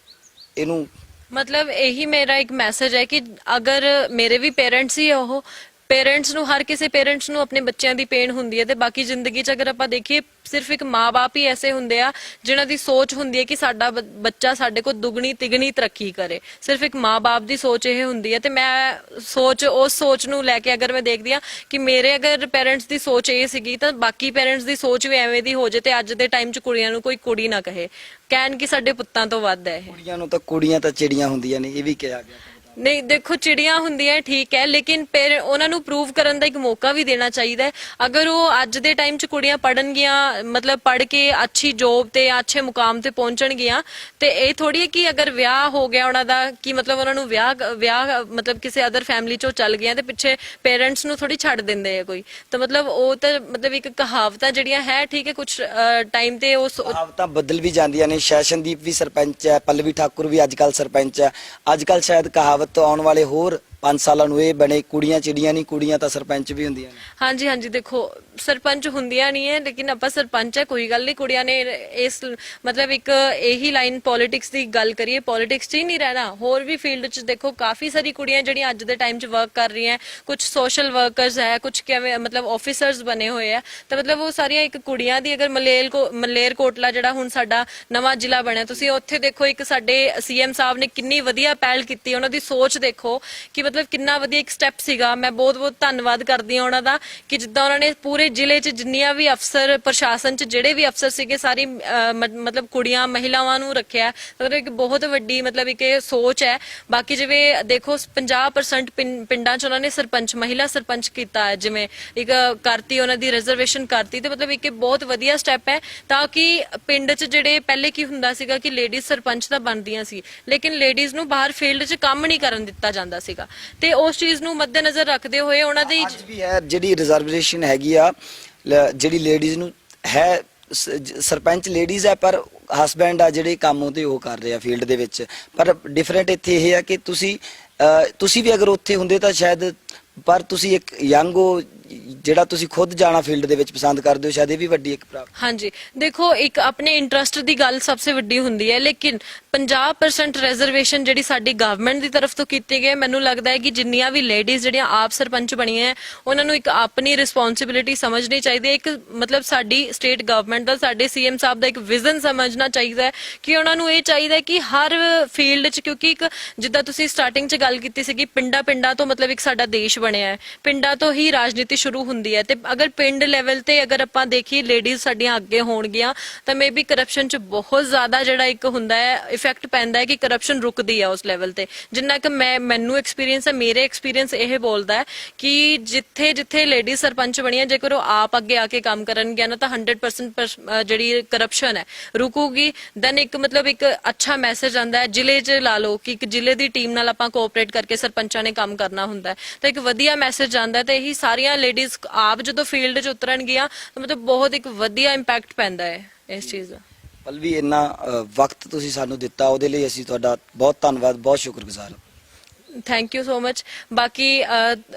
ਇਹਨੂੰ ਮਤਲਬ ਇਹੀ ਮੇਰਾ ਇੱਕ ਮੈਸੇਜ ਹੈ ਕਿ ਅਗਰ ਮੇਰੇ ਵੀ ਪੇਰੈਂਟਸ ਹੀ ਉਹ ਪੇਰੈਂਟਸ ਨੂੰ, ਹਰ ਕਿਸੇ ਪੇਰੈਂਟਸ ਨੂੰ ਆਪਣੇ ਬੱਚਿਆਂ ਦੀ ਪੇਨ ਹੁੰਦੀ ਹੈ, ਤੇ ਬਾਕੀ ਜ਼ਿੰਦਗੀ 'ਚ ਅਗਰ ਆਪਾਂ ਦੇਖੀਏ ਸਿਰਫ ਇੱਕ ਮਾਂ-ਬਾਪ ਹੀ ਐਸੇ ਹੁੰਦੇ ਆ ਜਿਨ੍ਹਾਂ ਦੀ ਸੋਚ ਹੁੰਦੀ ਹੈ ਕਿ ਸਾਡਾ ਬੱਚਾ ਸਾਡੇ ਕੋਲ ਦੁੱਗਣੀ ਤਿਗਣੀ ਤਰੱਕੀ ਕਰੇ। ਸਿਰਫ ਇੱਕ ਮਾਂ-ਬਾਪ ਦੀ ਸੋਚ ਇਹ ਹੁੰਦੀ ਹੈ, ਤੇ ਮੈਂ ਉਸ ਸੋਚ ਨੂੰ ਲੈ ਕੇ ਅਗਰ ਮੈਂ ਦੇਖਦੀ ਹਾਂ ਕਿ ਮੇਰੇ ਅਗਰ ਪੇਰੈਂਟਸ ਦੀ ਸੋਚ ਇਹ ਸੀਗੀ ਤਾਂ ਬਾਕੀ ਪੇਰੈਂਟਸ ਦੀ ਸੋਚ ਵੀ ਐਵੇਂ ਦੀ ਹੋ ਜੇ, ਤੇ ਅੱਜ ਦੇ ਟਾਈਮ 'ਚ ਕੁੜੀਆਂ ਨੂੰ ਕੋਈ ਕੁੜੀ ਨਾ ਕਹੇ, ਕਹਿਣ ਕਿ ਸਾਡੇ ਪੁੱਤਾਂ ਤੋਂ ਵੱਧ ਹੈ ਇਹ। ਕੁੜੀਆਂ ਨੂੰ ਤਾਂ ਕੁੜੀਆਂ ਤਾਂ ਚਿੜੀਆਂ ਹੁੰਦੀਆਂ ਨੇ, ਇਹ ਵੀ ਕਿਹਾ ਗਿਆ। ਨਹੀਂ ਦੇਖੋ, ਚਿੜੀਆਂ ਹੁੰਦੀਆਂ ਠੀਕ ਹੈ, ਲੇਕਿਨ ਉਹਨਾਂ ਨੂੰ ਪ੍ਰੂਵ ਕਰਨ ਦਾ ਇੱਕ ਮੌਕਾ ਵੀ ਦੇਣਾ ਚਾਹੀਦਾ ਹੈ। ਅਗਰ ਉਹ ਅੱਜ ਦੇ ਟਾਈਮ 'ਚ ਕੁੜੀਆਂ ਪੜਨਗੀਆਂ, ਮਤਲਬ ਪੜ ਕੇ ਅੱਛੀ ਜੋਬ ਤੇ ਅੱਛੇ ਮੁਕਾਮ ਤੇ ਪਹੁੰਚਣਗੀਆਂ, ਤੇ ਇਹ ਥੋੜੀ ਹੈ ਕਿ ਅਗਰ ਵਿਆਹ ਹੋ ਗਿਆ ਉਹਨਾਂ ਦਾ ਕਿ ਮਤਲਬ ਉਹਨਾਂ ਨੂੰ ਵਿਆਹ ਮਤਲਬ ਕਿਸੇ ਅਦਰ ਫੈਮਿਲੀ 'ਚੋਂ ਚੱਲ ਗਿਆ ਤੇ ਪਿੱਛੇ ਪੇਰੈਂਟਸ ਨੂੰ ਥੋੜੀ ਛੱਡ ਦਿੰਦੇ ਆ ਕੋਈ, ਤਾਂ ਮਤਲਬ ਉਹ ਤਾਂ ਮਤਲਬ ਇੱਕ ਕਹਾਵਤਾਂ ਜਿਹੜੀਆਂ ਹੈ ਠੀਕ ਹੈ, ਕੁਝ ਟਾਈਮ ਤੇ ਉਹ ਕਹਾਵਤਾਂ ਬਦਲ ਵੀ ਜਾਂਦੀਆਂ ਨੇ। ਸ਼ੈਸ਼ਨਦੀਪ ਵੀ ਸਰਪੰਚ ਹੈ, ਪੱਲਵੀ ਠਾਕੁਰ ਵੀ ਅੱਜ ਕੱਲ ਸਰਪੰਚ ਹੈ। ਅੱਜ ਕੱਲ ਸ਼ਾਇਦ ਕਹਾਵਤ ਆਉਣ ਵਾਲੇ ਹੋਰ 5 ਸਾਲਾਂ ਨੂੰ ਇਹ ਬਣੇ, ਕੁੜੀਆਂ ਚਿੜੀਆਂ ਨਹੀਂ, ਕੁੜੀਆਂ ਤਾਂ ਸਰਪੰਚ ਵੀ ਹੁੰਦੀਆਂ ਨੇ। ਹਾਂਜੀ ਦੇਖੋ, ਸਰਪੰਚ ਹੁੰਦੀਆਂ ਨਹੀਂ ਹੈ, ਲੇਕਿਨ ਆਪਾਂ ਸਰਪੰਚ ਹੈ, ਕੋਈ ਗੱਲ ਨਹੀਂ। ਕੁੜੀਆਂ ਨੇ ਇਸ ਮਤਲਬ ਇੱਕ ਇਹੀ ਲਾਈਨ ਪੋਲਿਟਿਕਸ ਦੀ ਗੱਲ ਕਰੀਏ, ਪੋਲਿਟਿਕਸ 'ਚ ਹੀ ਨਹੀਂ ਰਹਿਣਾ, ਹੋਰ ਵੀ ਫੀਲਡ 'ਚ ਦੇਖੋ ਕਾਫੀ ਸਾਰੀ ਕੁੜੀਆਂ ਜਿਹੜੀਆਂ ਅੱਜ ਦੇ ਟਾਈਮ 'ਚ ਵਰਕ ਕਰ ਰਹੀਆਂ, ਕੁਝ ਸੋਸ਼ਲ ਵਰਕਰਸ ਹੈ, ਕੁਝ ਕਿਵੇਂ ਮਤਲਬ ਆਫਿਸਰਸ ਬਣੇ ਹੋਏ ਆ, ਤਾਂ ਮਤਲਬ ਉਹ ਸਾਰੀਆਂ ਇੱਕ ਕੁੜੀਆਂ ਦੀ। ਅਗਰ ਮਲੇਰਕੋਟਲਾ ਜਿਹੜਾ ਹੁਣ ਸਾਡਾ ਨਵਾਂ ਜ਼ਿਲ੍ਹਾ ਬਣਿਆ, ਤੁਸੀਂ ਉੱਥੇ ਦੇਖੋ ਇੱਕ ਸਾਡੇ CM ਸਾਹਿਬ ਨੇ ਕਿੰਨੀ ਵਧੀਆ ਪਹਿਲ ਕੀਤੀ, ਉਹਨਾਂ ਦੀ ਸੋਚ ਦੇਖੋ ਕਿ ਮਤਲਬ ਕਿੰਨਾ ਵਧੀਆ ਇੱਕ ਸਟੈਪ ਸੀਗਾ। ਮੈਂ ਬਹੁਤ ਧੰਨਵਾਦ ਕਰਦੀ ਹਾਂ ਉਹਨਾਂ ਦਾ ਕਿ ਜਿੱਦਾਂ ਉਹਨਾਂ ਨੇ ਪੂਰੇ ਜ਼ਿਲ੍ਹੇ 'ਚ ਜਿੰਨੀਆਂ ਵੀ ਅਫਸਰ, ਪ੍ਰਸ਼ਾਸਨ 'ਚ ਜਿਹੜੇ ਵੀ ਅਫਸਰ ਸੀਗੇ, ਸਾਰੀ ਮਤਲਬ ਕੁੜੀਆਂ ਮਹਿਲਾਵਾਂ ਨੂੰ ਰੱਖਿਆ। ਮਤਲਬ ਇੱਕ ਬਹੁਤ ਵੱਡੀ ਮਤਲਬ ਇੱਕ ਸੋਚ ਹੈ। ਬਾਕੀ ਜਿਵੇਂ ਦੇਖੋ 50% ਪਿੰਡਾਂ 'ਚ ਉਹਨਾਂ ਨੇ ਸਰਪੰਚ, ਮਹਿਲਾ ਸਰਪੰਚ ਕੀਤਾ ਹੈ, ਜਿਵੇਂ ਇੱਕ ਕਰਤੀ ਉਹਨਾਂ ਦੀ ਰਿਜ਼ਰਵੇਸ਼ਨ ਕਰਤੀ, ਤੇ ਮਤਲਬ ਇੱਕ ਬਹੁਤ ਵਧੀਆ ਸਟੈਪ ਹੈ, ਤਾਂ ਕਿ ਪਿੰਡ 'ਚ ਜਿਹੜੇ ਪਹਿਲੇ ਕੀ ਹੁੰਦਾ ਸੀਗਾ ਕਿ ਲੇਡੀਜ਼ ਸਰਪੰਚ ਤਾਂ ਬਣਦੀਆਂ ਸੀ, ਲੇਕਿਨ ਲੇਡੀਜ਼ ਨੂੰ ਬਾਹਰ ਫੀਲਡ 'ਚ ਕੰਮ ਨਹੀਂ ਕਰਨ ਦਿੱਤਾ ਜਾਂਦਾ ਸੀਗਾ, ਤੇ ਉਸ ਚੀਜ਼ ਨੂੰ ਮੱਦੇਨਜ਼ਰ ਰੱਖਦੇ ਹੋਏ ਉਹਨਾਂ ਦੀ ਅੱਜ ਵੀ ਹੈ ਜਿਹੜੀ ਰਿਜ਼ਰਵੇਸ਼ਨ ਹੈਗੀ ਆ, ਜਿਹੜੀ ਲੇਡੀਜ਼ ਨੂੰ ਹੈ। ਸਰਪੰਚ ਲੇਡੀਜ਼ ਹੈ, ਪਰ ਹਸਬੈਂਡ ਆ ਜਿਹੜੇ ਕੰਮ ਉਹਦੇ ਉਹ ਕਰ ਰਹੇ ਆ ਫੀਲਡ ਦੇ ਵਿੱਚ। ਪਰ ਡਿਫਰੈਂਟ ਇੱਥੇ ਇਹ ਹੈ ਕਿ ਤੁਸੀਂ ਵੀ ਅਗਰ ਉੱਥੇ ਹੁੰਦੇ ਤਾਂ ਸ਼ਾਇਦ, ਪਰ ਤੁਸੀਂ ਇੱਕ ਯੰਗ ਹੋ ਜਿਹੜਾ ਤੁਸੀਂ ਖੁਦ ਜਾਣਾ ਫੀਲਡ ਦੇ ਵਿੱਚ ਪਸੰਦ ਕਰਦੇ ਹੋ, ਸ਼ਾਇਦ ਇਹ ਵੀ ਵੱਡੀ ਇੱਕ ਪ੍ਰਾਪਤੀ। ਹਾਂਜੀ, ਦੇਖੋ ਇੱਕ ਆਪਣੇ ਇੰਟਰਸਟ ਦੀ ਗੱਲ ਸਭ ਤੋਂ ਵੱਡੀ ਹੁੰਦੀ ਹੈ, ਲੇਕਿਨ 50% ਰਿਜ਼ਰਵੇਸ਼ਨ ਜਿਹੜੀ ਸਾਡੀ ਗਵਰਨਮੈਂਟ ਦੀ ਤਰਫ ਤੋਂ ਕੀਤੀ ਗਈ ਹੈ, ਮੈਨੂੰ ਲੱਗਦਾ ਹੈ ਕਿ ਜਿੰਨੀਆਂ ਵੀ ਲੇਡੀਜ਼ ਜਿਹੜੀਆਂ ਆਪ ਸਰਪੰਚ ਬਣੀਆਂ ਹੈ, ਉਹਨਾਂ ਨੂੰ ਇੱਕ ਆਪਣੀ ਰਿਸਪੌਂਸਿਬਿਲਿਟੀ ਸਮਝਣੀ ਚਾਹੀਦੀ ਹੈ। ਇੱਕ ਮਤਲਬ ਸਾਡੀ ਸਟੇਟ ਗਵਰਨਮੈਂਟ ਦਾ, ਸਾਡੇ ਸੀਐਮ ਸਾਹਿਬ ਦਾ ਇੱਕ ਵਿਜ਼ਨ ਸਮਝਣਾ ਚਾਹੀਦਾ ਹੈ ਕਿ ਉਹਨਾਂ ਨੂੰ ਇਹ ਚਾਹੀਦਾ ਹੈ ਕਿ ਹਰ ਫੀਲਡ 'ਚ, ਕਿਉਂਕਿ ਇੱਕ ਜਿੱਦਾਂ ਤੁਸੀਂ ਸਟਾਰਟਿੰਗ 'ਚ ਗੱਲ ਕੀਤੀ ਸੀਗੀ, ਪਿੰਡਾਂ ਤੋਂ ਮਤਲਬ ਇੱਕ ਸਾਡਾ ਦੇਸ਼ ਬਣਿਆ ਹੈ, ਪਿੰਡਾਂ ਤੋਂ ਹੀ ਰਾਜਨੀਤੀ ਸ਼ੁਰੂ ਹੁੰਦੀ ਹੈ, ਤੇ ਅਗਰ ਪਿੰਡ ਲੈਵਲ ਤੇ ਅਗਰ ਆਪਾਂ ਦੇਖੀਏ ਲੇਡੀਜ਼ ਸਾਡੀਆਂ ਅੱਗੇ ਹੋਣਗੀਆਂ ਤਾਂ ਮੇਬੀ ਕਰਪਸ਼ਨ 'ਚ ਬਹੁਤ ਜ਼ਿਆਦਾ ਜਿਹੜਾ ਇੱਕ ਹੁੰਦਾ ਹੈ ਇਫੈਕਟ ਪੈਂਦਾ ਹੈ ਕਿ ਕਰਪਸ਼ਨ ਰੁਕਦੀ ਹੈ ਉਸ ਲੈਵਲ ਤੇ। ਜਿੰਨਾ ਕਿ ਮੈਨੂੰ ਐਕਸਪੀਰੀਅੰਸ ਹੈ, ਮੇਰੇ ਐਕਸਪੀਰੀਅੰਸ ਇਹ ਬੋਲਦਾ ਹੈ ਕਿ ਜਿੱਥੇ ਲੇਡੀ ਸਰਪੰਚ ਬਣੀਆਂ, ਜੇਕਰ ਉਹ ਆਪ ਅੱਗੇ ਆ ਕੇ ਕੰਮ ਕਰਨਗੀਆਂ ਨਾ ਤਾਂ 100% ਜਿਹੜੀ ਕਰਪਸ਼ਨ ਹੈ ਰੁਕੂਗੀ। ਦੈਨ ਇੱਕ ਮਤਲਬ ਇੱਕ ਅੱਛਾ ਮੈਸੇਜ ਆਉਂਦਾ ਹੈ, ਜ਼ਿਲ੍ਹੇ 'ਚ ਲਾ ਲਓ ਕਿ ਇੱਕ ਜ਼ਿਲ੍ਹੇ ਦੀ ਟੀਮ ਨਾਲ ਆਪਾਂ ਕੋਆਪਰੇਟ ਕਰਕੇ ਸਰਪੰਚਾਂ ਨੇ ਕੰਮ ਕਰਨਾ ਹੁੰਦਾ ਹੈ, ਤਾਂ ਇੱਕ ਵਧੀਆ ਮੈਸੇਜ ਆਉਂਦਾ ਹੈ। ਤੇ ਇਹੀ ਸਾਰੀਆਂ ਲੇਡੀਜ਼ ਆਪ ਜਦੋਂ ਫੀਲਡ 'ਚ ਉਤਰਨਗੀਆਂ ਤਾਂ ਮਤਲਬ ਬਹੁਤ ਇੱਕ ਵਧੀਆ ਇੰਪੈਕਟ ਪੈਂਦਾ ਹੈ ਇਸ ਚੀਜ਼ ਦਾ। ਪਲਵੀ, ਇੰਨਾ ਵਕਤ ਤੁਸੀਂ ਸਾਨੂੰ ਦਿੱਤਾ, ਉਹਦੇ ਲਈ ਅਸੀਂ ਤੁਹਾਡਾ ਬਹੁਤ ਧੰਨਵਾਦ, ਬਹੁਤ ਸ਼ੁਕਰਗੁਜ਼ਾਰ ਹਾਂ। Thank you so much. ਬਾਕੀ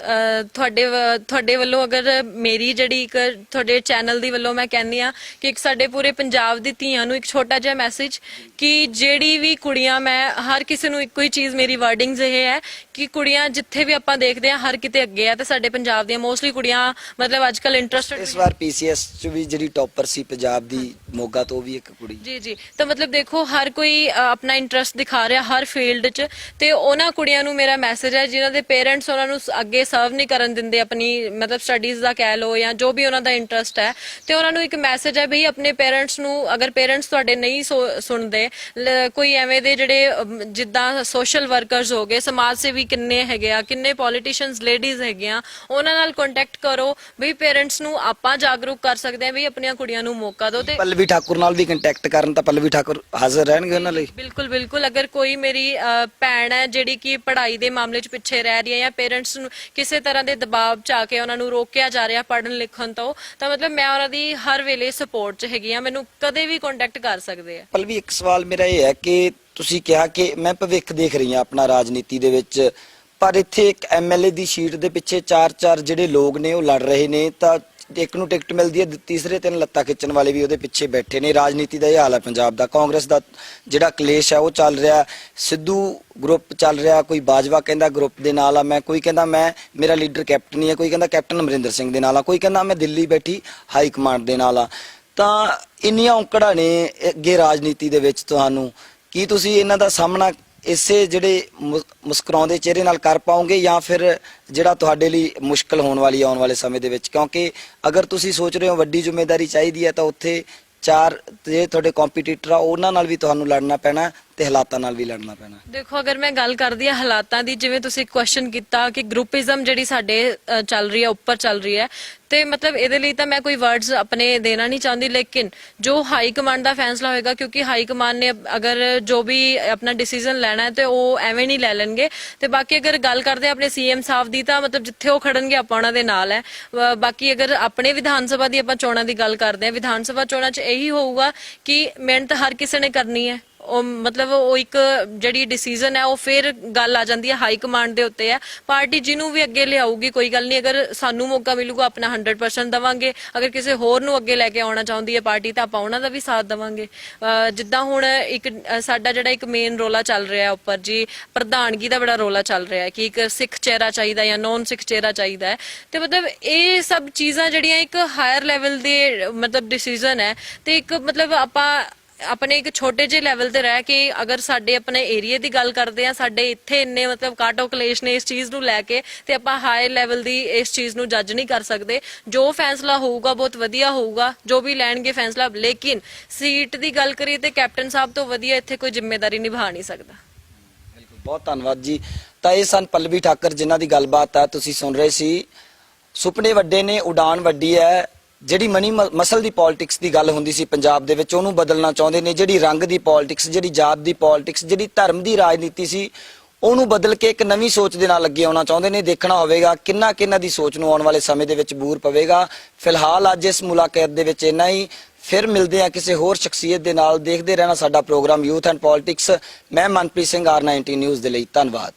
ਤੁਹਾਡੇ ਵੱਲੋਂ ਅਗਰ ਮੇਰੀ ਜਿਹੜੀ ਇੱਕ ਤੁਹਾਡੇ ਚੈਨਲ ਦੀ ਵੱਲੋਂ ਮੈਂ ਕਹਿੰਦੀ ਆ ਕਿ ਇੱਕ ਸਾਡੇ ਪੂਰੇ ਪੰਜਾਬ ਦੀ ਧੀਆਂ ਨੂੰ ਇੱਕ ਛੋਟਾ ਜਿਹਾ ਮੈਸੇਜ ਕਿ ਜਿਹੜੀ ਵੀ ਕੁੜੀਆਂ, ਮੈਂ ਹਰ ਕਿਸੇ ਨੂੰ ਇੱਕੋ ਹੀ ਚੀਜ਼, ਮੇਰੀ ਵਰਡਿੰਗਸ ਇਹ ਹੈ ਕਿ ਕੁੜੀਆਂ ਜਿੱਥੇ ਵੀ ਆਪਾਂ ਦੇਖਦੇ ਆ ਹਰ ਕਿਤੇ ਅੱਗੇ ਆ, ਤੇ ਸਾਡੇ ਪੰਜਾਬ ਦੀਆਂ ਮੋਸਟਲੀ ਕੁੜੀਆਂ ਮਤਲਬ ਅੱਜ ਕੱਲ ਇੰਟਰਸਟਡ। ਇਸ ਵਾਰ ਪੀਸੀਐਸ 'ਚ ਵੀ ਜਿਹੜੀ ਟੌਪਰ ਸੀ ਪੰਜਾਬ ਦੀ, ਮੋਗਾ ਤੋਂ ਵੀ ਇੱਕ ਕੁੜੀ। ਜੀ, ਤਾਂ ਮਤਲਬ ਦੇਖੋ ਹਰ ਕੋਈ ਆਪਣਾ ਇੰਟਰਸਟ ਦਿਖਾ ਰਿਹਾ ਹਰ ਫੀਲਡ 'ਚ, ਤੇ ਉਹਨਾਂ ਕੁੜੀਆਂ ਨੂੰ ਮੇਰਾ ਮੈਸੇਜ ਹੈ ਜਿਨ੍ਹਾਂ ਦੇ ਪੇਰੈਂਟਸ ਉਹਨਾਂ ਨੂੰ ਅੱਗੇ ਸਰਵ ਨਹੀਂ ਕਰਨ ਦਿੰਦੇ, ਆਪਣੀ ਮਤਲਬ ਸਟੱਡੀਜ਼ ਦਾ ਕਹਿ ਲਓ ਜਾਂ ਜੋ ਵੀ ਉਹਨਾਂ ਦਾ ਇੰਟਰਸਟ ਹੈ, ਤੇ ਉਹਨਾਂ ਨੂੰ ਇੱਕ ਮੈਸੇਜ ਹੈ ਵੀ ਆਪਣੇ ਪੇਰੈਂਟਸ ਨੂੰ, ਅਗਰ ਪੇਰੈਂਟਸ ਤੁਹਾਡੇ ਨਹੀਂ ਸੁਣਦੇ, ਕੋਈ ਐਵੇਂ ਦੇ ਜਿਹੜੇ ਜਿੱਦਾਂ ਸੋਸ਼ਲ ਵਰਕਰਸ ਹੋ ਗਏ, ਸਮਾਜ ਸੇਵੀ ਕਿੰਨੇ ਹੈਗੇ ਆ, ਕਿੰਨੇ ਪੋਲੀਟੀਸ਼ੀਅਨਸ ਲੇਡੀਜ਼ ਹੈਗੇ ਆ, ਉਹਨਾਂ ਨਾਲ ਕੰਟੈਕਟ ਕਰੋ ਵੀ ਪੇਰੈਂਟਸ ਨੂੰ ਆਪਾਂ ਜਾਗਰੂਕ ਕਰ ਸਕਦੇ ਆ ਵੀ ਆਪਣੀਆਂ ਕੁੜੀਆਂ ਨੂੰ ਮੌਕਾ ਦਿਓ। ਤੇ ਪਲਵੀ ਠਾਕੁਰ ਨਾਲ ਵੀ ਕੰਟੈਕਟ ਕਰਨ ਤਾਂ ਪਲਵੀ ਠਾਕੁਰ ਹਾਜ਼ਰ ਰਹਿਣਗੇ ਉਹਨਾਂ ਲਈ। ਬਿਲਕੁਲ ਅਗਰ ਕੋਈ ਮੇਰੀ ਭੈਣ ਹੈ ਜਿਹੜੀ ਕਿ ਪੜ੍ਹਾਈ ਦੇ ਮਾਮਲੇ 'ਚ ਪਿੱਛੇ ਰਹਿ ਰਹੀ ਹੈ ਜਾਂ ਪੇਰੈਂਟਸ ਨੂੰ ਕਿਸੇ ਤਰ੍ਹਾਂ ਦੇ ਦਬਾਅ 'ਚ ਆ ਕੇ ਉਹਨਾਂ ਨੂੰ ਰੋਕਿਆ ਜਾ ਰਿਹਾ ਪੜ੍ਹਨ ਲਿਖਣ ਤੋਂ, ਤਾਂ ਮਤਲਬ ਮੈਂ ਉਹਨਾਂ ਦੀ ਹਰ ਵੇਲੇ ਸਪੋਰਟ 'ਚ ਹੈਗੀ ਆ, ਮੈਨੂੰ ਕਦੇ ਵੀ ਕੰਟੈਕਟ ਕਰ ਸਕਦੇ ਆ। ਪਲਵੀ, ਇੱਕ ਸਵਾਲ ਮੇਰਾ ਇਹ ਹੈ ਕਿ ਤੁਸੀਂ ਕਿਹਾ ਕਿ ਮੈਂ ਭਵਿੱਖ ਦੇਖ ਰਹੀ ਹਾਂ ਆਪਣਾ ਰਾਜਨੀਤੀ ਦੇ ਵਿੱਚ, ਪਰ ਇੱਥੇ ਇੱਕ ਐਮਐਲਏ ਦੀ ਸੀਟ ਦੇ ਪਿੱਛੇ 4 ਜਿਹੜੇ ਲੋਕ ਨੇ ਉਹ ਲੜ ਰਹੇ ਨੇ, ਤਾਂ ਇੱਕ ਨੂੰ ਟਿਕਟ ਮਿਲਦੀ ਹੈ, ਤੀਸਰੇ 3 ਲੱਤਾਂ ਖਿੱਚਣ ਵਾਲੇ ਵੀ ਉਹਦੇ ਪਿੱਛੇ ਬੈਠੇ ਨੇ। ਰਾਜਨੀਤੀ ਦਾ ਇਹ ਹਾਲ ਹੈ ਪੰਜਾਬ ਦਾ। ਕਾਂਗਰਸ ਦਾ ਜਿਹੜਾ ਕਲੇਸ਼ ਹੈ ਉਹ ਚੱਲ ਰਿਹਾ, ਸਿੱਧੂ ਗਰੁੱਪ ਚੱਲ ਰਿਹਾ, ਕੋਈ ਬਾਜਵਾ ਕਹਿੰਦਾ ਗਰੁੱਪ ਦੇ ਨਾਲ ਆ ਮੈਂ, ਕੋਈ ਕਹਿੰਦਾ ਮੇਰਾ ਲੀਡਰ ਕੈਪਟਨ ਹੀ ਹੈ, ਕੋਈ ਕਹਿੰਦਾ ਕੈਪਟਨ ਅਮਰਿੰਦਰ ਸਿੰਘ ਦੇ ਨਾਲ ਆ, ਕੋਈ ਕਹਿੰਦਾ ਮੈਂ ਦਿੱਲੀ ਬੈਠੀ ਹਾਈ ਕਮਾਂਡ ਦੇ ਨਾਲ ਆ। ਤਾਂ ਇੰਨੀਆਂ ਔਂਕੜਾਂ ਨੇ ਅੱਗੇ ਰਾਜਨੀਤੀ ਦੇ ਵਿੱਚ, ਤੁਹਾਨੂੰ ਕੀ ਤੁਸੀਂ ਇਹਨਾਂ ਦਾ ਸਾਹਮਣਾ ਇਸੇ ਜਿਹੜੇ ਮੁਸਕਰਾਉਂਦੇ ਚਿਹਰੇ ਨਾਲ ਕਰ ਪਾਓਗੇ, ਜਾਂ ਫਿਰ ਜਿਹੜਾ ਤੁਹਾਡੇ ਲਈ ਮੁਸ਼ਕਲ ਹੋਣ ਵਾਲੀ ਆਉਣ ਵਾਲੇ ਸਮੇਂ ਦੇ ਵਿੱਚ? ਕਿਉਂਕਿ ਅਗਰ ਤੁਸੀਂ ਸੋਚ ਰਹੇ ਹੋ ਵੱਡੀ ਜ਼ਿੰਮੇਵਾਰੀ ਚਾਹੀਦੀ ਹੈ, ਤਾਂ ਉੱਥੇ 4 ਜੇ ਤੁਹਾਡੇ ਕੰਪੀਟੀਟਰ ਆ ਉਹਨਾਂ ਨਾਲ ਵੀ ਤੁਹਾਨੂੰ ਲੜਨਾ ਪੈਣਾ ਤੇ ਹਾਲਾਤਾਂ ਨਾਲ ਵੀ ਲੜਨਾ ਪੈਣਾ। ਦੇਖੋ ਅਗਰ ਮੈਂ ਗੱਲ ਕਰਦੀ ਆ ਹਾਲਾਤਾਂ ਦੀ, ਜਿਵੇਂ ਤੁਸੀਂ ਕੁਐਸਚਨ ਕੀਤਾ ਕਿ ਗਰੁੱਪਿਜ਼ਮ ਜਿਹੜੀ ਸਾਡੇ ਚੱਲ ਰਹੀ ਹੈ, ਉੱਪਰ ਚੱਲ ਰਹੀ ਹੈ, ਤੇ ਮਤਲਬ ਇਹਦੇ ਲਈ ਤਾਂ ਮੈਂ ਕੋਈ ਵਰਡਸ ਆਪਣੇ ਦੇਣਾ ਨਹੀਂ ਚਾਹੁੰਦੀ, ਲੇਕਿਨ ਜੋ ਹਾਈ ਕਮਾਂਡ ਦਾ ਫੈਸਲਾ ਹੋਏਗਾ, ਕਿਉਂਕਿ ਹਾਈ ਕਮਾਂਡ ਨੇ ਅਗਰ ਜੋ ਵੀ ਆਪਣਾ ਡਿਸੀਜਨ ਲੈਣਾ ਹੈ ਤੇ ਉਹ ਐਵੇਂ ਨਹੀਂ ਲੈ ਲੈਣਗੇ। ਤੇ ਬਾਕੀ ਅਗਰ ਗੱਲ ਕਰਦੇ ਆਪਣੇ ਸੀਐਮ ਸਾਹਿਬ ਦੀ, ਤਾਂ ਮਤਲਬ ਜਿੱਥੇ ਉਹ ਖੜਨਗੇ ਆਪਾਂ ਉਹਨਾਂ ਦੇ ਨਾਲ ਹੈ। ਬਾਕੀ ਅਗਰ ਆਪਣੇ ਵਿਧਾਨ ਸਭਾ ਦੀ ਆਪਾਂ ਚੋਣਾਂ ਦੀ ਗੱਲ ਕਰਦੇ ਹਾਂ, ਵਿਧਾਨ ਸਭਾ ਚੋਣਾਂ 'ਚ ਇਹੀ ਹੋਊਗਾ ਕਿ ਮਿਹਨਤ ਹਰ ਕਿਸੇ ਨੇ ਕਰਨੀ ਹੈ। ਉਹ ਮਤਲਬ ਉਹ ਇੱਕ ਜਿਹੜੀ ਡਿਸੀਜਨ ਹੈ ਉਹ ਫਿਰ ਗੱਲ ਆ ਜਾਂਦੀ ਹੈ ਹਾਈ ਕਮਾਂਡ ਦੇ ਉੱਤੇ ਹੈ। ਪਾਰਟੀ ਜਿਹਨੂੰ ਵੀ ਅੱਗੇ ਲਿਆਊਗੀ ਕੋਈ ਗੱਲ ਨਹੀਂ, ਅਗਰ ਸਾਨੂੰ ਮੌਕਾ ਮਿਲੂਗਾ ਆਪਣਾ 100% ਦੇਵਾਂਗੇ, ਅਗਰ ਕਿਸੇ ਹੋਰ ਨੂੰ ਅੱਗੇ ਲੈ ਕੇ ਆਉਣਾ ਚਾਹੁੰਦੀ ਹੈ ਪਾਰਟੀ ਤਾਂ ਆਪਾਂ ਉਹਨਾਂ ਦਾ ਵੀ ਸਾਥ ਦੇਵਾਂਗੇ। ਜਿੱਦਾਂ ਹੁਣ ਇੱਕ ਸਾਡਾ ਜਿਹੜਾ ਇੱਕ ਮੇਨ ਰੋਲਾ ਚੱਲ ਰਿਹਾ ਉੱਪਰ ਜੀ, ਪ੍ਰਧਾਨਗੀ ਦਾ ਬੜਾ ਰੋਲਾ ਚੱਲ ਰਿਹਾ ਕਿ ਇੱਕ ਸਿੱਖ ਚਿਹਰਾ ਚਾਹੀਦਾ ਜਾਂ ਨੌਨ ਸਿੱਖ ਚਿਹਰਾ ਚਾਹੀਦਾ ਹੈ, ਤੇ ਮਤਲਬ ਇਹ ਸਭ ਚੀਜ਼ਾਂ ਜਿਹੜੀਆਂ ਇੱਕ ਹਾਇਰ ਲੈਵਲ ਦੇ ਮਤਲਬ ਡਿਸੀਜਨ ਹੈ, ਤੇ ਇੱਕ ਮਤਲਬ ਆਪਾਂ ਆਪਣੇ ਇੱਕ ਛੋਟੇ ਜਿਹੇ ਲੈਵਲ ਤੇ ਰਹਿ ਕੇ ਅਗਰ ਸਾਡੇ ਆਪਣੇ ਏਰੀਆ ਦੀ ਗੱਲ ਕਰਦੇ ਆ, ਸਾਡੇ ਇੱਥੇ ਇੰਨੇ ਮਤਲਬ ਕਾਟੋ ਕਲੇਸ਼ ਨੇ ਇਸ ਚੀਜ਼ ਨੂੰ ਲੈ ਕੇ, ਤੇ ਆਪਾਂ ਹਾਈ ਲੈਵਲ ਦੀ ਇਸ ਚੀਜ਼ ਨੂੰ ਜੱਜ ਨਹੀਂ ਕਰ ਸਕਦੇ। ਜੋ ਫੈਸਲਾ ਹੋਊਗਾ ਬਹੁਤ ਵਧੀਆ ਹੋਊਗਾ, ਜੋ ਵੀ ਲੈਣਗੇ ਫੈਸਲਾ, ਲੇਕਿਨ ਸੀਟ ਦੀ ਗੱਲ ਕਰੀਏ ਤੇ ਕੈਪਟਨ ਸਾਹਿਬ ਤੋਂ ਵਧੀਆ ਇੱਥੇ ਕੋਈ ਜ਼ਿੰਮੇਵਾਰੀ ਨਿਭਾ ਨਹੀਂ ਸਕਦਾ। ਬਿਲਕੁਲ, ਬਹੁਤ ਧੰਨਵਾਦ ਜੀ। ਤਾਂ ਇਹ ਸਨ ਪਲਵੀ ਠਾਕੁਰ ਜਿਨ੍ਹਾਂ ਦੀ ਗੱਲਬਾਤ ਆ ਤੁਸੀਂ ਸੁਣ ਰਹੇ ਸੀ। ਸੁਪਨੇ ਵੱਡੇ ਨੇ, ਉਡਾਨ ਵੱਡੀ ਹੈ। ਜਿਹੜੀ ਮਨੀ ਮਸਲ ਦੀ ਪੋਲਿਟਿਕਸ ਦੀ ਗੱਲ ਹੁੰਦੀ ਸੀ ਪੰਜਾਬ ਦੇ ਵਿੱਚ, ਉਹਨੂੰ ਬਦਲਣਾ ਚਾਹੁੰਦੇ ਨੇ। ਜਿਹੜੀ ਰੰਗ ਦੀ ਪੋਲਿਟਿਕਸ, ਜਿਹੜੀ ਜਾਤ ਦੀ ਪੋਲਿਟਿਕਸ, ਜਿਹੜੀ ਧਰਮ ਦੀ ਰਾਜਨੀਤੀ ਸੀ, ਉਹਨੂੰ ਬਦਲ ਕੇ ਇੱਕ ਨਵੀਂ ਸੋਚ ਦੇ ਨਾਲ ਅੱਗੇ ਆਉਣਾ ਚਾਹੁੰਦੇ ਨੇ। ਦੇਖਣਾ ਹੋਵੇਗਾ ਕਿੰਨਾ ਦੀ ਸੋਚ ਨੂੰ ਆਉਣ ਵਾਲੇ ਸਮੇਂ ਦੇ ਵਿੱਚ ਬੂਰ ਪਵੇਗਾ। ਫਿਲਹਾਲ ਅੱਜ ਇਸ ਮੁਲਾਕਾਤ ਦੇ ਵਿੱਚ ਇੰਨਾ ਹੀ। ਫਿਰ ਮਿਲਦੇ ਆ ਕਿਸੇ ਹੋਰ ਸ਼ਖਸੀਅਤ ਦੇ ਨਾਲ। ਦੇਖਦੇ ਰਹਿਣਾ ਸਾਡਾ ਪ੍ਰੋਗਰਾਮ ਯੂਥ ਐਂਡ ਪੋਲਿਟਿਕਸ। ਮੈਂ ਮਨਪ੍ਰੀਤ ਸਿੰਘ, R19 ਨਿਊਜ਼ ਦੇ ਲਈ ਧੰਨਵਾਦ।